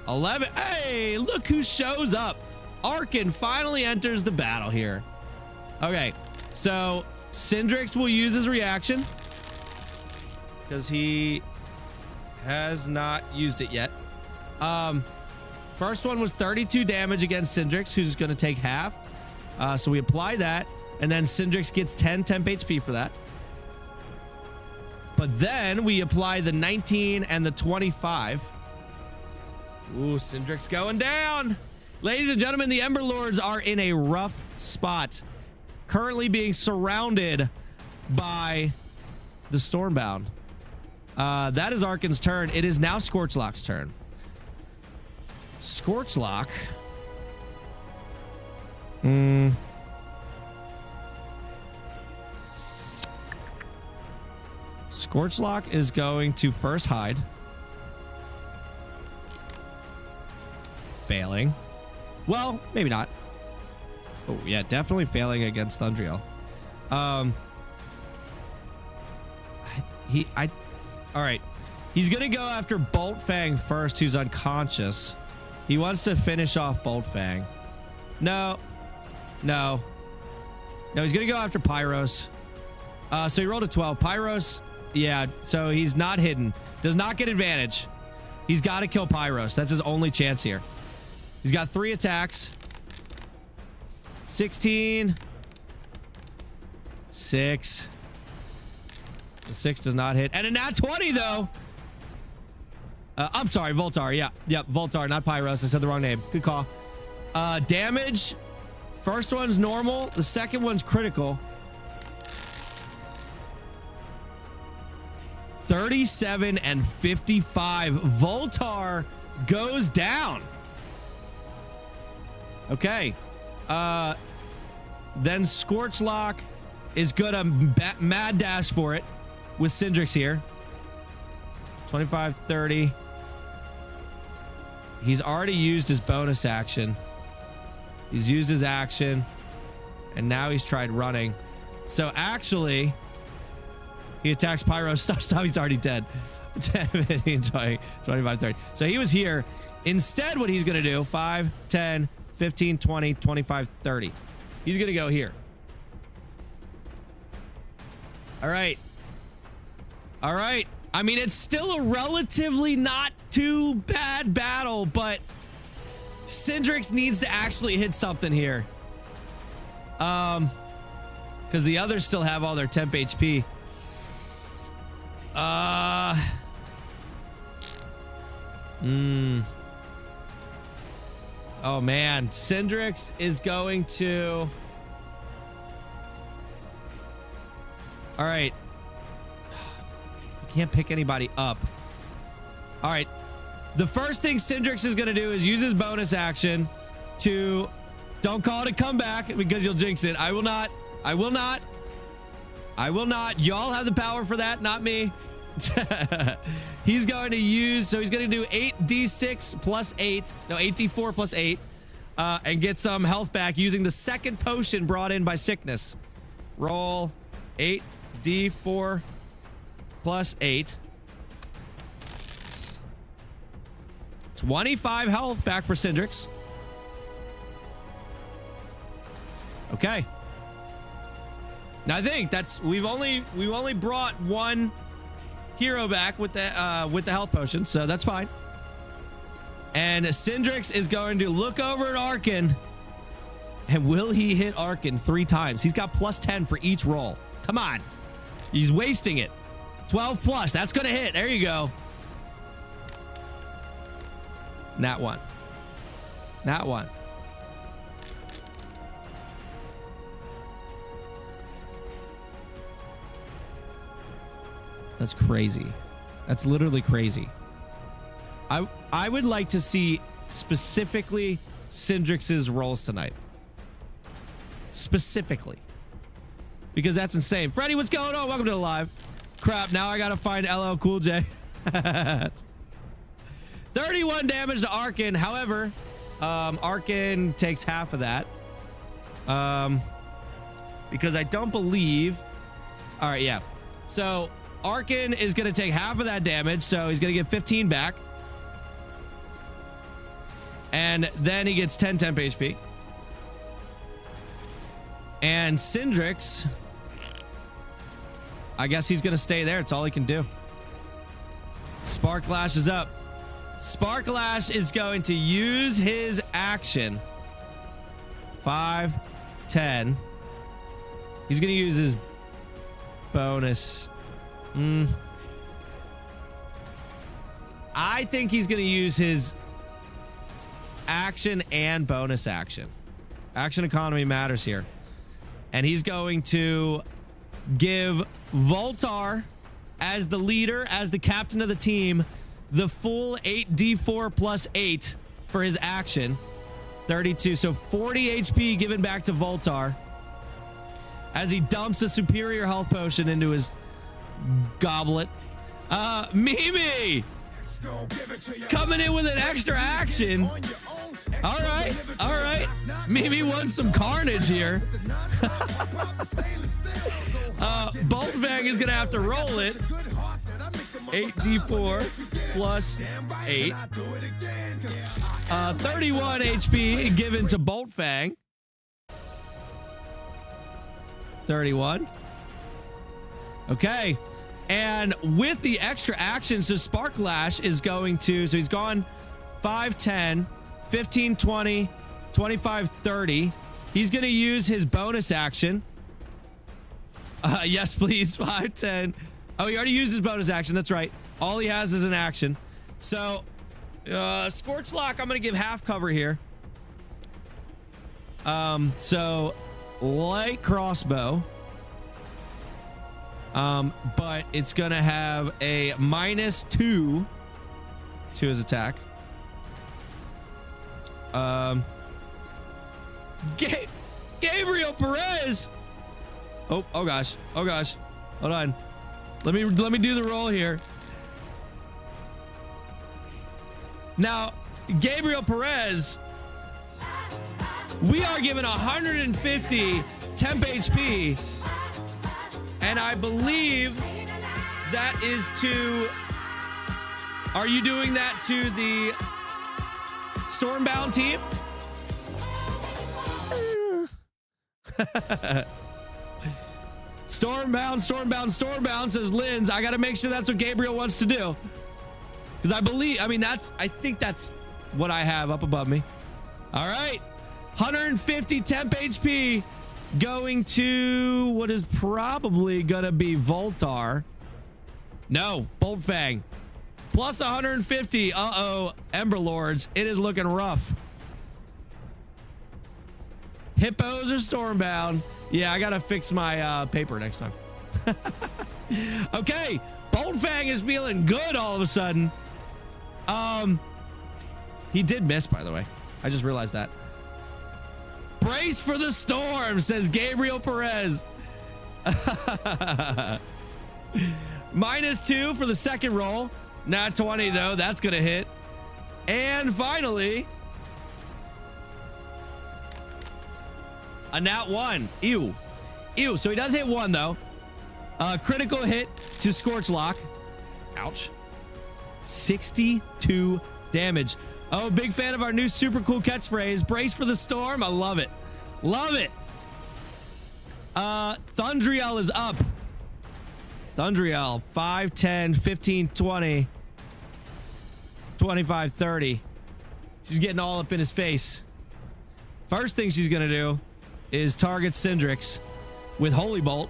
11. Hey, look who shows up. Arkin finally enters the battle here. Okay, so Syndrix will use his reaction because he has not used it yet. First one was 32 damage against Syndrix, who's going to take half. So we apply that, and then Syndrix gets 10 temp HP for that. But then we apply the 19 and the 25. Ooh, Syndrix going down. Ladies and gentlemen, the Emberlords are in a rough spot. Currently being surrounded by the Stormbound. That is Arkin's turn. It is now Scorchlock's turn. Scorchlock. Scorchlock is going to first hide. Failing. Well, maybe not. Oh, yeah, definitely failing against Thundriel. All right. He's going to go after Bolt Fang first, who's unconscious. He wants to finish off Bolt Fang. No. No. No, he's going to go after Pyros. So he rolled a 12. Pyros, yeah, so he's not hidden. Does not get advantage. He's got to kill Pyros. That's his only chance here. He's got 3 attacks. 16. 6. The 6 does not hit. And a nat 20, though. I'm sorry, Voltar. Yeah, Voltar, not Pyros. I said the wrong name. Good call. Damage. First one's normal. The second one's critical. 37 and 55. Voltar goes down. Okay. Then Scorchlock is gonna mad dash for it with Syndrix here. 25, 30. He's already used his bonus action. He's used his action. And now he's tried running. So actually, he attacks Pyro. Stop. He's already dead. 10, 15, 20, 25, 30. So he was here. Instead, what he's going to do, 5, 10, 15, 20, 25, 30. He's going to go here. All right. All right. I mean, it's still a relatively not too bad battle, but Syndrix needs to actually hit something here. Because the others still have all their temp HP. Oh, man. Syndrix is going to... All right. Can't pick anybody up. All right. The first thing Syndrix is going to do is use his bonus action to... Don't call it a comeback because you'll jinx it. I will not. I will not. I will not. Y'all have the power for that, not me. He's going to use... So he's going to do 8d6 plus 8. No, 8d4 plus 8. And get some health back using the second potion brought in by sickness. Roll 8d4 plus 8. 25 health back for Syndrix. Okay. Now I think that's we've only brought one hero back with the health potion, so that's fine. And Syndrix is going to look over at Arkin. And will he hit Arkin 3 times? He's got plus 10 for each roll. Come on. He's wasting it. 12 plus. That's going to hit. There you go. Nat 1. Nat 1. That's crazy. That's literally crazy. I would like to see specifically Syndrix's rolls tonight. Specifically. Because that's insane. Freddy, what's going on? Welcome to the live. Crap, now I gotta find LL Cool J. 31 damage to Arkin. However, Arkin takes half of that. Because I don't believe... All right, yeah. So Arkin is going to take half of that damage, so he's going to get 15 back. And then he gets 10 temp HP. And Syndrix, I guess he's going to stay there. It's all he can do. Sparklash is up. Sparklash is going to use his action. 5, 10. He's going to use his bonus. I think he's going to use his action and bonus action. Action economy matters here. And he's going to give Voltar, as the leader, as the captain of the team, the full 8d4 plus 8 for his action. 32. So 40 HP given back to Voltar as he dumps a superior health potion into his goblet. Mimi coming in with an extra action. All right, all right. Mimi wants some carnage here. Boltfang is gonna have to roll it. 8d4 plus 8. 31 HP given to Boltfang. 31. Okay. And with the extra action, so Sparklash is going to, so he's gone 5, 10, 15, 20, 25, 30. He's going to use his bonus action. Yes, please. 5, 10. Oh, he already used his bonus action. That's right. All he has is an action. So, Scorch Lock, I'm going to give half cover here. So, light crossbow. But it's going to have a -2 to his attack. Gabriel Perez. Oh gosh. Oh gosh. Hold on. Let me do the roll here. Now, Gabriel Perez, we are given 150 temp HP, and I believe that is to... Are you doing that to the Stormbound team? Stormbound, says Linz. I got to make sure that's what Gabriel wants to do. Because I think that's what I have up above me. All right. 150 temp HP going to what is probably going to be Voltar. No, Boltfang. Plus 150. Uh-oh, Emberlords. It is looking rough. Hippos are Stormbound. Yeah, I got to fix my paper next time. Okay, Boltfang is feeling good all of a sudden. He did miss, by the way. I just realized that. Brace for the storm, says Gabriel Perez. -2 for the second roll. Nat 20, though. That's going to hit. And finally, a nat 1. Ew. Ew. So he does hit 1, though. Critical hit to Scorch Lock. Ouch. 62 damage. Oh, big fan of our new super cool catchphrase. Brace for the storm. I love it. Love it. Thundriel is up. Thundriel, 5, 10, 15, 20, 25, 30. She's getting all up in his face. First thing she's going to do is target Syndrix with Holy Bolt.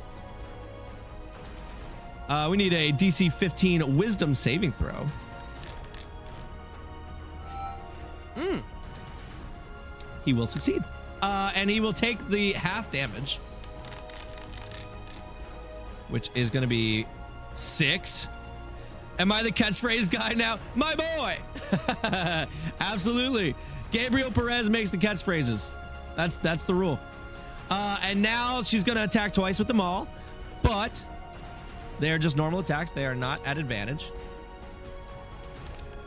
We need a DC 15 Wisdom saving throw. He will succeed. And he will take the half damage, which is going to be 6. Am I the catchphrase guy now? My boy. Absolutely. Gabriel Perez makes the catchphrases. That's the rule. And now she's going to attack twice with them all, but they are just normal attacks. They are not at advantage.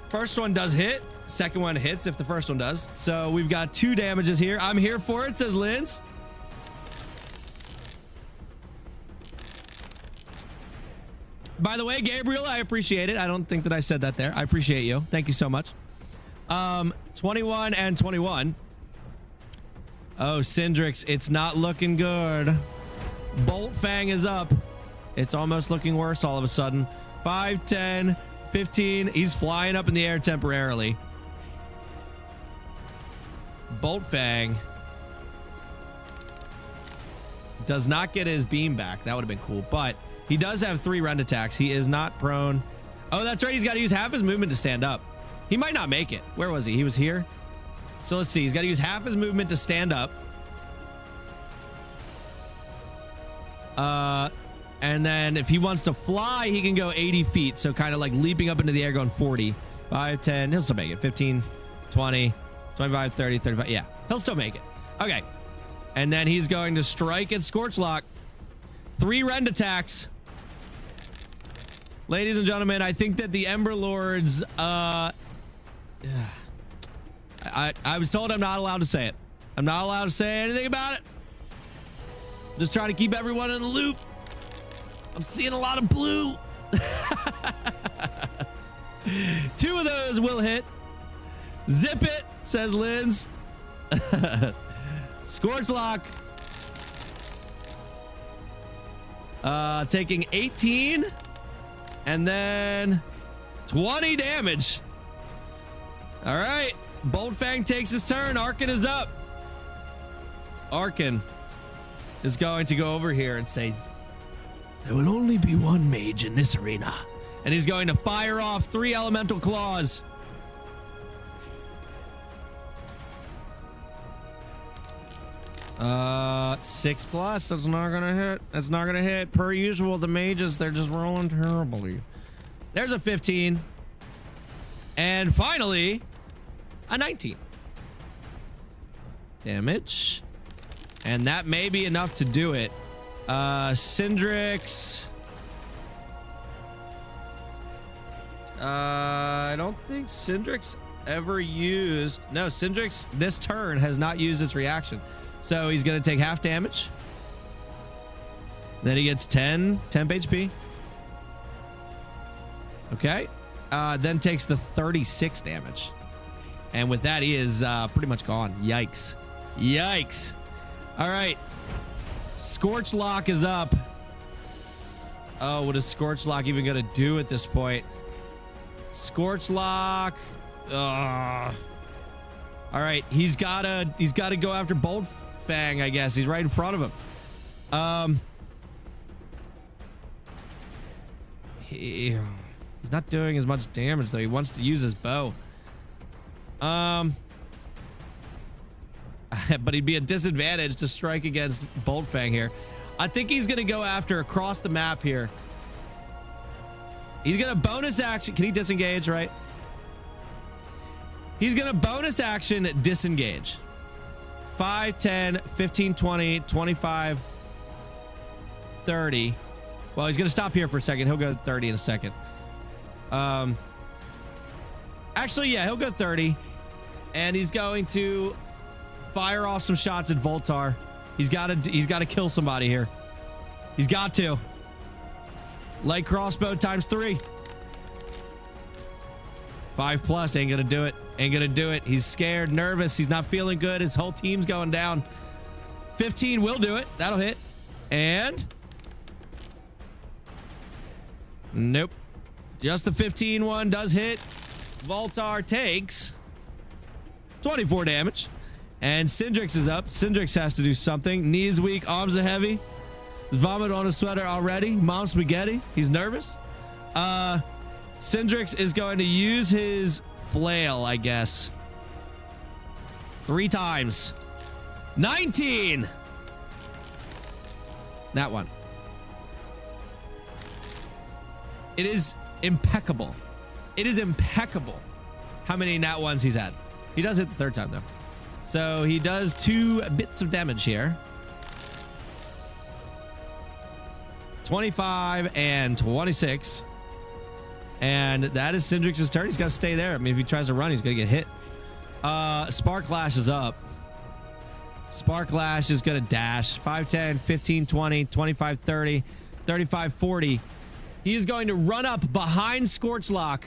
First one does hit. Second one hits if the first one does. So we've got 2 damages here. I'm here for it, says Linz. By the way, Gabriel, I appreciate it. I don't think that I said that there. I appreciate you. Thank you so much. 21 and 21. Oh, Syndrix, it's not looking good. Bolt Fang is up. It's almost looking worse all of a sudden. 5, 10, 15. He's flying up in the air temporarily. Bolt Fang does not get his beam back. That would have been cool, but he does have 3 rend attacks. He is not prone. Oh, that's right. He's got to use half his movement to stand up. He might not make it. Where was he? He was here. So let's see. He's got to use half his movement to stand up. And then if he wants to fly, he can go 80 feet. So kind of like leaping up into the air, going 40. 5, 10. He'll still make it. 15, 20, 25, 30, 35. Yeah, he'll still make it. Okay. And then he's going to strike at Scorchlock. 3 rend attacks. Ladies and gentlemen, I think that the Emberlords, I was told I'm not allowed to say it. I'm not allowed to say anything about it. Just trying to keep everyone in the loop. I'm seeing a lot of blue. 2 of those will hit. Zip it, says Linz. Scorchlock. Taking 18. And then 20 damage. All right. Bolt Fang takes his turn. Arkin is up. Arkin is going to go over here and say, there will only be one mage in this arena. And he's going to fire off 3 elemental claws. Uh, 6+. That's not gonna hit. That's not gonna hit. Per usual, the mages, they're just rolling terribly. There's a 15. And finally, a 19. Damage. And that may be enough to do it. Syndrix. I don't think Syndrix ever used... No, Syndrix this turn has not used its reaction. So he's going to take half damage. Then he gets 10 HP. Okay. Then takes the 36 damage. And with that, he is pretty much gone. Yikes. Yikes. All right. Scorchlock is up. Oh, what is Scorchlock even going to do at this point? Scorchlock. All right. He's got to go after Bolt Fang, I guess. He's right in front of him. He's not doing as much damage, though. He wants to use his bow. But he'd be a disadvantage to strike against Bolt Fang here. I think he's going to go after across the map here. He's going to bonus action. Can he disengage, right? He's going to bonus action disengage. 5, 10, 15, 20, 25, 30. Well, he's going to stop here for a second. He'll go 30 in a second. Actually, yeah, he'll go 30. And he's going to fire off some shots at Voltar. He's got to kill somebody here. He's got to. Light crossbow times 3. 5+ ain't gonna do it. Ain't gonna do it. He's scared, nervous. He's not feeling good. His whole team's going down. 15 will do it. That'll hit. And nope. Just the 15 one does hit. Voltar takes 24 damage. And Syndrix is up. Syndrix has to do something. Knees weak, arms are heavy. There's vomit on his sweater already. Mom spaghetti. He's nervous. Syndrix is going to use his flail, I guess. 3 times. 19. That one. It is impeccable. It is impeccable how many nat ones he's had. He does hit the 3rd time, though. So he does 2 bits of damage here. 25 and 26. And that is Syndrix's turn. He's got to stay there. I mean, if he tries to run, he's going to get hit. Spark Lash is up. Spark Lash is going to dash. 5, 10, 15, 20, 25, 30, 35, 40. He is going to run up behind Scorchlock.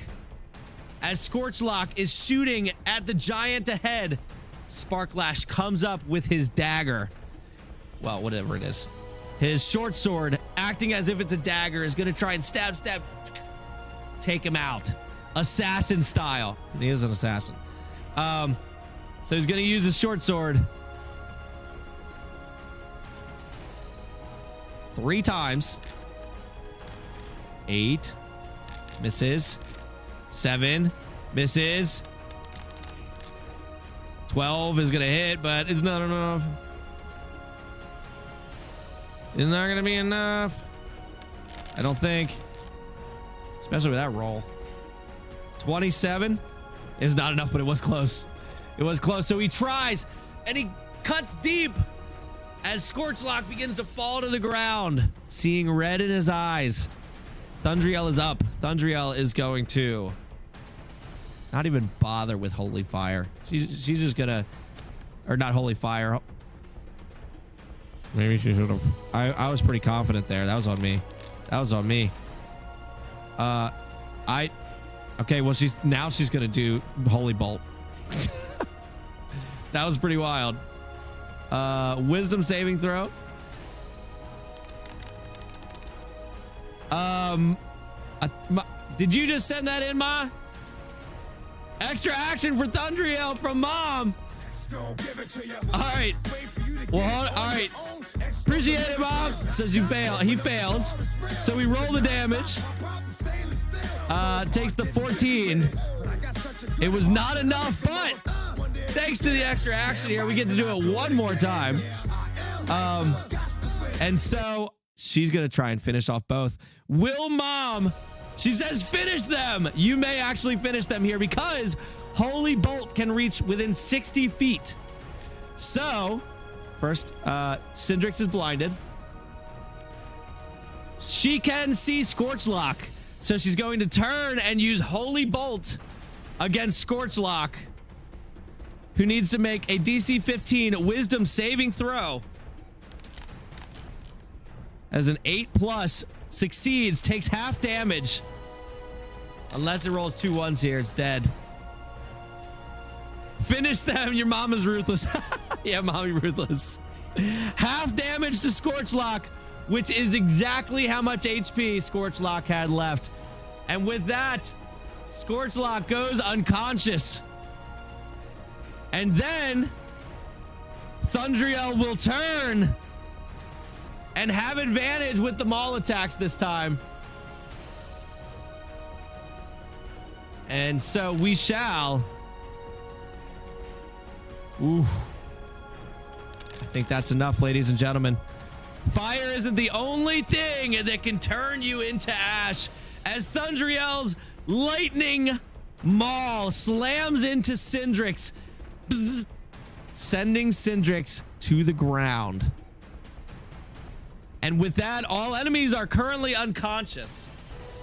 As Scorchlock is shooting at the giant ahead, Spark Lash comes up with his dagger. Well, whatever it is. His short sword, acting as if it's a dagger, is going to try and stab, take him out. Assassin style. Because he is an assassin. So he's going to use his short sword 3 times. 8. Misses. 7. Misses. 12 is going to hit, but it's not enough. It's not going to be enough. I don't think. Especially with that roll. 27 is not enough, but it was close. It was close. So he tries, and he cuts deep as Scorchlock begins to fall to the ground, seeing red in his eyes. Thundriel is up. Thundriel is going to not even bother with Holy Fire. She's just gonna, or not Holy Fire. Maybe she should have. I was pretty confident there. That was on me. That was on me. Okay, well, she's gonna do Holy Bolt. That was pretty wild. Wisdom saving throw. Did you just send that in, Ma? Extra action for Thundriel from Mom. All right. Well, all right. Appreciate it, Mom. So he fails. So we roll the damage. Takes the 14. It was not enough, but thanks to the extra action here, we get to do it one more time. And so she's going to try and finish off both. Will Mom, she says, finish them. You may actually finish them here because Holy Bolt can reach within 60 feet. So, first, Syndrix is blinded. She can see Scorchlock. So she's going to turn and use Holy Bolt against Scorchlock, who needs to make a DC 15 Wisdom saving throw. As an 8+ succeeds, takes half damage. Unless it rolls 2 1s here, it's dead. Finish them. Your mama's ruthless. Yeah, mommy ruthless. Half damage to Scorchlock, which is exactly how much HP Scorchlock had left. And with that, Scorchlock goes unconscious. And then Thundriel will turn and have advantage with the maul attacks this time. And so we shall. Ooh. I think that's enough, ladies and gentlemen. Fire isn't the only thing that can turn you into ash, as Thundriel's lightning maul slams into Syndrix, bzz, sending Syndrix to the ground. And with that, all enemies are currently unconscious.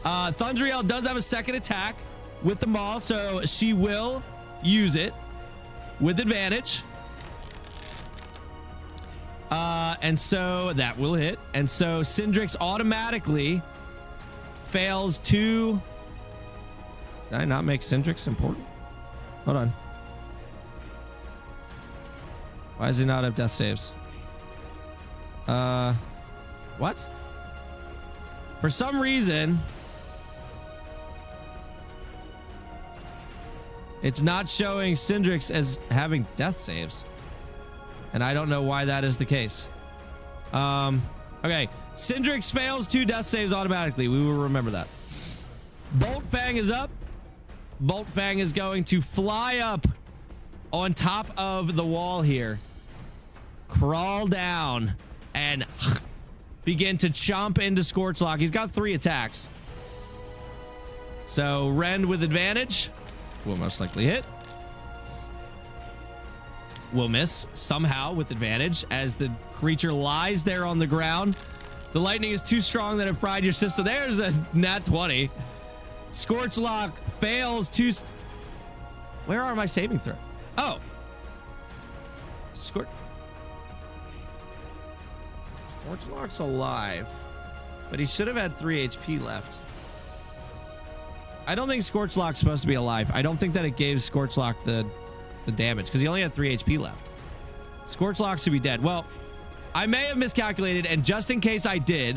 Thundriel does have a second attack with the maul, so she will use it with advantage. And so that will hit. And so Syndrix automatically fails to... Did I not make Syndrix important? Hold on. Why does he not have death saves? What? For some reason, it's not showing Syndrix as having death saves. And I don't know why that is the case. Okay. Syndrix fails 2 death saves automatically. We will remember that. Bolt Fang is up. Bolt Fang is going to fly up on top of the wall here. Crawl down and begin to chomp into Scorchlock. He's got 3 attacks. So Rend with advantage will most likely hit. Will miss somehow with advantage as the creature lies there on the ground. The lightning is too strong that it fried your system. There's a nat 20. Scorch Lock fails to... Where are my saving throw? Oh. Scorch Lock's alive. But he should have had 3 HP left. I don't think Scorch Lock's supposed to be alive. I don't think that it gave Scorch Lock the damage because he only had 3 HP left. Scorch Lock should be dead. Well, I may have miscalculated, and just in case I did,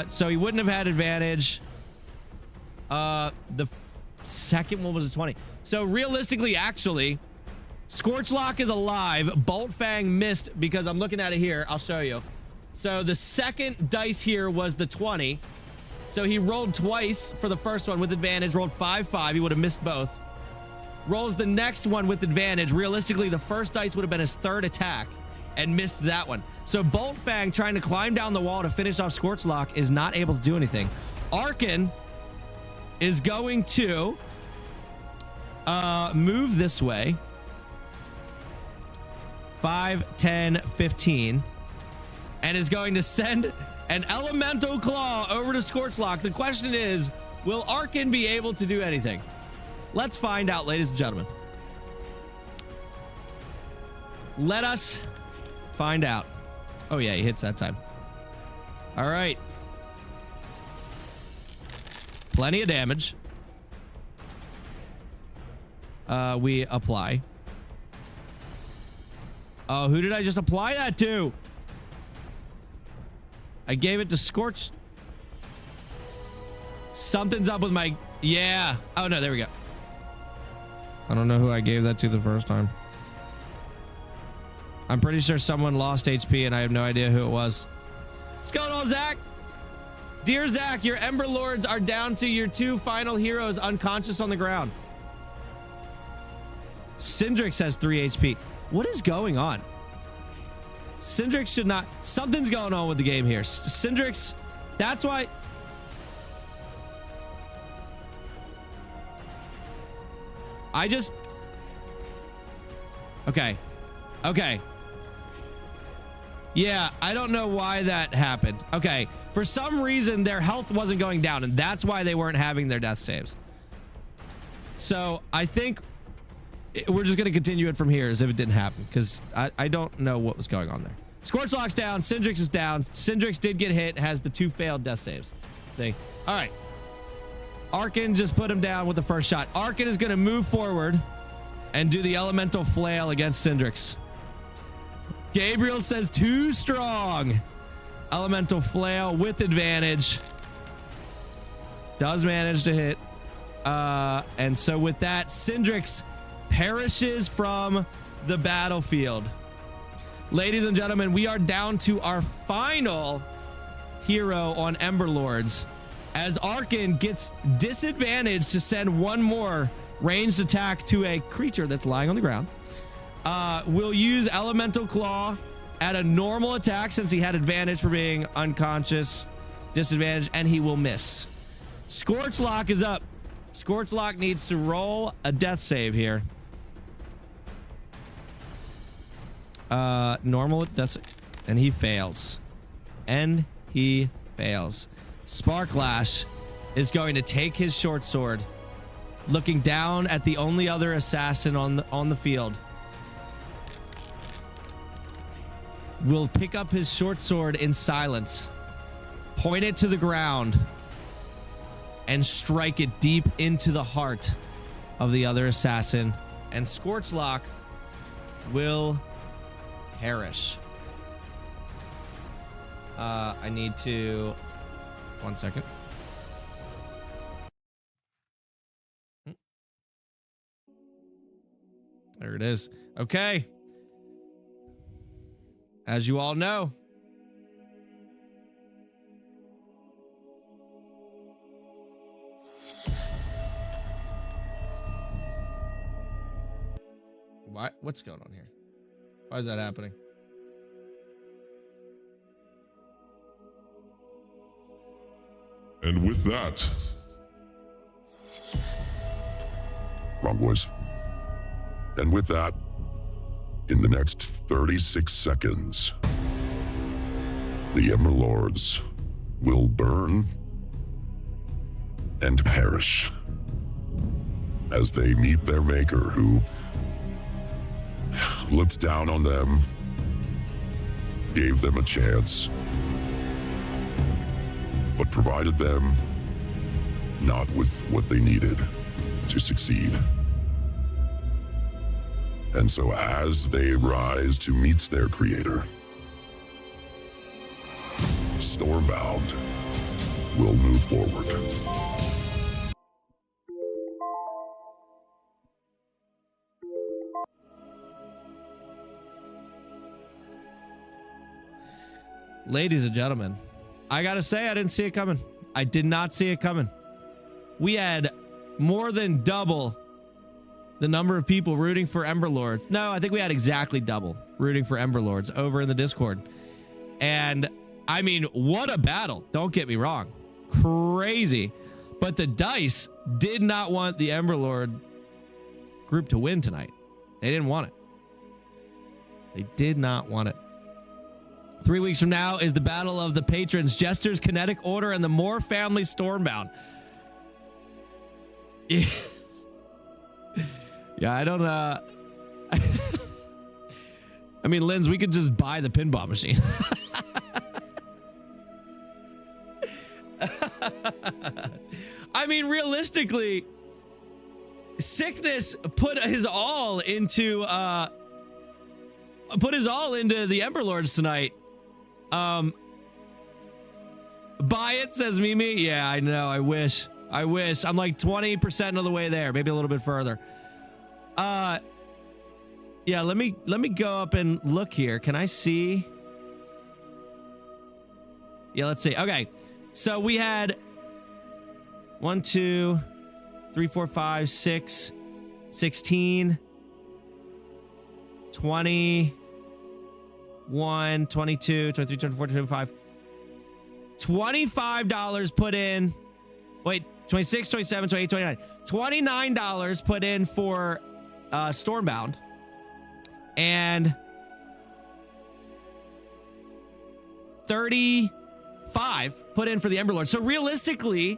so he wouldn't have had advantage. The second one was a 20. So realistically, actually, Scorch Lock is alive. Bolt Fang missed because I'm looking at it here. I'll show you. So the second dice here was the 20. So he rolled twice for the first one with advantage, rolled 5-5. He would have missed both. Rolls the next one with advantage. Realistically, the first dice would have been his third attack and missed that one. So Bolt Fang trying to climb down the wall to finish off Scorch Lock is not able to do anything. Arkin is going to move this way. 5, 10, 15. And is going to send an elemental claw over to Scorch Lock. The question is, will Arkin be able to do anything? Let's find out, ladies and gentlemen. Let us find out. Oh yeah, he hits that time. All right. Plenty of damage. We apply. Oh, who did I just apply that to? I gave it to Scorch. Something's up with my... Yeah. Oh, no, there we go. I don't know who I gave that to the first time. I'm pretty sure someone lost HP and I have no idea who it was. What's going on, Zach? Dear Zach, your Emberlords are down to your 2 final heroes unconscious on the ground. Syndrix has 3 HP. What is going on? Syndrix should not... Something's going on with the game here. Syndrix... That's why... I just... Okay. Okay. Yeah, I don't know why that happened. Okay. For some reason, their health wasn't going down, and that's why they weren't having their death saves. So, I think... We're just going to continue it from here as if it didn't happen, because I don't know what was going on there. Scorch Lock's down. Syndrix is down. Syndrix did get hit, has the 2 failed death saves. See? All right. Arkin just put him down with the first shot. Arkin is going to move forward and do the elemental flail against Syndrix. Gabriel says too strong. Elemental flail with advantage. Does manage to hit. And so with that, Syndrix perishes from the battlefield. Ladies and gentlemen, we are down to our final hero on Emberlords as Arkin gets disadvantage to send one more ranged attack to a creature that's lying on the ground. We'll use Elemental Claw at a normal attack since he had advantage for being unconscious, disadvantage, and he will miss. Scorch Lock is up. Scorch Lock needs to roll a death save here. Normal, and he fails. And he fails. Sparklash is going to take his short sword, looking down at the only other assassin on the field. Will pick up his short sword in silence, point it to the ground, and strike it deep into the heart of the other assassin. And Scorch Lock will perish. I need to... 1 second. There it is. Okay. As you all know, what's going on here? Why is that happening? And with that... Wrong voice. And with that, in the next 36 seconds, the Emberlords will burn and perish as they meet their maker who looked down on them, gave them a chance, but provided them not with what they needed to succeed. And so as they rise to meet their creator, Stormbound will move forward. Ladies and gentlemen, I gotta say, I didn't see it coming. I did not see it coming. We had more than double the number of people rooting for Emberlords. No, I think we had exactly double rooting for Emberlords over in the Discord. And I mean, what a battle. Don't get me wrong. Crazy. But the dice did not want the Emberlord group to win tonight. They didn't want it. They did not want it. 3 weeks from now is the battle of the patrons, Jester's Kinetic Order, and the Moore family Stormbound. Yeah, I don't I mean, Linz, we could just buy the pinball machine. I mean, realistically, Sickness put his all into the Emberlords tonight. Buy it, says Mimi. Yeah, I know. I wish. I'm like 20% of the way there, maybe a little bit further. Yeah, let me go up and look here. Can I see? Yeah, let's see. Okay. So we had 1, 2, 3, 4, 5, 6, 16, 21, 22, 23, 24, 25. $25 put in. Wait, 26, 27, 28, 29. $29 put in for Stormbound. And 35 put in for the Emberlords. So realistically,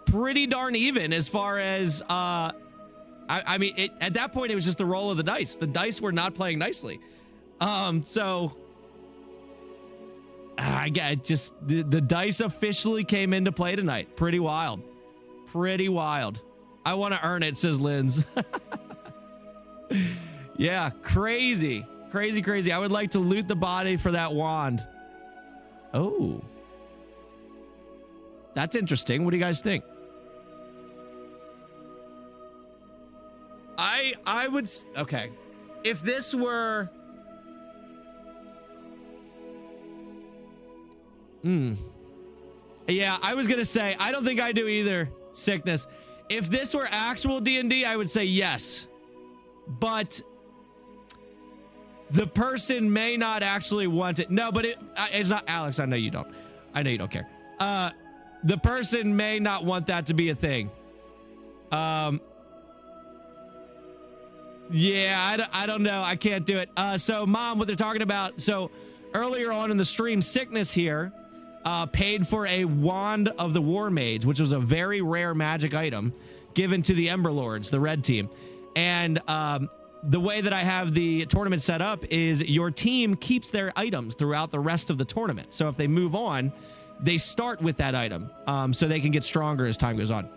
pretty darn even as far as I mean, at that point it was just the roll of the dice. The dice were not playing nicely. So I get just the dice officially came into play tonight. Pretty wild. Pretty wild. I want to earn it, says Linz. Yeah, crazy. Crazy, crazy. I would like to loot the body for that wand. Oh. That's interesting. What do you guys think? I would... Okay. If this were... Yeah, I was going to say, I don't think I do either, Sickness. If this were actual D&D, I would say yes. But... the person may not actually want it. No, but it's not. Alex, I know you don't. I know you don't care. The person may not want that to be a thing. Yeah, I don't know. I can't do it. So, Mom, what they're talking about. So, earlier on in the stream, Sickness here paid for a Wand of the War Mage, which was a very rare magic item given to the Emberlords, the red team. And the way that I have the tournament set up is your team keeps their items throughout the rest of the tournament. So if they move on, they start with that item so they can get stronger as time goes on.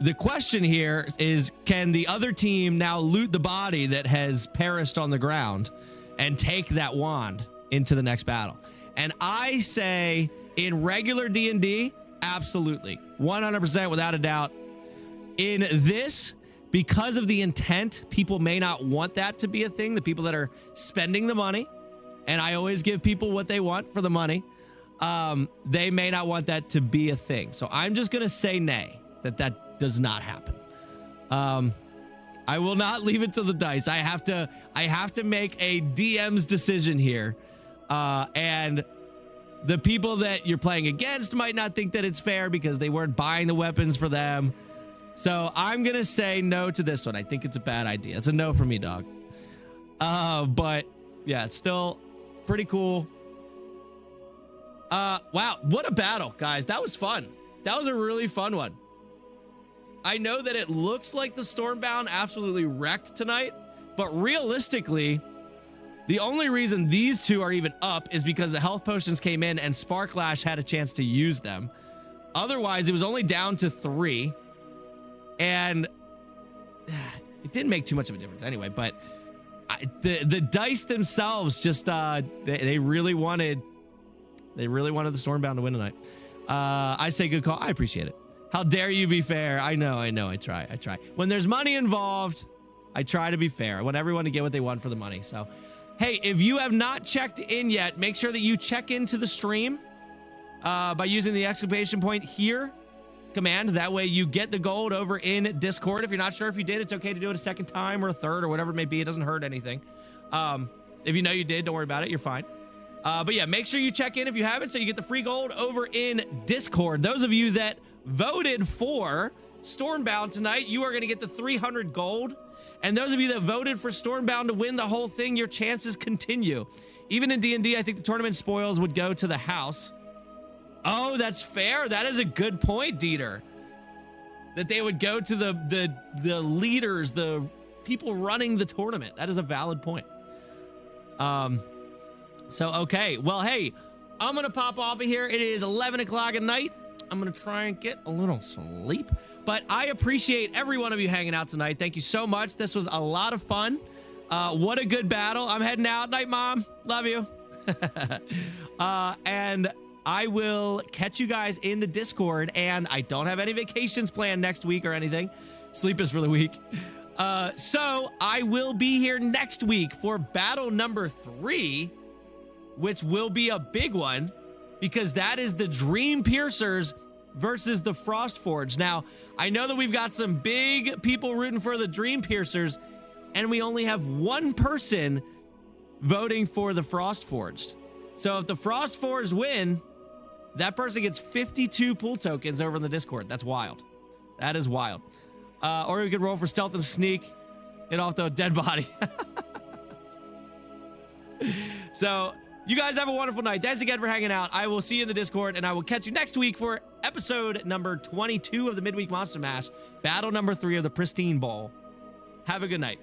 The question here is, can the other team now loot the body that has perished on the ground and take that wand into the next battle? And I say in regular D&D, absolutely. 100% without a doubt. In this... because of the intent, people may not want that to be a thing. The people that are spending the money, and I always give people what they want for the money, they may not want that to be a thing. So I'm just going to say nay, that does not happen. I will not leave it to the dice. I have to make a DM's decision here. And the people that you're playing against might not think that it's fair because they weren't buying the weapons for them. So I'm going to say no to this one. I think it's a bad idea. It's a no for me, dog. But yeah, it's still pretty cool. Wow, what a battle, guys. That was fun. That was a really fun one. I know that it looks like the Stormbound absolutely wrecked tonight, but realistically, the only reason these two are even up is because the health potions came in and Sparklash had a chance to use them. Otherwise, it was only down to 3, and it didn't make too much of a difference anyway, but the dice themselves just, they really wanted the Stormbound to win tonight. I say good call. I appreciate it. How dare you be fair? I know. I try. When there's money involved, I try to be fair. I want everyone to get what they want for the money. So, hey, if you have not checked in yet, make sure that you check into the stream by using the exclamation point here command. That way you get the gold over in Discord. If you're not sure if you did, it's okay to do it a second time or a third or whatever it may be. It doesn't hurt anything. If you know you did, don't worry about it. You're fine. But yeah, make sure you check in if you haven't so you get the free gold over in Discord. Those of you that voted for Stormbound tonight, you are going to get the 300 gold. And those of you that voted for Stormbound to win the whole thing, your chances continue. Even in D&D, I think the tournament spoils would go to the house. Oh, that's fair. That is a good point, Dieter. That they would go to the leaders, the people running the tournament. That is a valid point. So, okay. Well, hey, I'm going to pop off of here. It is 11 o'clock at night. I'm going to try and get a little sleep. But I appreciate every one of you hanging out tonight. Thank you so much. This was a lot of fun. What a good battle. I'm heading out. Night, Mom. Love you. And I will catch you guys in the Discord. And I don't have any vacations planned next week or anything. Sleep is for the week. So I will be here next week for battle number 3, which will be a big one because that is the Dream Piercers versus the Frostforged. Now, I know that we've got some big people rooting for the Dream Piercers, and we only have one person voting for the Frostforged. So if the Frostforged win, that person gets 52 pool tokens over in the Discord. That's wild. That is wild. Or we could roll for stealth and sneak and off the dead body. So you guys have a wonderful night. Thanks again for hanging out. I will see you in the Discord, and I will catch you next week for episode number 22 of the Midweek Monster Mash, battle number 3 of the Pristine Bowl. Have a good night.